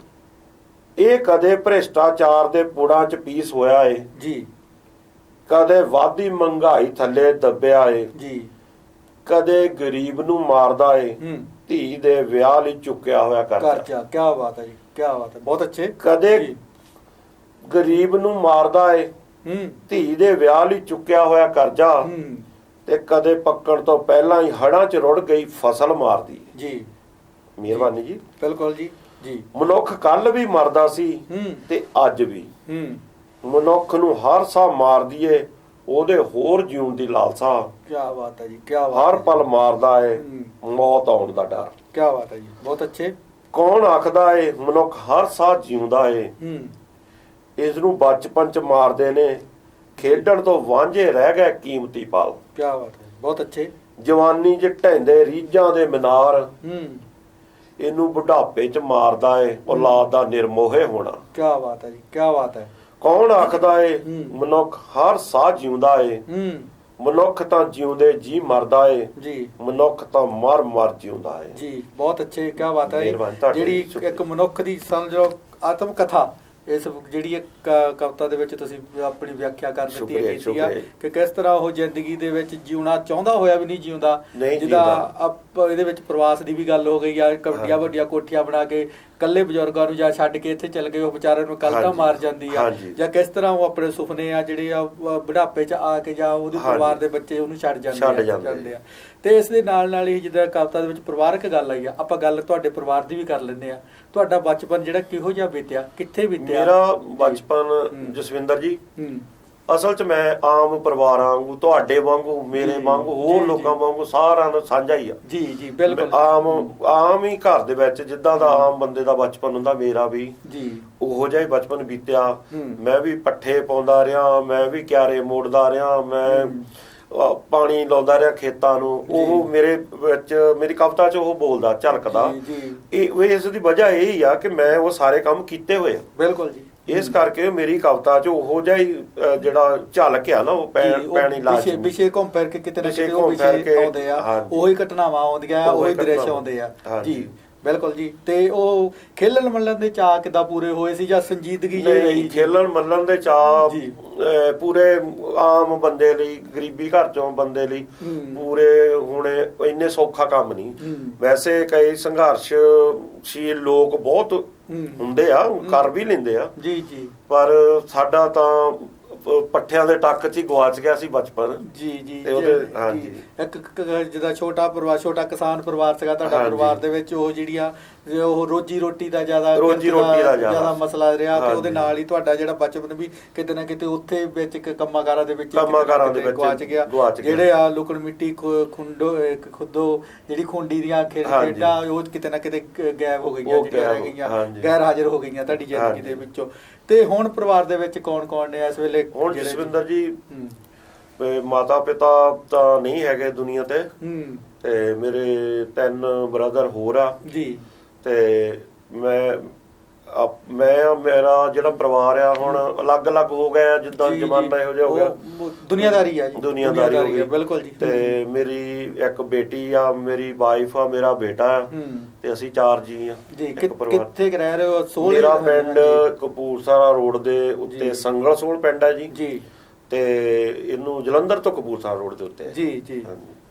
ਇਹ ਕਦੇ ਭ੍ਰਿਸ਼ਟਾਚਾਰ ਦੇ ਪੁੜਾਂ 'ਚ ਪੀਸ ਹੋਇਆ ਏ ਜੀ, ਕਦੇ ਵਾਧੀ ਮਹਿੰਗਾਈ ਥੱਲੇ ਦੱਬਿਆ ਏ ਜੀ, ਕਦੇ ਗਰੀਬ ਨੂੰ ਮਾਰਦਾ ਏ ਧੀ ਦੇ ਵਿਆਹ ਲਈ ਚੁੱਕਿਆ ਹੋਇਆ ਕਰਜ਼ਾ। ਕੀ ਬਾਤ ਹੈ ਜੀ, ਕੀ ਬਾਤ ਹੈ, ਬਹੁਤ ਅੱਛੇ। ਕਦੇ ਗਰੀਬ ਨੂੰ ਮਾਰਦਾ ਏ ਧੀ ਦੇ ਵਿਆਹ ਲਈ ਚੁੱਕਿਆ ਹੋਇਆ ਕਰਜ਼ਾ, ਤੇ ਕਦੇ ਪੱਕਣ ਤੋਂ ਪਹਿਲਾਂ ਹੀ ਹੜਾਂ 'ਚ ਰੁੜ ਗਈ ਫਸਲ ਮਾਰਦੀ ਜੀ। ਮਿਹਰਬਾਨੀ ਜੀ। ਬਿਲਕੁਲ ਜੀ, ਜੀ। ਮਨੁੱਖ ਕੱਲ ਵੀ ਮਰਦਾ ਸੀ ਤੇ ਅੱਜ ਵੀ ਮਨੁੱਖ ਨੂੰ ਹਰ ਸਾਹ ਮਾਰਦੀ ਏ ਉਹਦੇ ਹੋਰ ਜਿਉਣ ਦੀ ਲਾਲਸਾ। ਕੀ ਬਾਤ ਹੈ ਜੀ, ਕੀ ਬਾਤ। ਹਰ ਪਲ ਮਾਰਦਾ ਏ ਮੌਤ ਆਉਣ ਦਾ ਡਰ। ਕੀ ਬਾਤ ਹੈ ਜੀ, ਬਹੁਤ ਅੱਛੇ। ਕੌਣ ਆਖਦਾ ਏ ਮਨੁੱਖ ਹਰ ਸਾਹ ਜਿਉਂਦਾ ਏ, ਇਸ ਨੂੰ ਬਚਪਨ 'ਚ ਮਾਰਦੇ ਨੇ, ਖੇਡਣ ਤੋਂ ਵਾਂਝੇ ਰਹਿ ਗਏ ਕੀਮਤੀ ਪਲ। ਕੀ ਬਾਤ ਹੈ, ਬਹੁਤ ਅੱਛੇ। ਜਵਾਨੀ 'ਚ ਢਹਿੰਦੇ ਰੀਝਾਂ ਦੇ ਮੀਨਾਰ, ਇਹਨੂੰ ਬੁਢਾਪੇ 'ਚ ਮਾਰਦਾ ਏ ਔਲਾਦ ਦਾ ਨਿਰਮੋਹੇ ਹੋਣਾ। ਕੀ ਬਾਤ ਹੈ ਜੀ, ਕੀ ਬਾਤ ਹੈ। ਕੌਣ ਆਖਦਾ ਏ ਮਨੁੱਖ ਹਰ ਸਾਹ ਜਿਉਂਦਾ ਏ, ਮਨੁੱਖ ਤਾਂ ਜਿਉਂਦੇ ਜੀ ਮਰਦਾ ਏ ਜੀ, ਮਨੁੱਖ ਤਾਂ ਮਰ ਮਰ ਜਿਉਂਦਾ ਏ ਜੀ। ਬਹੁਤ ਅੱਛੇ, ਕੀ ਬਾਤ ਹੈ। ਜਿਹੜੀ ਇੱਕ ਮਨੁੱਖ ਦੀ ਸਮਝੋ ਆਤਮ ਕਥਾ, ਇਸ ਜਿਹੜੀ ਕਵਿਤਾ ਦੇ ਵਿੱਚ ਤੁਸੀਂ ਆਪਣੀ ਵਿਆਖਿਆ ਕਰ ਦਿੱਤੀ ਹੈ ਕਿ ਕਿਸ ਤਰ੍ਹਾਂ ਉਹ ਜ਼ਿੰਦਗੀ ਦੇ ਵਿੱਚ ਜਿਉਣਾ ਚਾਹੁੰਦਾ ਹੋਇਆ ਵੀ ਨਹੀਂ ਜਿਉਂਦਾ। ਜਿਹਦਾ ਇਹਦੇ ਵਿੱਚ ਪ੍ਰਵਾਸ ਦੀ ਵੀ ਗੱਲ ਹੋ ਗਈ ਆ, ਵੱਡੀਆਂ ਵੱਡੀਆਂ ਕੋਠੀਆਂ ਬਣਾ ਕੇ ਕੱਲੇ ਬਜ਼ੁਰਗਾਂ ਨੂੰ ਜਾਂ ਛੱਡ ਕੇ ਇੱਥੇ ਚੱਲ ਗਏ, ਉਹ ਵਿਚਾਰਿਆਂ ਨੂੰ ਕੱਲ ਤਾਂ ਮਾਰ ਜਾਂਦੀ ਆ, ਜਾਂ ਕਿਸ ਤਰ੍ਹਾਂ ਉਹ ਆਪਣੇ ਸੁਪਨੇ ਆ ਜਿਹੜੇ ਆ ਬੁਢਾਪੇ 'ਚ ਆ ਕੇ ਜਾਂ ਉਹਦੇ ਪਰਿਵਾਰ ਦੇ ਬੱਚੇ ਉਹਨੂੰ ਛੱਡ ਜਾਂਦੇ ਆ। ਤੇ ਇਸ ਦੇ ਨਾਲ ਨਾਲ ਹੀ ਜਿੱਦਾਂ ਕਵਿਤਾ ਦੇ ਵਿੱਚ ਪਰਿਵਾਰਕ ਗੱਲ ਆਈ ਆ, ਆਪਾਂ ਗੱਲ ਤੁਹਾਡੇ ਪਰਿਵਾਰ ਦੀ ਵੀ ਕਰ ਲੈਂਦੇ ਆ। ਤੁਹਾਡਾ ਬਚਪਨ ਜਿਹੜਾ ਕਿਹੋ ਜਿਹਾ ਬੀਤਿਆ, ਕਿੱਥੇ ਬੀਤਿਆ? ਮੇਰਾ ਬਚਪਨ ਜਸਵਿੰਦਰ ਜੀ ਅਸਲ 'ਚ ਮੈਂ ਆਮ ਪਰਿਵਾਰਾਂ ਵਾਂਗੂ, ਤੁਹਾਡੇ ਵਾਂਗੂ, ਮੇਰੇ ਵਾਂਗੂ, ਹੋਰ ਲੋਕਾਂ ਵਾਂਗੂ ਸਾਰਿਆਂ ਨੂੰ ਸਾਂਝਾ ਹੀ ਆ। ਜੀ ਜੀ, ਬਿਲਕੁਲ। ਆਮ ਹੀ ਘਰ ਦੇ ਵਿੱਚ ਜਿੱਦਾਂ ਦਾ ਆਮ ਬੰਦੇ ਦਾ ਬਚਪਨ ਹੁੰਦਾ, ਮੇਰਾ ਵੀ ਉਹੋ ਜਿਹਾ ਹੀ ਬਚਪਨ ਬੀਤਿਆ। ਮੈਂ ਵੀ ਪੱਠੇ ਪਾਉਂਦਾ ਰਿਹਾ, ਮੈਂ ਵੀ ਕਿਆਰੇ ਮੋੜਦਾ ਰਿਹਾ, ਮੈਂ ਪਾਣੀ ਲਾਉਂਦਾ ਰਿਹਾ ਖੇਤਾਂ ਨੂੰ। ਉਹ ਮੇਰੇ ਵਿੱਚ ਮੇਰੀ ਕਵਿਤਾ 'ਚ ਉਹ ਬੋਲਦਾ, ਝਲਕਦਾ। ਇਸ ਦੀ ਵਜ੍ਹਾ ਇਹ ਹੀ ਆ ਕਿ ਮੈਂ ਉਹ ਸਾਰੇ ਕੰਮ ਕੀਤੇ ਹੋਏ ਆ। ਬਿਲਕੁਲ ਜੀ। ਇਸ ਕਰਕੇ ਮੇਰੀ ਕਵਿਤਾ 'ਚ ਉਹੋ ਜਿਹਾ ਹੀ ਜਿਹੜਾ ਝਲਕ ਆ ਨਾ, ਉਹ ਪੈਣੀ ਲਾਜ਼ਮੀ। ਵਿਸ਼ੇ ਘੁੰਮ ਫਿਰ ਕੇ ਕਿਤੇ ਨਾ ਕਿਤੇ ਉਹ ਵਿਸ਼ੇ ਆਉਂਦੇ ਆ, ਉਹੀ ਘਟਨਾਵਾਂ ਆਉਂਦੀਆਂ, ਉਹੀ ਦ੍ਰਿਸ਼ ਆਉਂਦੇ ਆ ਜੀ। ਬਿਲਕੁਲ ਜੀ। ਤੇ ਉਹ ਖੇਲਣ ਮੱਲਣ ਦੇ ਚਾਅ ਕਿੱਦਾਂ ਪੂਰੇ ਹੋਏ ਸੀ, ਜਾਂ ਸੰਜੀਦਗੀ ਜਿਹੀ ਰਹੀ? ਖੇਲਣ ਮੱਲਣ ਦੇ ਚਾਅ ਪੂਰੇ ਆਮ ਬੰਦੇ ਲਈ, ਗਰੀਬੀ ਘਰ ਚੋਂ ਬੰਦੇ ਲਈ ਪੂਰੇ ਹੋਣੇ ਇੰਨੇ ਸੌਖਾ ਕੰਮ ਨਹੀਂ। ਵੈਸੇ ਕਈ ਸੰਘਰਸ਼ਸ਼ੀਲ ਲੋਕ ਬਹੁਤ ਹੁੰਦੇ ਆ, ਕਰ ਵੀ ਲੈਂਦੇ ਆ ਜੀ ਜੀ, ਪਰ ਸਾਡਾ ਤਾਂ ਪੱਠਿਆਂ ਦੇ ਟੱਕ 'ਚ ਹੀ ਗਵਾਚ ਗਿਆ ਸੀ ਬਚਪਨ ਜੀ ਜੀ। ਹਾਂਜੀ, ਇੱਕ ਜਿਹਦਾ ਛੋਟਾ ਪਰਿਵਾਰ, ਛੋਟਾ ਕਿਸਾਨ ਪਰਿਵਾਰ ਸੀਗਾ ਤੁਹਾਡਾ ਪਰਿਵਾਰ ਦੇ ਵਿੱਚ, ਉਹ ਜਿਹੜੀਆਂ ਉਹ ਰੋਜੀ ਰੋਟੀ ਦਾ ਜ਼ਿਆਦਾ ਮਸਲਾ ਰਿਹਾ, ਤੇ ਉਹਦੇ ਨਾਲ ਹੀ ਤੁਹਾਡਾ ਜਿਹੜਾ ਬਚਪਨ ਵੀ ਕਿਤੇ ਨਾ ਕਿਤੇ ਉੱਥੇ ਵਿੱਚ ਕੰਮਾਂ-ਕਾਰਾਂ ਦੇ ਵਿੱਚ ਗਵਾਚ ਗਿਆ। ਜਿਹੜੇ ਆ ਲੁਕਣ ਮਿੱਟੀ, ਖੁੱਦੋ, ਜਿਹੜੀ ਖੁੰਡੀ ਦੀਆਂ ਖੇਡਾਂ, ਉਹ ਕਿਤੇ ਨਾ ਕਿਤੇ ਗਾਇਬ ਹੋ ਗਈਆਂ, ਜਿਹੜੀਆਂ ਰਹਿ ਗਈਆਂ, ਗੈਰ ਹਾਜ਼ਰ ਹੋ ਗਈਆਂ ਤੁਹਾਡੀ ਜ਼ਿੰਦਗੀ ਦੇ ਵਿੱਚੋਂ। ਤੇ ਹੁਣ ਪਰਿਵਾਰ ਦੇ ਵਿੱਚ ਕੌਣ ਕੌਣ ਨੇ ਇਸ ਵੇਲੇ? ਹੁਣ ਜਸਵਿੰਦਰ ਜੀ ਮਾਤਾ ਪਿਤਾ ਤਾਂ ਨਹੀਂ ਹੈਗੇ ਦੁਨੀਆ ਤੇ, ਤੇ ਮੇਰੇ 3 ਬ੍ਰਦਰ ਹੋਰ ਆ ਜੀ। ਤੇ ਮੇਰਾ ਜਿਹੜਾ ਪਰਿਵਾਰ ਆ ਹੁਣ ਅਲੱਗ-ਅਲੱਗ ਹੋ ਗਿਆ, ਜਿੱਦਾਂ ਜ਼ਮਾਨਾ ਇਹੋ ਜਿਹਾ ਹੋ ਗਿਆ, ਦੁਨੀਆਦਾਰੀ ਆ ਜੀ, ਦੁਨੀਆਦਾਰੀ ਹੋ ਗਈ। ਬਿਲਕੁਲ ਜੀ। ਤੇ ਮੇਰੀ ਇੱਕ ਬੇਟੀ ਆ, ਮੇਰੀ ਵਾਈਫ ਆ, ਮੇਰਾ ਬੇਟਾ ਆ, ਤੇ ਅਸੀਂ 4 ਜੀ ਆ ਇੱਕ ਪਰਿਵਾਰ। ਕਿੱਥੇ ਰਹਿ ਰਹੇ ਹੋ? ਮੇਰਾ ਪਿੰਡ ਕਪੂਰਥਲਾ ਰੋਡ ਦੇ ਉੱਤੇ ਸੰਗਲ ਸੋਲ ਪਿੰਡ ਹੈ ਜੀ, ਤੇ ਇਹਨੂੰ ਜਲੰਧਰ ਤੋਂ ਕਪੂਰਥਲਾ ਰੋਡ ਦੇ ਉੱਤੇ ਜੀ ਜੀ।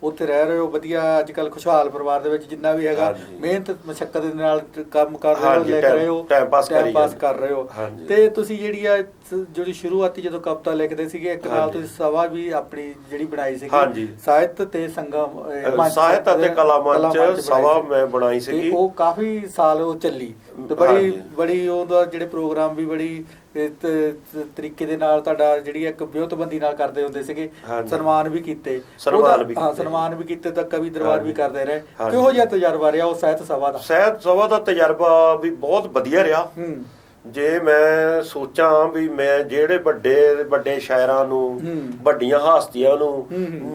ਉੱਥੇ ਰਹਿ ਰਹੇ ਹੋ, ਵਧੀਆ ਅੱਜ ਕੱਲ ਖੁਸ਼ਹਾਲ ਪਰਿਵਾਰ ਦੇ ਵਿੱਚ ਜਿੰਨਾ ਵੀ ਹੈਗਾ, ਮਿਹਨਤ ਮਸ਼ੱਕਤ ਦੇ ਨਾਲ ਕੰਮ ਕਰ ਰਹੇ ਹੋ, ਲਿਖ ਰਹੇ ਹੋ, ਟਾਈਮ ਪਾਸ ਕਰ ਰਹੇ ਹੋ। ਤੇ ਤੁਸੀਂ ਜਿਹੜੀ ਸ਼ੁਰੂਆਤੀ ਜਦੋਂ ਕਵਿਤਾ ਲਿਖਦੇ ਸੀਗੇ, ਇੱਕ ਨਾਲ ਤੁਸੀਂ ਸਭਾ ਵੀ ਆਪਣੀ ਜਿਹੜੀ ਬਣਾਈ ਸੀਗੀ, ਸਾਹਿਤ ਤੇ ਸੰਗਮ, ਸਾਹਿਤ ਅਤੇ ਕਲਾ ਮੰਚ ਸਭਾ ਮੈਂ ਬਣਾਈ ਸੀਗੀ, ਉਹ ਕਾਫੀ ਸਾਲ ਉਹ ਚੱਲੀ, ਤੇ ਬੜੀ ਉਹਦਾ ਜਿਹੜੇ ਪ੍ਰੋਗਰਾਮ ਵੀ ਬੜੀ ਤਰੀਕੇ ਦੇ ਨਾਲ ਤੁਹਾਡਾ ਜਿਹੜੀ ਇੱਕ ਵਿਉਂਤਬੰਦੀ ਨਾਲ ਕਰਦੇ ਹੁੰਦੇ ਸੀਗੇ, ਸਨਮਾਨ ਵੀ ਕੀਤੇ, ਸਨਮਾਨ ਵੀ ਕੀਤੇ, ਤਾਂ ਕਵੀ ਦਰਬਾਰ ਵੀ ਕਰਦੇ ਰਹੇ। ਕਿਹੋ ਜਿਹਾ ਤਜਰਬਾ ਰਿਹਾ ਉਹ ਸਾਹਿਤ ਸਭਾ ਦਾ? ਸਾਹਿਤ ਸਭਾ ਦਾ ਤਜਰਬਾ ਵੀ ਬਹੁਤ ਵਧੀਆ ਰਿਹਾ। ਜੇ ਮੈਂ ਸੋਚਾਂ ਵੀ ਮੈਂ ਜਿਹੜੇ ਵੱਡੇ ਸ਼ਾਇਰਾਂ ਨੂੰ, ਵੱਡੀਆਂ ਹਸਤੀਆਂ ਨੂੰ,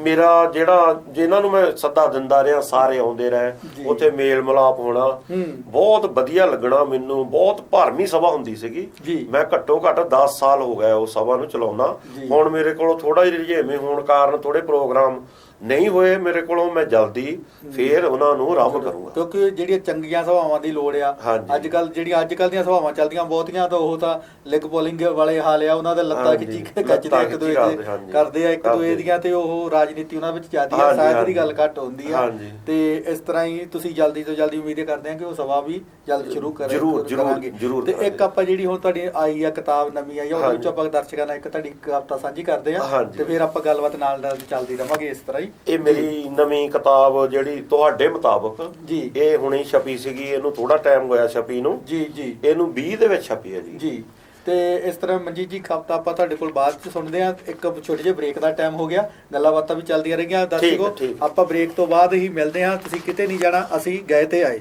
ਮੇਰਾ ਜਿਹੜਾ ਜਿਨ੍ਹਾਂ ਨੂੰ ਮੈਂ ਸੱਦਾ ਦਿੰਦਾ ਰਿਹਾ, ਸਾਰੇ ਆਉਂਦੇ ਰਹੇ, ਉੱਥੇ ਮੇਲ ਮਿਲਾਪ ਹੋਣਾ, ਬਹੁਤ ਵਧੀਆ ਲੱਗਣਾ ਮੈਨੂੰ। ਬਹੁਤ ਭਰਵੀਂ ਸਭਾ ਹੁੰਦੀ ਸੀਗੀ। ਮੈਂ ਘੱਟੋ ਘੱਟ 10 ਸਾਲ ਹੋ ਗਏ ਉਹ ਸਭਾ ਨੂੰ ਚਲਾਉਣਾ। ਹੁਣ ਮੇਰੇ ਕੋਲ ਥੋੜਾ ਜਿਹਾ ਰੁਝੇਵੇਂ ਹੋਣ ਕਾਰਨ ਥੋੜੇ ਪ੍ਰੋਗਰਾਮ ਨਹੀਂ ਹੋਏ ਮੇਰੇ ਕੋਲੋਂ, ਮੈਂ ਜਲਦੀ ਫੇਰ ਉਹਨਾਂ ਨੂੰ ਆਰੰਭ ਕਰੂੰਗਾ, ਕਿਉਂਕਿ ਜਿਹੜੀਆਂ ਚੰਗੀਆਂ ਸਭਾਵਾਂ ਦੀ ਲੋੜ ਆ। ਅੱਜ ਕੱਲ ਜਿਹੜੀਆਂ ਦੀਆਂ ਸਭਾਵਾਂ ਚੱਲਦੀਆਂ ਬਹੁਤੀਆਂ ਤਾਂ ਉਹ ਤਾਂ ਲਿਗ ਪੋਲਿੰਗ ਵਾਲੇ ਹਾਲ ਆ, ਉਹਨਾਂ ਦੇ ਲੱਤਾਂ ਖਿੱਚੀ ਗੱਜਦੇ ਇੱਕ ਦੂਏ ਦੇ ਕਰਦੇ ਆ, ਇੱਕ ਦੂਏ ਦੀਆਂ, ਤੇ ਉਹ ਰਾਜਨੀਤੀ ਉਹਨਾਂ ਵਿੱਚ ਜ਼ਿਆਦੀ ਆ, ਸਾਹਿਤ ਦੀ ਗੱਲ ਘੱਟ ਹੁੰਦੀ ਆ। ਤੇ ਇਸ ਤਰ੍ਹਾਂ ਹੀ ਤੁਸੀਂ ਜਲਦੀ ਤੋਂ ਜਲਦੀ ਉਮੀਦ ਕਰਦੇ ਆ ਕਿ ਉਹ ਸਭਾ ਵੀ ਜਲਦ ਸ਼ੁਰੂ ਕਰਾਂਗੇ। ਤੇ ਇੱਕ ਆਪਾਂ ਜਿਹੜੀ ਹੁਣ ਤੁਹਾਡੀ ਆਈ ਆ ਕਿਤਾਬ ਨਵੀਂ ਆਈ ਆ, ਉਹਦੇ ਵਿੱਚ ਆਪਾਂ ਦਰਸ਼ਕਾਂ ਨਾਲ ਇੱਕ ਤੁਹਾਡੀ ਕਵਿਤਾ ਸਾਂਝੀ ਕਰਦੇ ਆ, ਤੇ ਫਿਰ ਆਪਾਂ ਗੱਲਬਾਤ ਨਾਲ ਨਾਲ ਚੱਲਦੀ ਰਵਾਂਗੇ ਇਸ ਤਰ੍ਹਾਂ ਹੀ। ਇਹ ਮੇਰੀ ਨਵੀਂ ਕਿਤਾਬ ਜਿਹੜੀ ਤੁਹਾਡੇ ਮੁਤਾਬਕ ਇਹ ਹੁਣੇ ਛਪੀ ਸੀਗੀ, ਇਹਨੂੰ ਥੋੜਾ ਟਾਈਮ ਹੋਇਆ ਛਪੀ ਨੂੰ। ਇਹਨੂੰ 20 ਦੇ ਵਿੱਚ ਛਪੀ ਹੈ ਜੀ। ਤੇ ਇਸ ਤਰ੍ਹਾਂ ਮਨਜੀਤ ਜੀ ਕਵਿਤਾ ਆਪਾਂ ਤੁਹਾਡੇ ਕੋਲ ਬਾਅਦ ਚ ਸੁਣਦੇ ਆ। ਇੱਕ ਛੋਟੇ ਜਿਹੇ ਬ੍ਰੇਕ ਦਾ ਟਾਈਮ ਹੋ ਗਿਆ, ਗੱਲਾਂ ਬਾਤਾਂ ਵੀ ਚੱਲਦੀਆਂ ਰਹੀਆਂ। ਦਰਸ਼ਕੋ, ਆਪਾਂ ਬ੍ਰੇਕ ਤੋਂ ਬਾਅਦ ਹੀ ਮਿਲਦੇ ਹਾਂ। ਤੁਸੀਂ ਕਿਤੇ ਨਹੀਂ ਜਾਣਾ, ਅਸੀਂ ਗਏ ਤੇ ਆਏ।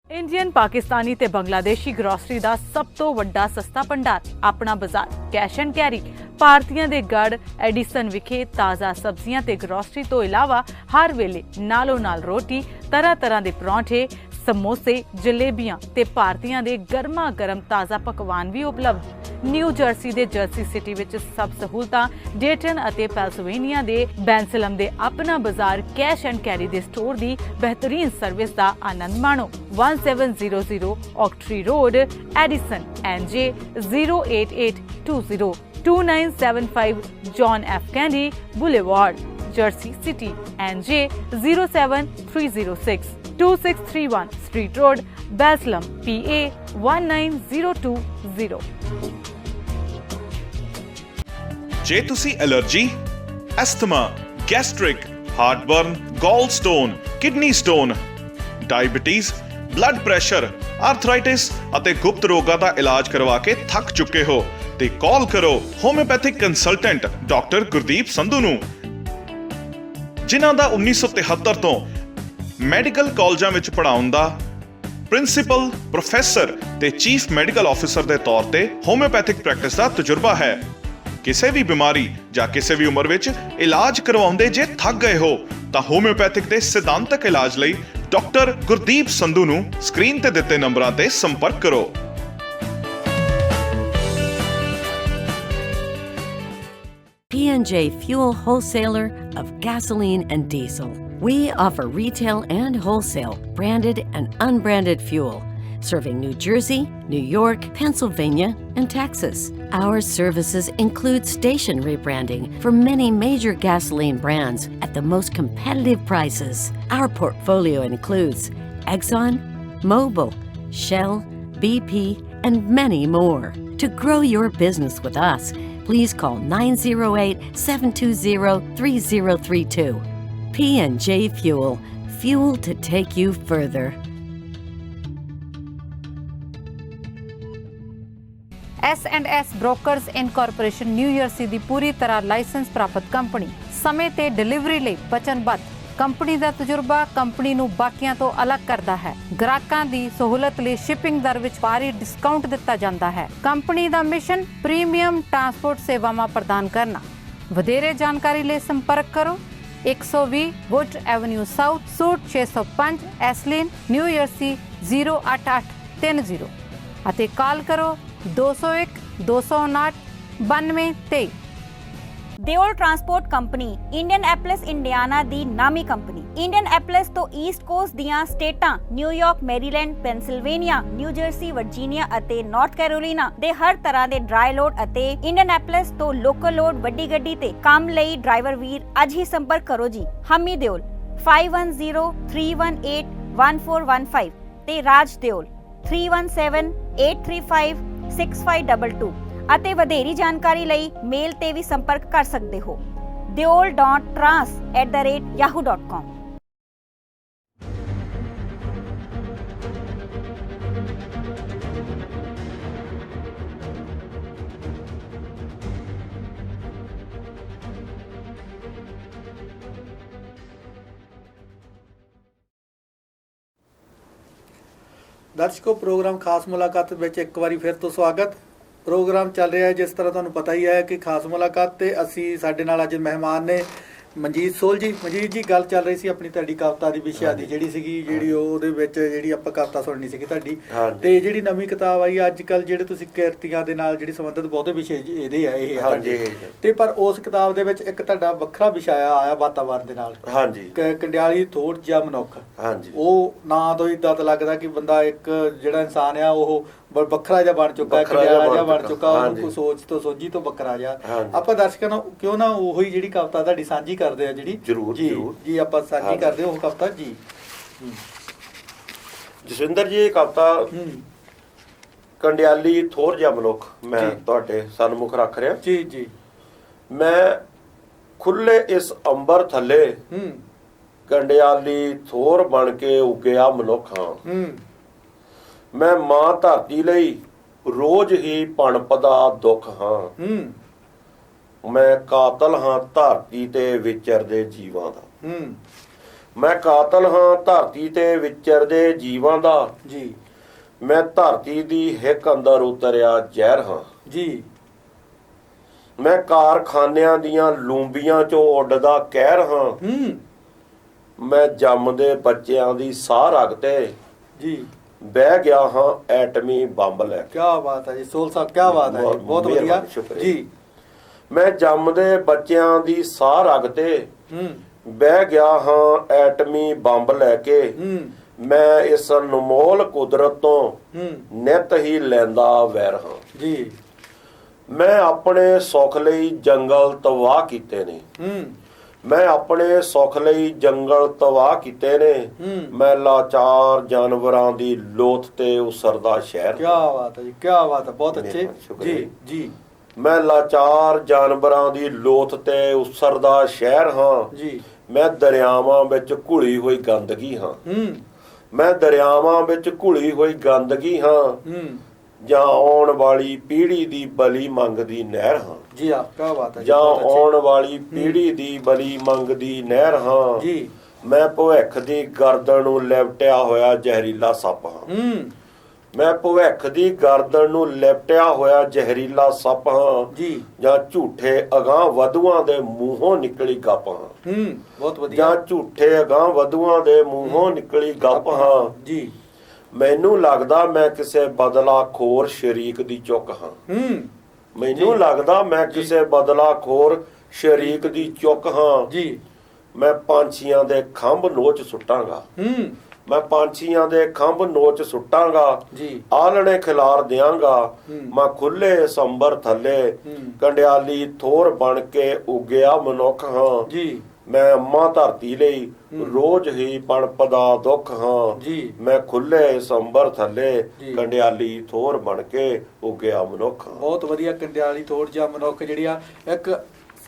ਇੰਡੀਅਨ, ਪਾਕਿਸਤਾਨੀ ਤੇ ਬੰਗਲਾਦੇਸ਼ੀ ਗਰੋਸਰੀ ਦਾ ਸਭ ਤੋਂ ਵੱਡਾ ਸਸਤਾ ਭੰਡਾਰ, ਆਪਣਾ ਬਾਜ਼ਾਰ ਕੈਸ਼ ਐਂਡ ਕੈਰੀ। ਭਾਰਤੀਆਂ ਦੇ ਗੜ ਐਡੀਸਨ ਵਿਖੇ ਤਾਜ਼ਾ ਸਬਜ਼ੀਆਂ ਤੇ ਗਰੋਸਰੀ ਤੋਂ ਇਲਾਵਾ ਹਰ ਵੇਲੇ ਨਾਲੋਂ ਨਾਲ ਰੋਟੀ, ਤਰ੍ਹਾਂ ਤਰ੍ਹਾਂ ਦੇ ਪਰੌਂਠੇ, ਸਮੋਸੇ, ਜਲੇਬੀਆਂ ਤੇ ਭਾਰਤੀਆਂ ਦੇ ਗਰਮਾ ਗਰਮ ਤਾਜ਼ਾ ਪਕਵਾਨ ਵੀ ਉਪਲਬਧ। ਨਿਊ ਜਰਸੀ ਦੇ ਜਰਸੀ ਸਿਟੀ ਵਿੱਚ ਸਭ ਸਹੂਲਤਾਂ, ਡੇਟਨ ਅਤੇ ਪੈਂਸਿਲਵੇਨੀਆ ਦੇ ਬੈਂਸਲਮ ਦੇ ਆਪਣਾ ਬਾਜ਼ਾਰ ਕੈਸ਼ ਐਂਡ ਕੈਰੀ ਦੇ ਸਟੋਰ ਦੀ ਬਿਹਤਰੀਨ ਸਰਵਿਸ ਦਾ ਆਨੰਦ ਮਾਣੋ। 1700 ਔਕਟਰੀ road, Edison, NJ 08820 2975 John F. Kennedy Boulevard, Jersey City, NJ 07306 2631 Street Road, Baslam, PA 19020। ਜੇ ਤੁਸੀਂ ਐਲਰਜੀ, ਐਸਥਮਾ, ਗੈਸਟ੍ਰਿਕ, ਹਾਰਟਬਰਨ, ਗਾਲ stone, kidney stone, diabetes, blood pressure, arthritis ਅਤੇ ਗੁਪਤ ਰੋਗਾਂ ਦਾ ਇਲਾਜ ਕਰਵਾ ਕੇ ਥੱਕ ਚੁੱਕੇ ਹੋ ਤੇ ਕਾਲ ਕਰੋ homeopathic consultant doctor Gurdeep Sandhu ਨੂੰ, ਜਿਨ੍ਹਾਂ ਦਾ 1973 ਤੋਂ ਮੈਡੀਕਲ ਕਾਲਜਾਂ ਵਿੱਚ ਪੜ੍ਹਾਉਣ ਦਾ ਪ੍ਰਿੰਸੀਪਲ, ਪ੍ਰੋਫੈਸਰ ਤੇ ਚੀਫ ਮੈਡੀਕਲ ਆਫੀਸਰ ਦੇ ਤੌਰ ਤੇ ਹੋਮਿਓਪੈਥਿਕ ਪ੍ਰੈਕਟਿਸ ਦਾ ਤਜਰਬਾ ਹੈ। ਕਿਸੇ ਵੀ ਬਿਮਾਰੀ ਜਾਂ ਕਿਸੇ ਵੀ ਉਮਰ ਵਿੱਚ ਇਲਾਜ ਕਰਵਾਉਂਦੇ ਜੇ ਥੱਕ ਗਏ ਹੋ ਤਾਂ ਹੋਮਿਓਪੈਥਿਕ ਦੇ ਸਿਧਾਂਤਕ ਇਲਾਜ ਲਈ ਡਾਕਟਰ ਗੁਰਦੀਪ ਸੰਧੂ ਨੂੰ ਸਕਰੀਨ ਤੇ ਦਿੱਤੇ ਨੰਬਰਾਂ ਤੇ ਸੰਪਰਕ ਕਰੋ। P&J Fuel Wholesaler of Gasoline and Diesel. We offer retail and wholesale, branded and unbranded fuel, serving New Jersey, New York, Pennsylvania, and Texas. Our services include station rebranding for many major gasoline brands at the most competitive prices. Our portfolio includes Exxon, Mobil, Shell, BP, and many more. To grow your business with us, please call 908-720-3032. P&J Fuel, fuel to take you further. S&S Brokers Incorporation new jersey ਦੀ ਪੂਰੀ ਤਰ੍ਹਾਂ licence ਪ੍ਰਾਪਤ company, ਸਮੇਂ ਤੇ delivery ਲਈ ਵਚਨਬੱਧ। Company ਦਾ ਤਜਰਬਾ company ਨੂੰ ਬਾਕੀਆਂ ਤੋਂ ਅਲੱਗ ਕਰਦਾ ਹੈ। ਗ੍ਰਾਹਕਾਂ ਦੀ ਸਹੂਲਤ ਲਈ ਸ਼ਿਪਿੰਗ ਦਰ ਵਿੱਚ ਭਾਰੀ ਡਿਸਕਾਊਂਟ ਦਿੱਤਾ ਜਾਂਦਾ ਹੈ। ਕੰਪਨੀ ਦਾ ਮਿਸ਼ਨ ਪ੍ਰੀਮੀਅਮ ਟਰਾਂਸਪੋਰਟ ਸੇਵਾਵਾਂ ਪ੍ਰਦਾਨ ਕਰਨਾ। ਵਧੇਰੇ ਜਾਣਕਾਰੀ ਲਈ ਸੰਪਰਕ ਕਰੋ 120 wood avenue south, suite 605, Iselin, New Jersey 08830 ਅਤੇ ਕਾਲ ਕਰੋ 201 259 9223। Deol transport company Indianapolis Indiana ਦੀ ਨਾਮੀ ਕੰਪਨੀ। ਇੰਡੀਅਨਐਪਲਿਸ ਤੋਂ ਈਸਟ ਕੋਸਟ ਦੀਆਂ ਸਟੇਟਾਂ New York, Maryland, Pennsylvania, New Jersey, Virginia ਅਤੇ ਨਾਰਥ ਕੈਰੋਲੀਨਾ ਦੇ ਹਰ ਤਰ੍ਹਾਂ ਦੇ ਡਰਾਈ ਲੋਡ ਅਤੇ ਇੰਡੀਅਨਐਪਲਿਸ ਤੋਂ ਲੋਕਲ ਲੋਡ ਵੱਡੀ ਗੱਡੀ ਤੇ ਕੰਮ ਲਈ ਡਰਾਈਵਰ ਵੀਰ ਅੱਜ ਹੀ ਸੰਪਰਕ ਕਰੋ ਜੀ। ਹਮੀ ਦਿਓਲ 5103181415 ਤੇ ਰਾਜ ਦਿਓਲ 3178356522 ਅਤੇ ਵਧੇਰੀ ਜਾਣਕਾਰੀ ਲਈ ਮੇਲ ਤੇ ਵੀ ਸੰਪਰਕ ਕਰ ਸਕਦੇ ਹੋ deol.trans@yahoo.com। ਦਰਸ਼ਕੋ, ਪ੍ਰੋਗਰਾਮ ਖਾਸ ਮੁਲਾਕਾਤ ਵਿੱਚ ਇੱਕ ਵਾਰੀ ਫਿਰ ਤੋਂ ਸਵਾਗਤ। ਪ੍ਰੋਗਰਾਮ ਚੱਲ ਰਿਹਾ ਹੈ, ਜਿਸ ਤਰ੍ਹਾਂ ਤੁਹਾਨੂੰ ਪਤਾ ਹੀ ਹੈ ਕਿ ਖਾਸ ਮੁਲਾਕਾਤ ਤੇ ਅਸੀਂ ਸਾਡੇ ਨਾਲ ਅੱਜ ਮਹਿਮਾਨ ਨੇ ਮਨਜੀਤ ਸੋਲ ਜੀ। ਮਨਜੀਤ ਜੀ, ਗੱਲ ਚੱਲ ਰਹੀ ਸੀ ਆਪਣੀ ਤੁਹਾਡੀ ਕਵਿਤਾ ਦੀ ਵਿਸ਼ਾ ਦੀ ਜਿਹੜੀ ਸੀਗੀ, ਜਿਹੜੀ ਉਹਦੇ ਵਿੱਚ ਜਿਹੜੀ ਆਪਾਂ ਕਵਿਤਾ ਸੁਣਨੀ ਸੀਗੀ ਤੁਹਾਡੀ, ਤੇ ਜਿਹੜੀ ਨਵੀਂ ਕਿਤਾਬ ਆਈ ਅੱਜ ਕੱਲ੍ਹ ਜਿਹੜੇ ਤੁਸੀਂ ਕਿਰਤੀਆਂ ਦੇ ਨਾਲ ਜਿਹੜੀ ਸੰਬੰਧਿਤ ਬਹੁਤੇ ਵਿਸ਼ੇ ਇਹਦੇ ਆ ਇਹ ਤੁਹਾਡੇ, ਤੇ ਪਰ ਉਸ ਕਿਤਾਬ ਦੇ ਵਿੱਚ ਇੱਕ ਤੁਹਾਡਾ ਵੱਖਰਾ ਵਿਸ਼ਾ ਆਇਆ ਵਾਤਾਵਰਨ ਦੇ ਨਾਲ। ਹਾਂਜੀ, ਕੰਡਿਆਲੀ ਥੋੜ ਜਿਹਾ ਮਨੁੱਖ। ਹਾਂਜੀ, ਉਹ ਨਾਂ ਤੋਂ ਹੀ ਤਾਂ ਲੱਗਦਾ ਕਿ ਬੰਦਾ ਇੱਕ ਜਿਹੜਾ ਇਨਸਾਨ ਆ ਉਹ ਵੱਖਰਾ ਜਿਹਾ ਬਣ ਚੁੱਕਾ, ਕੰਡਿਆਲਾ ਜਿਹਾ ਬਣ ਚੁੱਕਾ, ਉਹਨੂੰ ਸੋਚ ਤੋਂ ਸੋਝੀ ਤੋਂ ਵੱਖਰਾ ਜਿਹਾ। ਆਪਾਂ ਦਰਸ਼ਕਾਂ ਨੂੰ ਕਿਉਂ ਨਾ ਉਹੀ ਜਿਹੜੀ ਕਵਿਤਾ ਤੁਹਾਡੀ ਸਾਂਝੀ ਕਰਦੇ ਆ, ਜਿਹੜੀ ਜੀ ਆਪਾਂ ਸਾਂਝੀ ਕਰਦੇ ਉਹ ਕਵਿਤਾ ਜੀ। ਜਸਵਿੰਦਰ ਜੀ, ਇਹ ਕਵਿਤਾ ਕੰਡਿਆਲੀ ਥੋੜ ਜਿਹਾ ਮਨੁੱਖ ਮੈਂ ਤੁਹਾਡੇ ਸਨਮੁਖ ਰੱਖ ਰਿਹਾ ਜੀ। ਜੀ, ਮੈਂ ਖੁੱਲੇ ਇਸ ਅੰਬਰ ਥੱਲੇ ਕੰਡਿਆਲੀ ਥੋੜ ਬਣ ਕੇ ਉੱਗਿਆ ਮਨੁੱਖ ਹਾਂ। ਮੈਂ ਮਾਂ ਧਰਤੀ ਲਈ ਰੋਜ਼ ਹੀ ਪਣਪਦਾ ਦੁੱਖ ਹਾਂ। ਮੈਂ ਕਾਤਲ ਹਾਂ ਧਰਤੀ ਤੇ ਵਿਚਰਦੇ ਜੀਵਾਂ ਦਾ। ਮੈਂ ਕਾਤਲ ਹਾਂ ਧਰਤੀ ਤੇ ਵਿਚਰਦੇ ਜੀਵਾਂ ਦਾ ਜੀ। ਮੈਂ ਧਰਤੀ ਦੀ ਹਿੱਕ ਅੰਦਰ ਉਤਰਿਆ ਜ਼ਹਿਰ ਹਾਂ ਜੀ। ਮੈਂ ਕਾਰਖਾਨਿਆਂ ਦੀਆਂ ਲੂੰਬੀਆਂ ਚੋਂ ਉੱਡਦਾ ਕਹਿਰ ਹਾਂ। ਮੈਂ ਜੰਮਦੇ ਬੱਚਿਆਂ ਦੀ ਸਾਹ ਰਗ ਤੇ ਜੀ ਬਹਿ ਗਿਆ ਹਾਂ ਐਟਮੀ ਬੰਬ ਲੈ। ਕਿਆ ਬਾਤ ਹੈ ਜੀ ਸੋਲ ਸਾਹਿਬ, ਕਿਆ ਬਾਤ ਹੈ, ਬਹੁਤ ਵਧੀਆ ਜੀ। ਮੈਂ ਜੰਮਦੇ ਬੱਚਿਆਂ ਦੀ ਸਾਹ ਰਗ ਤੇ ਬਹਿ ਗਿਆ ਹਾਂ ਐਟਮੀ ਬੰਬ ਲੈ ਕੇ। ਮੈਂ ਇਸ ਅਨਮੋਲ ਕੁਦਰਤ ਤੋਂ ਨਿਤ ਹੀ ਲੈਂਦਾ ਵੈਰ ਹਾਂ ਜੀ। ਮੈਂ ਆਪਣੇ ਸੁੱਖ ਲਈ ਜੰਗਲ ਤਬਾਹ ਕੀਤੇ ਨੇ। ਮੈਂ ਆਪਣੇ ਸੁੱਖ ਲਈ ਜੰਗਲ ਤਬਾਹ ਕੀਤੇ ਨੇ। ਮੈਂ ਲਾਚਾਰ ਜਾਨਵਰਾਂ ਦੀ ਲੋਥ ਤੇ ਉਸਰਦਾ ਸ਼ਹਿਰ। ਕੀ ਬਾਤ ਹੈ ਜੀ, ਕੀ ਬਾਤ ਹੈ, ਬਹੁਤ ਅੱਛੇ ਜੀ ਜੀ। ਮੈਂ ਲਾਚਾਰ ਜਾਨਵਰਾਂ ਦੀ ਲੋਥ ਤੇ ਉਸਰਦਾ ਸ਼ਹਿਰ ਹਾਂ ਜੀ। ਮੈਂ ਦਰਿਆਵਾਂ ਵਿੱਚ ਘੁਲੀ ਹੋਈ ਗੰਦਗੀ ਹਾਂ। ਮੈਂ ਦਰਿਆਵਾਂ ਵਿੱਚ ਘੁਲੀ ਹੋਈ ਗੰਦਗੀ ਹਾਂ। ਜਾਂ ਆਉਣ ਵਾਲੀ ਪੀੜ੍ਹੀ ਦੀ ਬਲੀ ਮੰਗਦੀ ਨਹਿਰ ਹਾਂ ਜੀ। ਆ ਕੀ ਬਾਤ ਹੈ। ਜਾਂ ਆਉਣ ਵਾਲੀ ਪੀੜ੍ਹੀ ਦੀ ਬਲੀ ਮੰਗਦੀ ਨਹਿਰ ਹਾਂ ਜੀ। ਮੈਂ ਭਵਿੱਖ ਦੀ ਗਰਦਨ ਨੂੰ ਲਿਪਟਿਆ ਹੋਇਆ ਜ਼ਹਿਰੀਲਾ ਸੱਪ ਹਾਂ। ਮੈਂ ਭਵਿੱਖ ਦੀ ਗਰਦਨ ਨੂੰ ਲਿਪਟਿਆ ਹੋਇਆ ਜ਼ਹਿਰੀਲਾ ਸੱਪ ਹਾਂ ਜੀ। ਜਾਂ ਝੂਠੇ ਅਗਾਂਹ ਵਧੂਆਂ ਦੇ ਮੂੰਹੋਂ ਨਿਕਲੀ ਗੱਪ ਹਾਂ। ਬਹੁਤ ਵਧੀਆ। ਜਾਂ ਝੂਠੇ ਅਗਾਂਹ ਵਧੂਆਂ ਦੇ ਮੂੰਹੋਂ ਨਿਕਲੀ ਗੱਪ ਹਾਂ ਜੀ। ਮੈਨੂੰ ਲੱਗਦਾ ਮੈਂ ਕਿਸੇ ਬਦਲਾ ਖੋਰ ਸ਼ਰੀਕ ਦੀ ਚੁੱਕ ਹਾਂ। ਮੈਨੂੰ ਲੱਗਦਾ ਮੈਂ ਕਿਸੇ ਬਦਲਾ ਖੋਰ ਸ਼ਰੀਕ ਦੀ ਚੁੱਕ ਹਾਂ ਜੀ। ਮੈਂ ਪੰਛੀਆਂ ਦੇ ਖੰਭ ਨੋਚ ਸੁੱਟਾਂਗਾ। ਮੈਂ ਪੰਛੀਆਂ ਦੇ ਖੰਭ ਨੋਚ ਸੁੱਟਾਂਗਾ ਜੀ। ਆਲਣੇ ਖਿਲਾਰ ਦਿਆਂਗਾ। ਮੈਂ ਖੁੱਲੇ ਸੰਬਰ ਥੱਲੇ ਕੰਡਿਆਲੀ ਥੋਰ ਬਣ ਕੇ ਉੱਗਿਆ ਮਨੁੱਖ ਹਾਂ ਜੀ। ਮੈਂ ਅੰਮਾ ਧਰਤੀ ਲਈ ਰੋਜ਼ ਹੀ ਪਣਪਦਾ ਦੁੱਖ ਹਾਂ ਜੀ। ਮੈਂ ਖੁੱਲੇ ਸੰਬਰ ਥੱਲੇ ਕੰਡਿਆਲੀ ਥੋਰ ਬਣ ਕੇ ਉੱਗਿਆ ਮਨੁੱਖ ਹਾਂ। ਬਹੁਤ ਵਧੀਆ। ਕੰਡਿਆਲੀ ਥੋੜ ਜਿਹਾ ਮਨੁੱਖ ਜਿਹੜੀ ਆ ਇੱਕ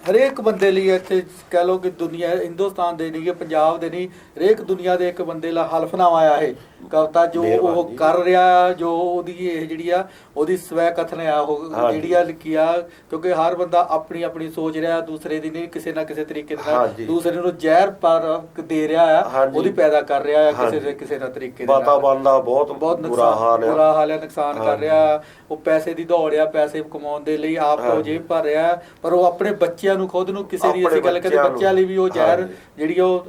ਹਰੇਕ ਬੰਦੇ ਲਈ ਇੱਥੇ ਕਹਿ ਲਓ ਕਿ ਦੁਨੀਆ ਹਿੰਦੁਸਤਾਨ ਦੇ ਨਹੀਂ, ਪੰਜਾਬ ਦੇ ਨਹੀਂ, ਹਰੇਕ ਦੁਨੀਆ ਦੇ ਇੱਕ ਬੰਦੇ ਲਈ ਹਲਫਨਾਮਾ ਆ ਇਹ ਕਵਿਤਾ ਜੋ ਉਹ ਕਰ ਰਿਹਾ, ਜੋ ਉਹਦੀ ਇਹ ਜਿਹੜੀ ਆ ਉਹਦੀ ਸਵੈ ਕਥਨ ਆ ਉਹ ਜਿਹੜੀ ਆ ਲਿਖੀ ਆ। ਕਿਉਂਕਿ ਹਰ ਬੰਦਾ ਆਪਣੀ ਆਪਣੀ ਸੋਚ ਰਿਹਾ, ਦੂਸਰੇ ਦੀ ਨਹੀਂ, ਕਿਸੇ ਨਾ ਕਿਸੇ ਤਰੀਕੇ ਨਾਲ ਦੂਸਰੇ ਨੂੰ ਜ਼ਹਿਰ ਪਰ ਦੇ ਰਿਹਾ ਆ, ਉਹਦੀ ਪੈਦਾ ਕਰ ਰਿਹਾ ਆ ਕਿਸੇ ਨਾ ਤਰੀਕੇ ਨਾਲ। ਵਾਤਾਵਰਨ ਦਾ ਬਹੁਤ ਬੁਰਾ ਹਾਲ ਹੈ, ਨੁਕਸਾਨ ਕਰ ਰਿਹਾ। ਉਹ ਪੈਸੇ ਦੀ ਦੌੜ ਆ, ਪੈਸੇ ਕਮਾਉਣ ਦੇ ਲਈ ਆਪ ਤੋਂ ਜੇਬ ਭਰ ਰਿਹਾ, ਪਰ ਉਹ ਆਪਣੇ ਬੱਚਿਆਂ ਨੂੰ ਖੁਦ ਨੂੰ ਕਿਸੇ ਦੀ ਅਸੀਂ ਗੱਲ ਕਰੀਏ ਬੱਚਿਆਂ ਲਈ ਵੀ ਉਹ ਜ਼ਹਿਰ ਜਿਹੜੀ ਉਹ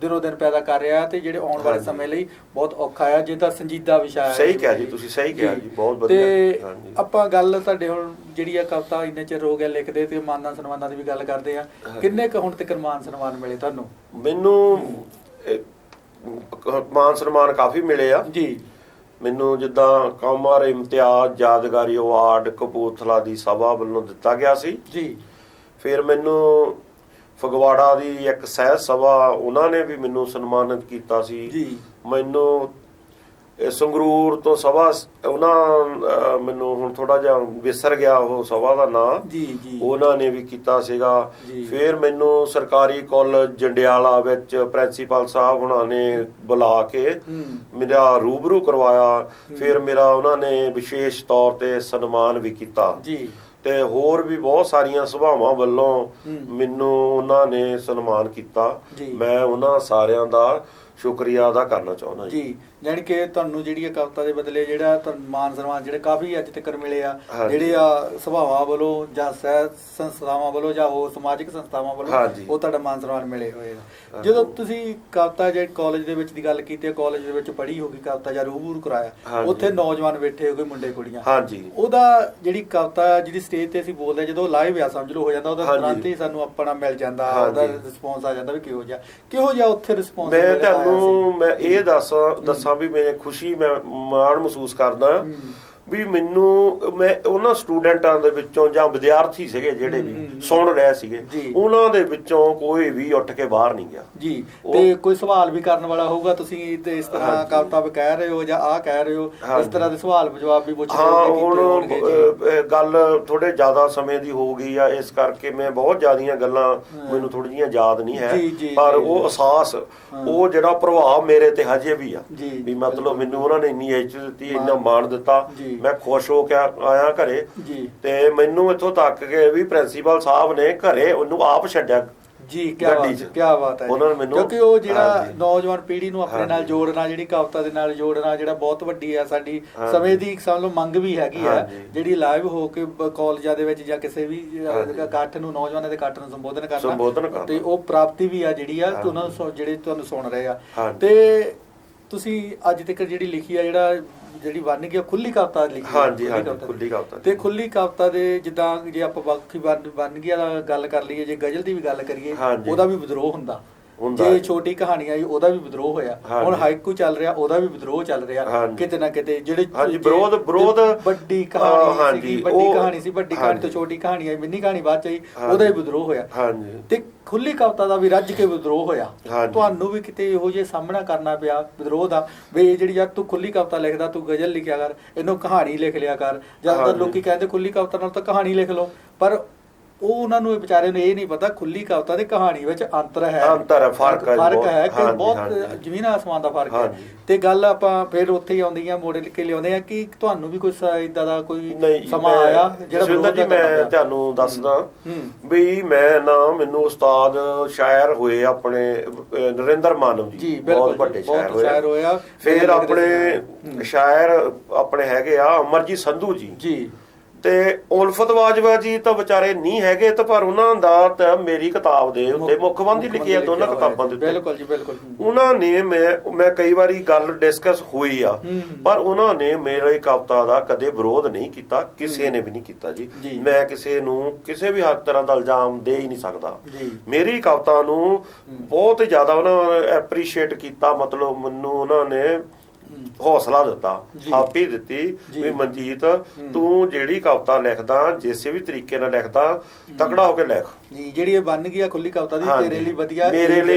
ਦਿਨੋਂ ਦਿਨ ਪੈਦਾ ਕਰ ਰਿਹਾ ਤੇ ਜਿਹੜੇ ਆਉਣ ਵਾਲੇ ਸਮੇਂ ਲਈ ਬਹੁਤ ਔਖਾ ਆ। ਜੇ ਤਾਂ ਸੰਜੀਦਾ ਵਿਸ਼ਾ ਹੈ। ਸਹੀ ਕਿਹਾ ਜੀ ਤੁਸੀਂ, ਸਹੀ ਕਿਹਾ ਜੀ, ਬਹੁਤ ਵਧੀਆ। ਤੇ ਆਪਾਂ ਗੱਲ ਤੁਹਾਡੇ ਹੁਣ ਜਿਹੜੀ ਆ ਕਵਿਤਾ ਇੰਨੇ ਚਿਰ ਹੋ ਗਿਆ ਲਿਖਦੇ ਤੇ ਮਾਨਾਂ ਸਨਮਾਨਾਂ ਦੀ ਵੀ ਗੱਲ ਕਰਦੇ ਆ, ਕਿੰਨੇ ਕੁ ਹੁਣ ਤੱਕ ਮਾਨ ਸਨਮਾਨ ਮਿਲੇ ਤੁਹਾਨੂੰ? ਮੈਨੂੰ ਮਾਨ ਸਨਮਾਨ ਕਾਫੀ ਮਿਲੇ ਆ ਜੀ। ਮੈਨੂੰ ਜਿੱਦਾਂ ਕੌਮਾਰ ਇਮਤਿਆਜ਼ ਯਾਦਗਾਰੀ ਅਵਾਰਡ ਕਪੂਰਥਲਾ ਦੀ ਸਭਾ ਵੱਲੋਂ ਦਿੱਤਾ ਗਿਆ ਸੀ ਜੀ। ਫਿਰ ਮੈਨੂੰ ਫਗਵਾੜਾ ਦੀ ਇੱਕ ਸਹਿਤ ਸਭਾ ਉਹਨਾਂ ਨੇ ਵੀ ਮੈਨੂੰ ਸਨਮਾਨਿਤ ਕੀਤਾ ਸੀ ਜੀ। ਮੈਨੂੰ ਸੰਗਰੂਰ ਤੋਂ ਸਭਾ ਉਹਨਾਂ ਮੈਨੂੰ ਹੁਣ ਥੋੜਾ ਜਿਹਾ ਵਿਸਰ ਗਿਆ ਉਹ ਸਭਾ ਦਾ ਨਾਂ ਜੀ, ਉਹਨਾਂ ਨੇ ਵੀ ਕੀਤਾ ਸੀਗਾ। ਫਿਰ ਮੈਨੂੰ ਸਰਕਾਰੀ ਕਾਲਜ ਜੰਡਿਆਲਾ ਵਿੱਚ ਪ੍ਰਿੰਸੀਪਲ ਸਾਹਿਬ ਉਹਨਾਂ ਨੇ ਬੁਲਾ ਕੇ ਮੇਰਾ ਰੂਬਰੂ ਕਰਵਾਇਆ। ਫਿਰ ਮੇਰਾ ਉਹਨਾਂ ਨੇ ਵਿਸ਼ੇਸ਼ ਤੌਰ ਤੇ ਸਨਮਾਨ ਵੀ ਕੀਤਾ ਜੀ। ਤੇ ਹੋਰ ਵੀ ਬਹੁਤ ਸਾਰੀਆਂ ਸਭਾਵਾਂ ਵੱਲੋਂ ਮੈਨੂੰ ਉਹਨਾਂ ਨੇ ਸਨਮਾਨ ਕੀਤਾ। ਮੈਂ ਉਹਨਾਂ ਸਾਰਿਆਂ ਦਾ ਸ਼ੁਕਰੀਆ ਅਦਾ ਕਰਨਾ ਚਾਹੁੰਦਾ ਜੀ। ਜਾਣੀ ਕਿ ਤੁਹਾਨੂੰ ਜਿਹੜੀ ਇਹ ਕਵਿਤਾ ਦੇ ਬਦਲੇ ਜਿਹੜਾ ਤੁਹਾਨੂੰ ਮਾਨ ਸਨਮਾਨ ਜਿਹੜੇ ਕਾਫੀ ਅੱਜ ਤੱਕ ਮਿਲੇ ਆ, ਜਿਹੜੇ ਆ ਸੁਭਾਵਾਂ ਵੱਲੋਂ ਜਾਂ ਸਾਹਿਤ ਸੰਸਥਾਵਾਂ ਵੱਲੋਂ ਜਾਂ ਹੋਰ ਸਮਾਜਿਕ ਸੰਸਥਾਵਾਂ ਵੱਲੋਂ ਉਹ ਤੁਹਾਡਾ ਮਾਨ ਸਨਮਾਨ ਮਿਲੇ ਹੋਏ ਆ। ਜਦੋਂ ਤੁਸੀਂ ਕਵਿਤਾ ਜਿਹੜੇ ਕਾਲਜ ਦੇ ਵਿੱਚ ਦੀ ਗੱਲ ਕੀਤੀ, ਕਾਲਜ ਦੇ ਵਿੱਚ ਪੜ੍ਹੀ ਹੋਗੀ ਕਵਿਤਾ ਜਾਂ ਰੂਬਰੂ ਕਰਾਇਆ, ਉੱਥੇ ਨੌਜਵਾਨ ਬੈਠੇ ਹੋਗੇ ਮੁੰਡੇ ਕੁੜੀਆਂ, ਉਹਦਾ ਜਿਹੜੀ ਕਵਿਤਾ ਜਿਹੜੀ ਸਟੇਜ ਤੇ ਅਸੀਂ ਬੋਲਦੇ ਜਦੋਂ ਲਾਈਵ ਆ ਸਮਝ ਲਓ ਹੋ ਜਾਂਦਾ, ਉਹਦਾ ਤੁਰੰਤ ਹੀ ਸਾਨੂੰ ਆਪਣਾ ਮਿਲ ਜਾਂਦਾ, ਉਹਦਾ ਰਿਸਪੌਂਸ ਆ ਜਾਂਦਾ ਵੀ ਕਿਹੋ ਜਿਹਾ ਉੱਥੇ ਰਿਸਪੌਂਸ। ਮੈਂ ਇਹ ਦੱਸਾਂ ਵੀ ਮੈਂ ਖੁਸ਼ੀ, ਮੈਂ ਮਾਣ ਮਹਿਸੂਸ ਕਰਦਾ ਵੀ ਮੈਂ ਉਹਨਾਂ ਸਟੂਡੈਂਟਾਂ ਦੇ ਵਿੱਚੋਂ ਜਾਂ ਵਿਦਿਆਰਥੀ ਸੀਗੇ ਜਿਹੜੇ ਵੀ ਸੁਣ ਰਹੇ ਸੀਗੇ, ਉਹਨਾਂ ਦੇ ਵਿੱਚੋਂ ਕੋਈ ਵੀ ਉੱਠ ਕੇ ਬਾਹਰ ਨਹੀਂ ਗਿਆ ਜੀ। ਤੇ ਕੋਈ ਸਵਾਲ ਵੀ ਕਰਨ ਵਾਲਾ ਹੋਊਗਾ, ਤੁਸੀਂ ਤੇ ਇਸ ਤਰ੍ਹਾਂ ਕਵਿਤਾ ਵੀ ਕਹਿ ਰਹੇ ਹੋ ਜਾਂ ਆਹ ਕਹਿ ਰਹੇ ਹੋ, ਇਸ ਤਰ੍ਹਾਂ ਦੇ ਸਵਾਲ ਜਵਾਬ ਵੀ ਪੁੱਛ ਰਹੇ ਹੋ? ਹੁਣ ਗੱਲ ਥੋੜੇ ਜ਼ਿਆਦਾ ਸਮੇਂ ਦੀ ਹੋ ਗਈ ਆ, ਇਸ ਕਰਕੇ ਮੈਂ ਬਹੁਤ ਜ਼ਿਆਦੀਆਂ ਗੱਲਾਂ ਮੈਨੂੰ ਥੋੜੀ ਜਿਹੀਆਂ ਯਾਦ ਨਹੀਂ ਹੈ, ਪਰ ਉਹ ਅਹਿਸਾਸ, ਉਹ ਜਿਹੜਾ ਪ੍ਰਭਾਵ ਮੇਰੇ ਤੇ ਹਜੇ ਵੀ ਆ ਵੀ ਮਤਲਬ ਮੈਨੂੰ ਉਹਨਾਂ ਨੇ ਇੰਨੀ ਇੱਜ਼ਤ ਦਿੱਤੀ, ਇੰਨਾ ਮਾਣ ਦਿੱਤਾ, ਮੈਂ ਖੁਸ਼ ਹੋ ਕੇ ਆਇਆ ਘਰੇ। ਤੇ ਮੈਨੂੰ ਇੱਥੋਂ ਤੱਕ ਕਿ ਵੀ ਪ੍ਰਿੰਸੀਪਲ ਸਾਹਿਬ ਨੇ ਘਰੇ ਉਹਨੂੰ ਆਪ ਛੱਡਿਆ ਜੀ। ਕਿਆ ਬਾਤ ਹੈ, ਕਿਉਂਕਿ ਉਹ ਜਿਹੜਾ ਨੌਜਵਾਨ ਪੀੜ੍ਹੀ ਨੂੰ ਆਪਣੇ ਨਾਲ ਜੋੜਨਾ, ਜਿਹੜੀ ਕਵਿਤਾ ਦੇ ਨਾਲ ਜੋੜਨਾ, ਜਿਹੜਾ ਬਹੁਤ ਵੱਡੀ ਆ ਸਾਡੀ ਸਮੇਂ ਦੀ ਸਮਝ ਲਓ ਮੰਗ ਵੀ ਹੈਗੀ ਆ, ਜਿਹੜੀ ਲਾਈਵ ਹੋ ਕੇ ਕਾਲਜਾਂ ਦੇ ਵਿੱਚ ਜਾਂ ਕਿਸੇ ਵੀ ਇਕੱਠ ਨੂੰ, ਨੌਜਵਾਨਾਂ ਦੇ ਇਕੱਠ ਨੂੰ ਸੰਬੋਧਨ ਕਰਨਾ, ਤੇ ਉਹ ਪ੍ਰਾਪਤੀ ਵੀ ਆ ਜਿਹੜੀ ਆ ਉਹਨਾਂ ਨੂੰ ਜਿਹੜੇ ਤੁਹਾਨੂੰ ਸੁਣ ਰਹੇ ਆ। ਤੇ ਤੁਸੀਂ ਅੱਜ ਤੱਕ ਜਿਹੜੀ ਲਿਖੀ ਆ, ਜਿਹੜੀ ਬਣ ਗਈ ਖੁੱਲੀ ਕਵਿਤਾ ਲਿਖੀ, ਖੁੱਲੀ ਕਵਿਤਾ, ਤੇ ਖੁੱਲੀ ਕਵਿਤਾ ਦੇ ਜਿੱਦਾਂ ਜੇ ਆਪਾਂ ਬਾਕੀ ਬਣ ਗਿਆ ਗੱਲ ਕਰ ਲਈਏ, ਜੇ ਗਜ਼ਲ ਦੀ ਵੀ ਗੱਲ ਕਰੀਏ, ਉਹਦਾ ਵੀ ਵਿਦਰੋਹ ਹੁੰਦਾ, ਜੇ ਛੋਟੀ ਕਹਾਣੀ ਆਈ ਉਹਦਾ ਵੀ ਵਿਦਰੋਹ ਹੋਇਆ, ਹੁਣ ਹਾਈਕੂ ਚੱਲ ਰਿਹਾ ਉਹਦਾ ਵੀ ਵਿਦਰੋਹ ਚੱਲ ਰਿਹਾ, ਕਿਤੇ ਨਾ ਕਿਤੇ ਜਿਹੜੇ ਵਿਰੋਧ ਵੱਡੀ ਕਹਾਣੀ ਸੀ, ਵੱਡੀ ਕਹਾਣੀ ਤੋਂ ਛੋਟੀ ਕਹਾਣੀ ਆਈ, ਮਿੰਨੀ ਕਹਾਣੀ ਬਾਅਦ ਚ ਆਈ, ਉਹਦਾ ਵੀ ਵਿਦਰੋਹ ਹੋਇਆ, ਤੇ ਖੁੱਲੀ ਕਵਿਤਾ ਦਾ ਵੀ ਰੱਜ ਕੇ ਵਿਦਰੋਹ ਹੋਇਆ। ਤੁਹਾਨੂੰ ਵੀ ਕਿਤੇ ਇਹੋ ਜਿਹੇ ਸਾਹਮਣਾ ਕਰਨਾ ਪਿਆ ਵਿਦਰੋਹ ਦਾ, ਵੀ ਜਿਹੜੀ ਯਾਰ ਤੂੰ ਖੁੱਲੀ ਕਵਿਤਾ ਲਿਖਦਾ, ਤੂੰ ਗਜ਼ਲ ਲਿਖਿਆ ਕਰ, ਇਹਨੂੰ ਕਹਾਣੀ ਲਿਖ ਲਿਆ ਕਰ। ਜ਼ਿਆਦਾਤਰ ਲੋਕੀ ਕਹਿੰਦੇ ਖੁੱਲੀ ਕਵਿਤਾ ਨਾਲ ਤਾਂ ਕਹਾਣੀ ਲਿਖ ਲਓ, ਪਰ ਉਹ ਉਹਨਾਂ ਨੂੰ ਵਿਚਾਰੇ ਨੂੰ ਇਹ ਨਹੀਂ ਪਤਾ ਖੁੱਲੀ ਕਵਿਤਾ ਤੇ ਕਹਾਣੀ ਵਿੱਚ ਅੰਤਰ ਹੈ, ਫਰਕ ਹੈ ਕਿ ਬਹੁਤ ਜ਼ਮੀਨ ਆਸਮਾਨ ਦਾ ਫਰਕ ਹੈ। ਤੇ ਗੱਲ ਆਪਾਂ ਫਿਰ ਉੱਥੇ ਹੀ ਆਉਂਦੀ ਆ, ਮੋੜ ਕੇ ਲਿਆਉਂਦੇ ਆ ਕਿ ਤੁਹਾਨੂੰ ਵੀ ਕੋਈ ਏਦਾਂ ਦਾ ਕੋਈ ਸਮਾਂ ਆਇਆ ਜਿਹੜਾ ਜੀ? ਮੈਂ ਤੁਹਾਨੂੰ ਦੱਸਦਾ ਵੀ ਮੈਨੂੰ ਉਸਤਾਦ ਸ਼ਾਇਰ ਹੋਏ ਆਪਣੇ ਨਰਿੰਦਰ ਮਾਨਵ ਜੀ, ਬਹੁਤ ਵੱਡੇ ਸ਼ਾਇਰ ਹੋਏ। ਫਿਰ ਆਪਣੇ ਸ਼ਾਇਰ ਆਪਣੇ ਹੈਗੇ ਆ ਅਮਰਜੀਤ ਸੰਧੂ ਜੀ, ਤੇ ਉਲਫਤ ਬਾਜਵਾ ਜੀ ਤਾਂ ਵਿਚਾਰੇ ਨਹੀਂ ਹੈਗੇ, ਤੇ ਪਰ ਉਹਨਾਂ ਦਾ ਤਾਂ ਮੇਰੀ ਕਿਤਾਬ ਦੇ ਉੱਤੇ ਮੁੱਖਬੰਦ ਹੀ ਲਿਖੀ ਆ, ਦੋਨਾਂ ਕਿਤਾਬਾਂ ਦੇ ਉੱਤੇ। ਬਿਲਕੁਲ ਜੀ, ਬਿਲਕੁਲ। ਉਹਨਾਂ ਨੇ ਮੈਂ ਕਈ ਵਾਰੀ ਗੱਲ ਡਿਸਕਸ ਹੋਈ ਆ, ਪਰ ਉਹਨਾਂ ਨੇ ਮੇਰੀ ਕਵਿਤਾ ਦਾ ਕਦੇ ਵਿਰੋਧ ਨਹੀਂ ਕੀਤਾ, ਕਿਸੇ ਨੇ ਵੀ ਨਹੀਂ ਕੀਤਾ ਜੀ। ਮੈਂ ਕਿਸੇ ਨੂੰ ਕਿਸੇ ਵੀ ਹਰ ਤਰ੍ਹਾਂ ਦਾ ਇਲਜ਼ਾਮ ਦੇ ਹੀ ਨਹੀਂ ਸਕਦਾ। ਮੇਰੀ ਕਵਿਤਾ ਨੂੰ ਬਹੁਤ ਜ਼ਿਆਦਾ ਉਹਨਾਂ ਨੇ ਐਪਰੀਸ਼ੀਏਟ ਕੀਤਾ, ਮਤਲਬ ਮੈਨੂੰ ਉਹਨਾਂ ਨੇ ਹੌਸਲਾ ਦਿੱਤਾ, ਥਾਪੀ ਦਿੱਤੀ ਵੀ ਮਨਜੀਤ ਤੂੰ ਜਿਹੜੀ ਕਵਿਤਾ ਲਿਖਦਾ, ਜਿਸੇ ਵੀ ਤਰੀਕੇ ਨਾਲ ਲਿਖਦਾ, ਤਕੜਾ ਹੋ ਕੇ ਲਿਖ ਜੀ। ਜਿਹੜੀ ਇਹ ਬਣ ਗਈ ਆ ਖੁੱਲੀ ਕਵਿਤਾ ਦੀ, ਤੇਰੇ ਲਈ ਵਧੀਆ,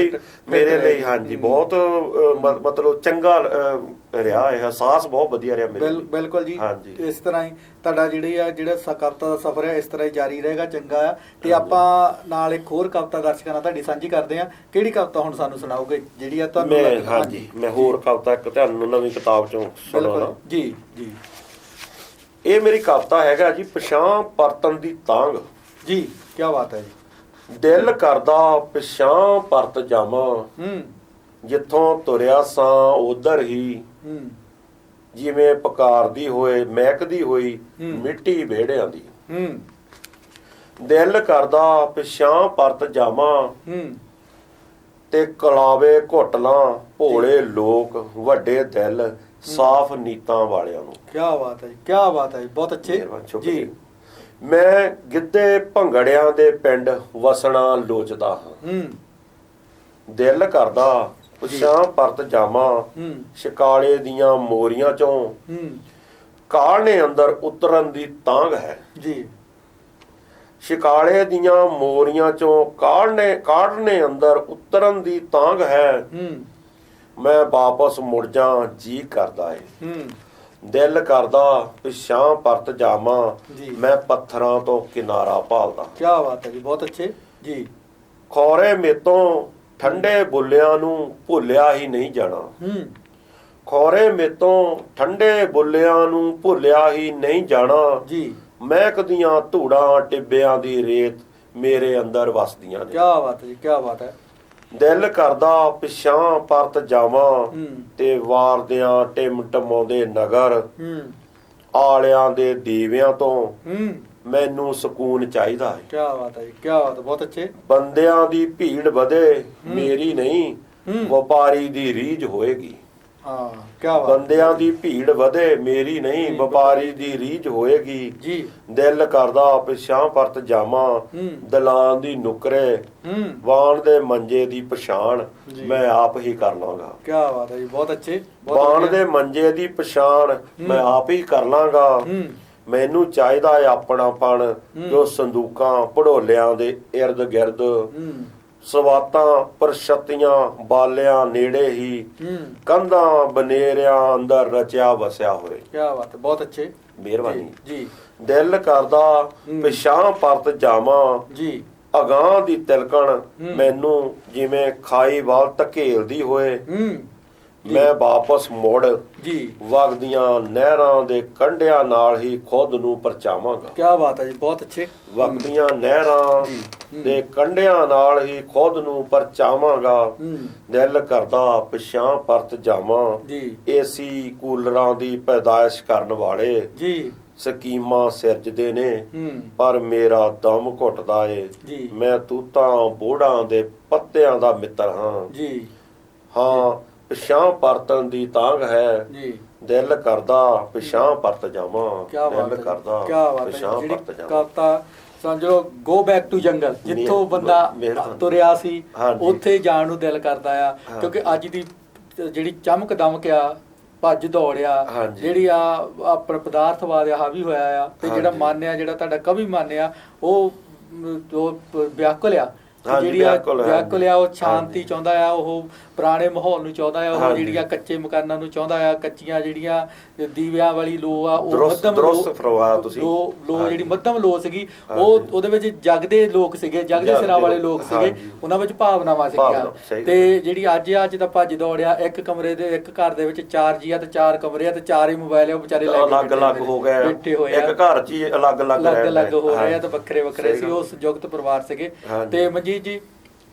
ਮੇਰੇ ਲਈ ਹਾਂਜੀ ਬਹੁਤ ਮਤਲਬ ਚੰਗਾ ਰਿਹਾ, ਇਹ ਅਹਿਸਾਸ ਬਹੁਤ ਵਧੀਆ ਰਿਹਾ ਮੇਰੇ। ਬਿਲਕੁਲ ਜੀ। ਇਸ ਤਰ੍ਹਾਂ ਹੀ ਤੁਹਾਡਾ ਜਿਹੜਾ ਕਵਿਤਾ ਦਾ ਸਫ਼ਰ ਹੈ ਇਸ ਤਰ੍ਹਾਂ ਹੀ ਜਾਰੀ ਰਹੇਗਾ, ਚੰਗਾ ਆ। ਤੇ ਆਪਾਂ ਨਾਲ ਇੱਕ ਹੋਰ ਕਵਿਤਾ ਦਰਸ਼ਕਾਂ ਨਾਲ ਤੁਹਾਡੀ ਸਾਂਝੀ ਕਰਦੇ ਆ। ਕਿਹੜੀ ਕਵਿਤਾ ਹੁਣ ਸਾਨੂੰ ਸੁਣਾਓਗੇ ਜਿਹੜੀ ਆ ਤੁਹਾਨੂੰ? ਮੈਂ ਹੋਰ ਕਵਿਤਾ ਇੱਕ ਤੁਹਾਨੂੰ ਨਵੀਂ ਕਿਤਾਬ ਚੋਂ ਸੁਣਾਉਣਾ ਜੀ। ਇਹ ਮੇਰੀ ਕਵਿਤਾ ਹੈਗਾ ਜੀ, ਪਛਾਂ ਪਰਤਨ ਦੀ ਤਾਂਘ ਜੀ। ਕੀ ਬਾਤ ਹੈ ਜੀ। ਦਿਲ ਕਰਦਾ ਪਛਾਂ ਪਰਤ ਜਾਵਾਂ, ਜਿੱਥੋਂ ਤੁਰਿਆ ਸਾਂ ਉਧਰ ਹੀ, ਜਿਵੇਂ ਪੁਕਾਰਦੀ ਹੋਏ ਮਹਿਕਦੀ ਹੋਈ ਮਿੱਟੀ ਵਿਹੜਿਆਂ ਦੀ। ਦਿਲ ਕਰਦਾ ਪਛਾਂ ਪਰਤ ਜਾਵਾਂ, ਤੇ ਕਲਾਵੇ ਘੁੱਟ ਲਾਂ ਭੋਲੇ ਲੋਕ, ਵੱਡੇ ਦਿਲ ਸਾਫ਼ ਨੀਤਾਂ ਵਾਲਿਆਂ ਨੂੰ। ਕੀ ਬਾਤ ਹੈ ਜੀ, ਕੀ ਬਾਤ ਹੈ, ਬਹੁਤ ਅੱਛੇ ਜੀ। ਮੈਂ ਗਿੱਧੇ ਭੰਗੜਿਆਂ ਦੇ ਪਿੰਡ ਵਸਣਾ ਲੋਚਦਾ ਹਾਂ, ਦਿਲ ਕਰਦਾ ਪਛਾਂ ਪਰਤ ਜਾਵਾਂ, ਸ਼ਿਕਾਲੇ ਦੀਆਂ ਮੋਰੀਆਂ ਚੋਂ ਕਾਲ੍ਹਣੇ ਅੰਦਰ ਉਤਰਨ ਦੀ ਤਾਂਘ ਹੈ ਜੀ। ਸ਼ਿਕਾਲੇ ਦੀਆਂ ਮੋਰੀਆਂ ਚੋਂ ਕਾਲ੍ਹਣੇ ਅੰਦਰ ਉਤਰਨ ਦੀ ਤਾਂਘ ਹੈ, ਮੈਂ ਵਾਪਸ ਮੁੜ ਜਾ ਜੀ ਕਰਦਾ ਏ। ਦਿਲ ਕਰਦਾ ਪਛਾਂ ਪਰਤ ਜਾਵਾਂ, ਮੈਂ ਪੱਥਰਾਂ ਤੋਂ ਕਿਨਾਰਾ ਭਾਲਦਾ। ਕੀ ਬਾਤ ਹੈ ਜੀ, ਬਹੁਤ ਅੱਛੇ ਜੀ। ਖੌਰੇ ਮੇਤੋਂ ਠੰਡੇ ਬੁੱਲਿਆਂ ਨੂੰ ਭੁੱਲਿਆ ਹੀ ਨਹੀਂ ਜਾਣਾ, ਖੌਰੇ ਮੇਤੋਂ ਠੰਡੇ ਬੁੱਲਿਆਂ ਨੂੰ ਭੁੱਲਿਆ ਹੀ ਨਹੀਂ ਜਾਣਾ ਜੀ। ਮਹਿਕਦੀਆਂ ਧੂੜਾਂ ਟਿੱਬਿਆਂ ਦੀ ਰੇਤ ਮੇਰੇ ਅੰਦਰ ਵਸਦੀਆਂ ਨੇ। ਕੀ ਬਾਤ ਹੈ ਜੀ, ਕੀ ਬਾਤ ਹੈ। ਦਿਲ ਕਰਦਾ ਪਿਛਾਂ ਪਰਤ ਜਾਵਾਂ ਤੇ ਵਾਰਦਿਆਂ ਟਿਮਟਮਾਉਂਦੇ ਨਗਰ ਆਲਿਆਂ ਦੇ ਦੀਵਿਆਂ ਤੋਂ ਮੈਨੂੰ ਸਕੂਨ ਚਾਹੀਦਾ ਹੈ। ਕੀ ਬਾਤ ਹੈ ਜੀ, ਕੀ ਬਾਤ, ਬਹੁਤ ਅੱਛੇ। ਬੰਦਿਆਂ ਦੀ ਭੀੜ ਵਧੇ ਮੇਰੀ ਨਹੀਂ ਵਪਾਰੀ ਦੀ ਰੀਝ ਹੋਏਗੀ। ਹਾਂ, ਕੀ ਬਾਤ। ਬੰਦਿਆਂ ਦੀ ਭੀੜ ਵਧੇ ਮੇਰੀ ਨਹੀਂ ਵਪਾਰੀ ਦੀ ਰੀਝ ਹੋਏਗੀ ਜੀ। ਦਿਲ ਕਰਦਾ ਪਿਛਾਂ ਪਰਤ ਜਾਵਾਂ ਦਲਾਂ ਦੀ ਨੁਕਰੇ ਵਾਣ ਦੇ ਮੰਜੇ ਦੀ ਪਛਾਣ ਮੈਂ ਆਪ ਹੀ ਕਰ ਲਾਂਗਾ। ਕੀ ਬਾਤ ਹੈ ਜੀ, ਬਹੁਤ ਅੱਛੇ। ਵਾਣ ਦੇ ਮੰਜੇ ਦੀ ਪਛਾਣ ਮੈਂ ਆਪ ਹੀ ਕਰ ਲਾਂਗਾ। ਮੈਨੂੰ ਚਾਹੀਦਾ ਹੈ ਆਪਣਾਪਣ ਜੋ ਸੰਦੂਕਾਂ ਭੜੋਲਿਆਂ ਦੇ ਇਰਦ ਗਿਰਦ ਸਵਾਤਾਂ ਪਰਛਤੀਆਂ ਬਾਲਿਆਂ ਨੇੜੇ ਹੀ ਕੰਧਾਂ ਬਨੇਰਿਆਂ ਅੰਦਰ ਰਚਿਆ ਵਸਿਆ ਹੋਏ। ਕੀ ਬਾਤ ਹੈ, ਬਹੁਤ ਅੱਛੇ, ਮਿਹਰਬਾਨੀ ਜੀ। ਦਿਲ ਕਰਦਾ ਪਿਛਾਂ ਪਰਤ ਜਾਵਾਂ ਜੀ। ਅਗਾਂਹ ਦੀ ਤਿਲਕਣ ਮੈਨੂੰ ਜਿਵੇਂ ਖਾਈ ਵੱਲ ਧਕੇਲਦੀ ਹੋਏ ਮੈਂ ਵਾਪਸ ਮੁੜ ਜੀ ਵਗਦੀਆਂ ਨਹਿਰਾਂ ਦੇ ਕੰਢਿਆਂ ਨਾਲ ਹੀ ਖੁਦ ਨੂੰ ਪਰਚਾਵਾਂਗਾ। ਕੀ ਬਾਤ ਹੈ ਜੀ, ਬਹੁਤ ਅੱਛੇ। ਵਗਦੀਆਂ ਨਹਿਰਾਂ ਦੇ ਕੰਢਿਆਂ ਨਾਲ ਹੀ ਖੁਦ ਨੂੰ ਪਰਚਾਵਾਂਗਾ। ਦਿਲ ਕਰਦਾ ਪਿਛਾਂ ਪਰਤ ਜਾਵਾਂ ਜੀ। ਏਸੀ ਕੂਲਰਾਂ ਦੀ ਪੈਦਾਇਸ਼ ਕਰਨ ਵਾਲੇ ਜੀ ਸਕੀਮਾਂ ਸਿਰਜਦੇ ਨੇ ਪਰ ਮੇਰਾ ਦਮ ਘੁੱਟਦਾ ਏ। ਮੈਂ ਤੂਤਾਂ ਬੋੜਾਂ ਦੇ ਪੱਤਿਆਂ ਦਾ ਮਿੱਤਰ ਹਾਂ ਜੀ। ਹਾਂ ਪਿਛਾਂ ਪਰਤਨ ਦੀ ਤਾਂਘ ਹੈ ਜੀ। ਦਿਲ ਕਰਦਾ ਪਿਛਾਂ ਪਰਤ ਜਾਵਾਂ। ਦਿਲ ਕਰਦਾ ਪਿਛਾਂ ਜਿਹੜੀ ਪਰਤ ਜਾਵਾਂ। ਕਵਿਤਾ ਸਮਝੋ ਗੋ ਬੈਕ ਟੂ ਜੰਗਲ, ਜਿੱਥੋਂ ਬੰਦਾ ਤੁਰਿਆ ਸੀ ਉੱਥੇ ਜਾਣ ਨੂੰ ਦਿਲ ਕਰਦਾ ਆ। ਕਿਉਂਕਿ ਅੱਜ ਦੀ ਜਿਹੜੀ ਚਮਕ ਦਮਕ ਆ, ਭੱਜ ਦੌੜਿਆ, ਜਿਹੜੀ ਆ ਆਪਣਾ ਪਦਾਰਥਵਾਦ ਹਾਵੀ ਹੋਇਆ ਆ ਤੇ ਜਿਹੜਾ ਮਨ ਆ, ਜਿਹੜਾ ਤੁਹਾਡਾ ਕਵੀ ਮਨ ਆ, ਉਹ ਵਿਆਕੁਲ ਆ। ਜਿਹੜੀ ਵਿਆਕੁਲ ਆ, ਉਹ ਸ਼ਾਂਤੀ ਚਾਹੁੰਦਾ ਆ, ਉਹ ਪੁਰਾਣੇ ਮਾਹੌਲ ਨੂੰ ਚਾਹੁੰਦਾ ਆ, ਉਹ ਜਿਹੜੀਆਂ ਕੱਚੇ ਮਕਾਨਾਂ ਨੂੰ ਚਾਹੁੰਦਾ ਆ, ਕੱਚੀਆਂ ਜਿਹੜੀਆਂ ਦੀਵਿਆਂ ਵਾਲੀ ਲੋ ਆ, ਉਹ ਮੱਧਮ ਲੋ ਜਿਹੜੀ ਮੱਧਮ ਲੋ ਸੀਗੀ, ਉਹ ਉਹਦੇ ਵਿੱਚ ਜਗਦੇ ਲੋਕ ਸੀਗੇ, ਜਗਦੇ ਸਿਰਾਂ ਵਾਲੇ ਲੋਕ ਸੀਗੇ, ਉਹਨਾਂ ਵਿੱਚ ਭਾਵਨਾਵਾਂ ਸੀਗੀਆਂ। ਤੇ ਜਿਹੜੀ ਅੱਜ ਦਾ ਭੱਜ ਦੌੜਿਆ, ਇੱਕ ਕਮਰੇ ਦੇ ਇੱਕ ਘਰ ਦੇ ਵਿੱਚ 4 ਜੀ ਆ ਤੇ 4 ਕਮਰੇ ਆ ਤੇ 4 ਹੀ ਮੋਬਾਈਲ ਆ, ਉਹ ਵਿਚਾਰੇ ਅਲੱਗ-ਅਲੱਗ ਹੋ ਗਏ, ਬੈਠੇ ਹੋਏ ਆ, ਇੱਕ ਘਰ 'ਚ ਹੀ ਅਲੱਗ-ਅਲੱਗ ਹੋ ਰਹੇ ਆ ਤੇ ਵੱਖਰੇ ਸੀ। ਉਹ ਸੰਯੁਕਤ ਪਰਿਵਾਰ ਸੀਗੇ। ਤੇ ਮਨਜੀਤ ਜੀ,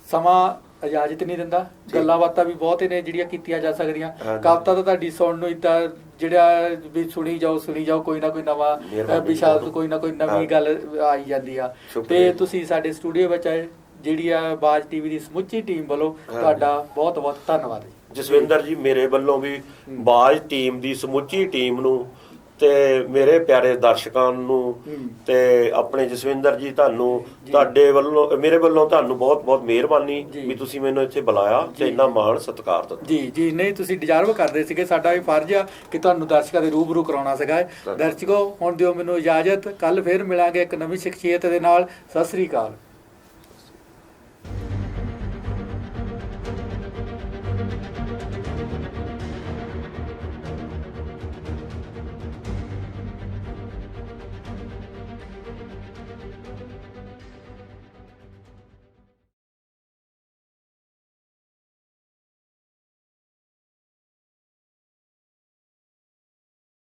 ਸਮਾਂ ਇਜਾਜ਼ਤ ਨਹੀਂ ਦਿੰਦਾ, ਗੱਲਾਂ ਬਾਤਾਂ ਵੀ ਬਹੁਤ ਨੇ ਜਿਹੜੀਆਂ ਕੀਤੀਆਂ ਜਾ ਸਕਦੀਆਂ। ਕਵਿਤਾ ਤਾਂ ਤੁਹਾਡੀ ਸੁਣਨ ਨੂੰ ਇੱਦਾਂ ਜਿਹੜਾ ਵੀ ਸੁਣੀ ਜਾਓ ਕੋਈ ਨਾ ਕੋਈ ਨਵਾਂ ਵਿਸ਼ਾ, ਕੋਈ ਨਾ ਕੋਈ ਨਵੀਂ ਗੱਲ ਆਈ ਜਾਂਦੀ ਆ। ਤੇ ਤੁਸੀਂ ਸਾਡੇ ਸਟੂਡੀਓ ਵਿੱਚ ਆਏ, ਜਿਹੜੀ ਆ ਬਾਜ ਟੀਵੀ ਦੀ ਸਮੁੱਚੀ ਟੀਮ ਵੱਲੋਂ ਤੁਹਾਡਾ ਬਹੁਤ ਬਹੁਤ ਧੰਨਵਾਦ ਜੀ। ਜਸਵਿੰਦਰ ਜੀ, ਮੇਰੇ ਵੱਲੋਂ ਵੀ ਬਾਜ ਟੀਮ ਦੀ ਸਮੁੱਚੀ ਟੀਮ ਨੂੰ ਤੇ ਮੇਰੇ ਪਿਆਰੇ ਦਰਸ਼ਕਾਂ ਨੂੰ ਤੇ ਆਪਣੇ ਜਸਵਿੰਦਰ ਜੀ, ਤੁਹਾਨੂੰ ਤੁਹਾਡੇ ਵੱਲੋਂ ਮੇਰੇ ਵੱਲੋਂ ਤੁਹਾਨੂੰ ਬਹੁਤ ਬਹੁਤ ਮਿਹਰਬਾਨੀ ਵੀ ਤੁਸੀਂ ਮੈਨੂੰ ਇੱਥੇ ਬੁਲਾਇਆ ਤੇ ਇੰਨਾ ਮਾਣ ਸਤਿਕਾਰ ਦਿੱਤਾ। ਜੀ ਨਹੀਂ, ਤੁਸੀਂ ਡਿਜ਼ਰਵ ਕਰਦੇ ਸੀਗੇ। ਸਾਡਾ ਵੀ ਫਰਜ਼ ਆ ਕਿ ਤੁਹਾਨੂੰ ਦਰਸ਼ਕਾਂ ਦੇ ਰੂਬਰੂ ਕਰਾਉਣਾ ਸੀਗਾ। ਦਰਸ਼ਕੋ, ਹੁਣ ਦਿਓ ਮੈਨੂੰ ਇਜਾਜ਼ਤ, ਕੱਲ ਫੇਰ ਮਿਲਾਂਗੇ ਇੱਕ ਨਵੀਂ ਸ਼ਖਸੀਅਤ ਦੇ ਨਾਲ। ਸਤਿ ਸ੍ਰੀ ਅਕਾਲ।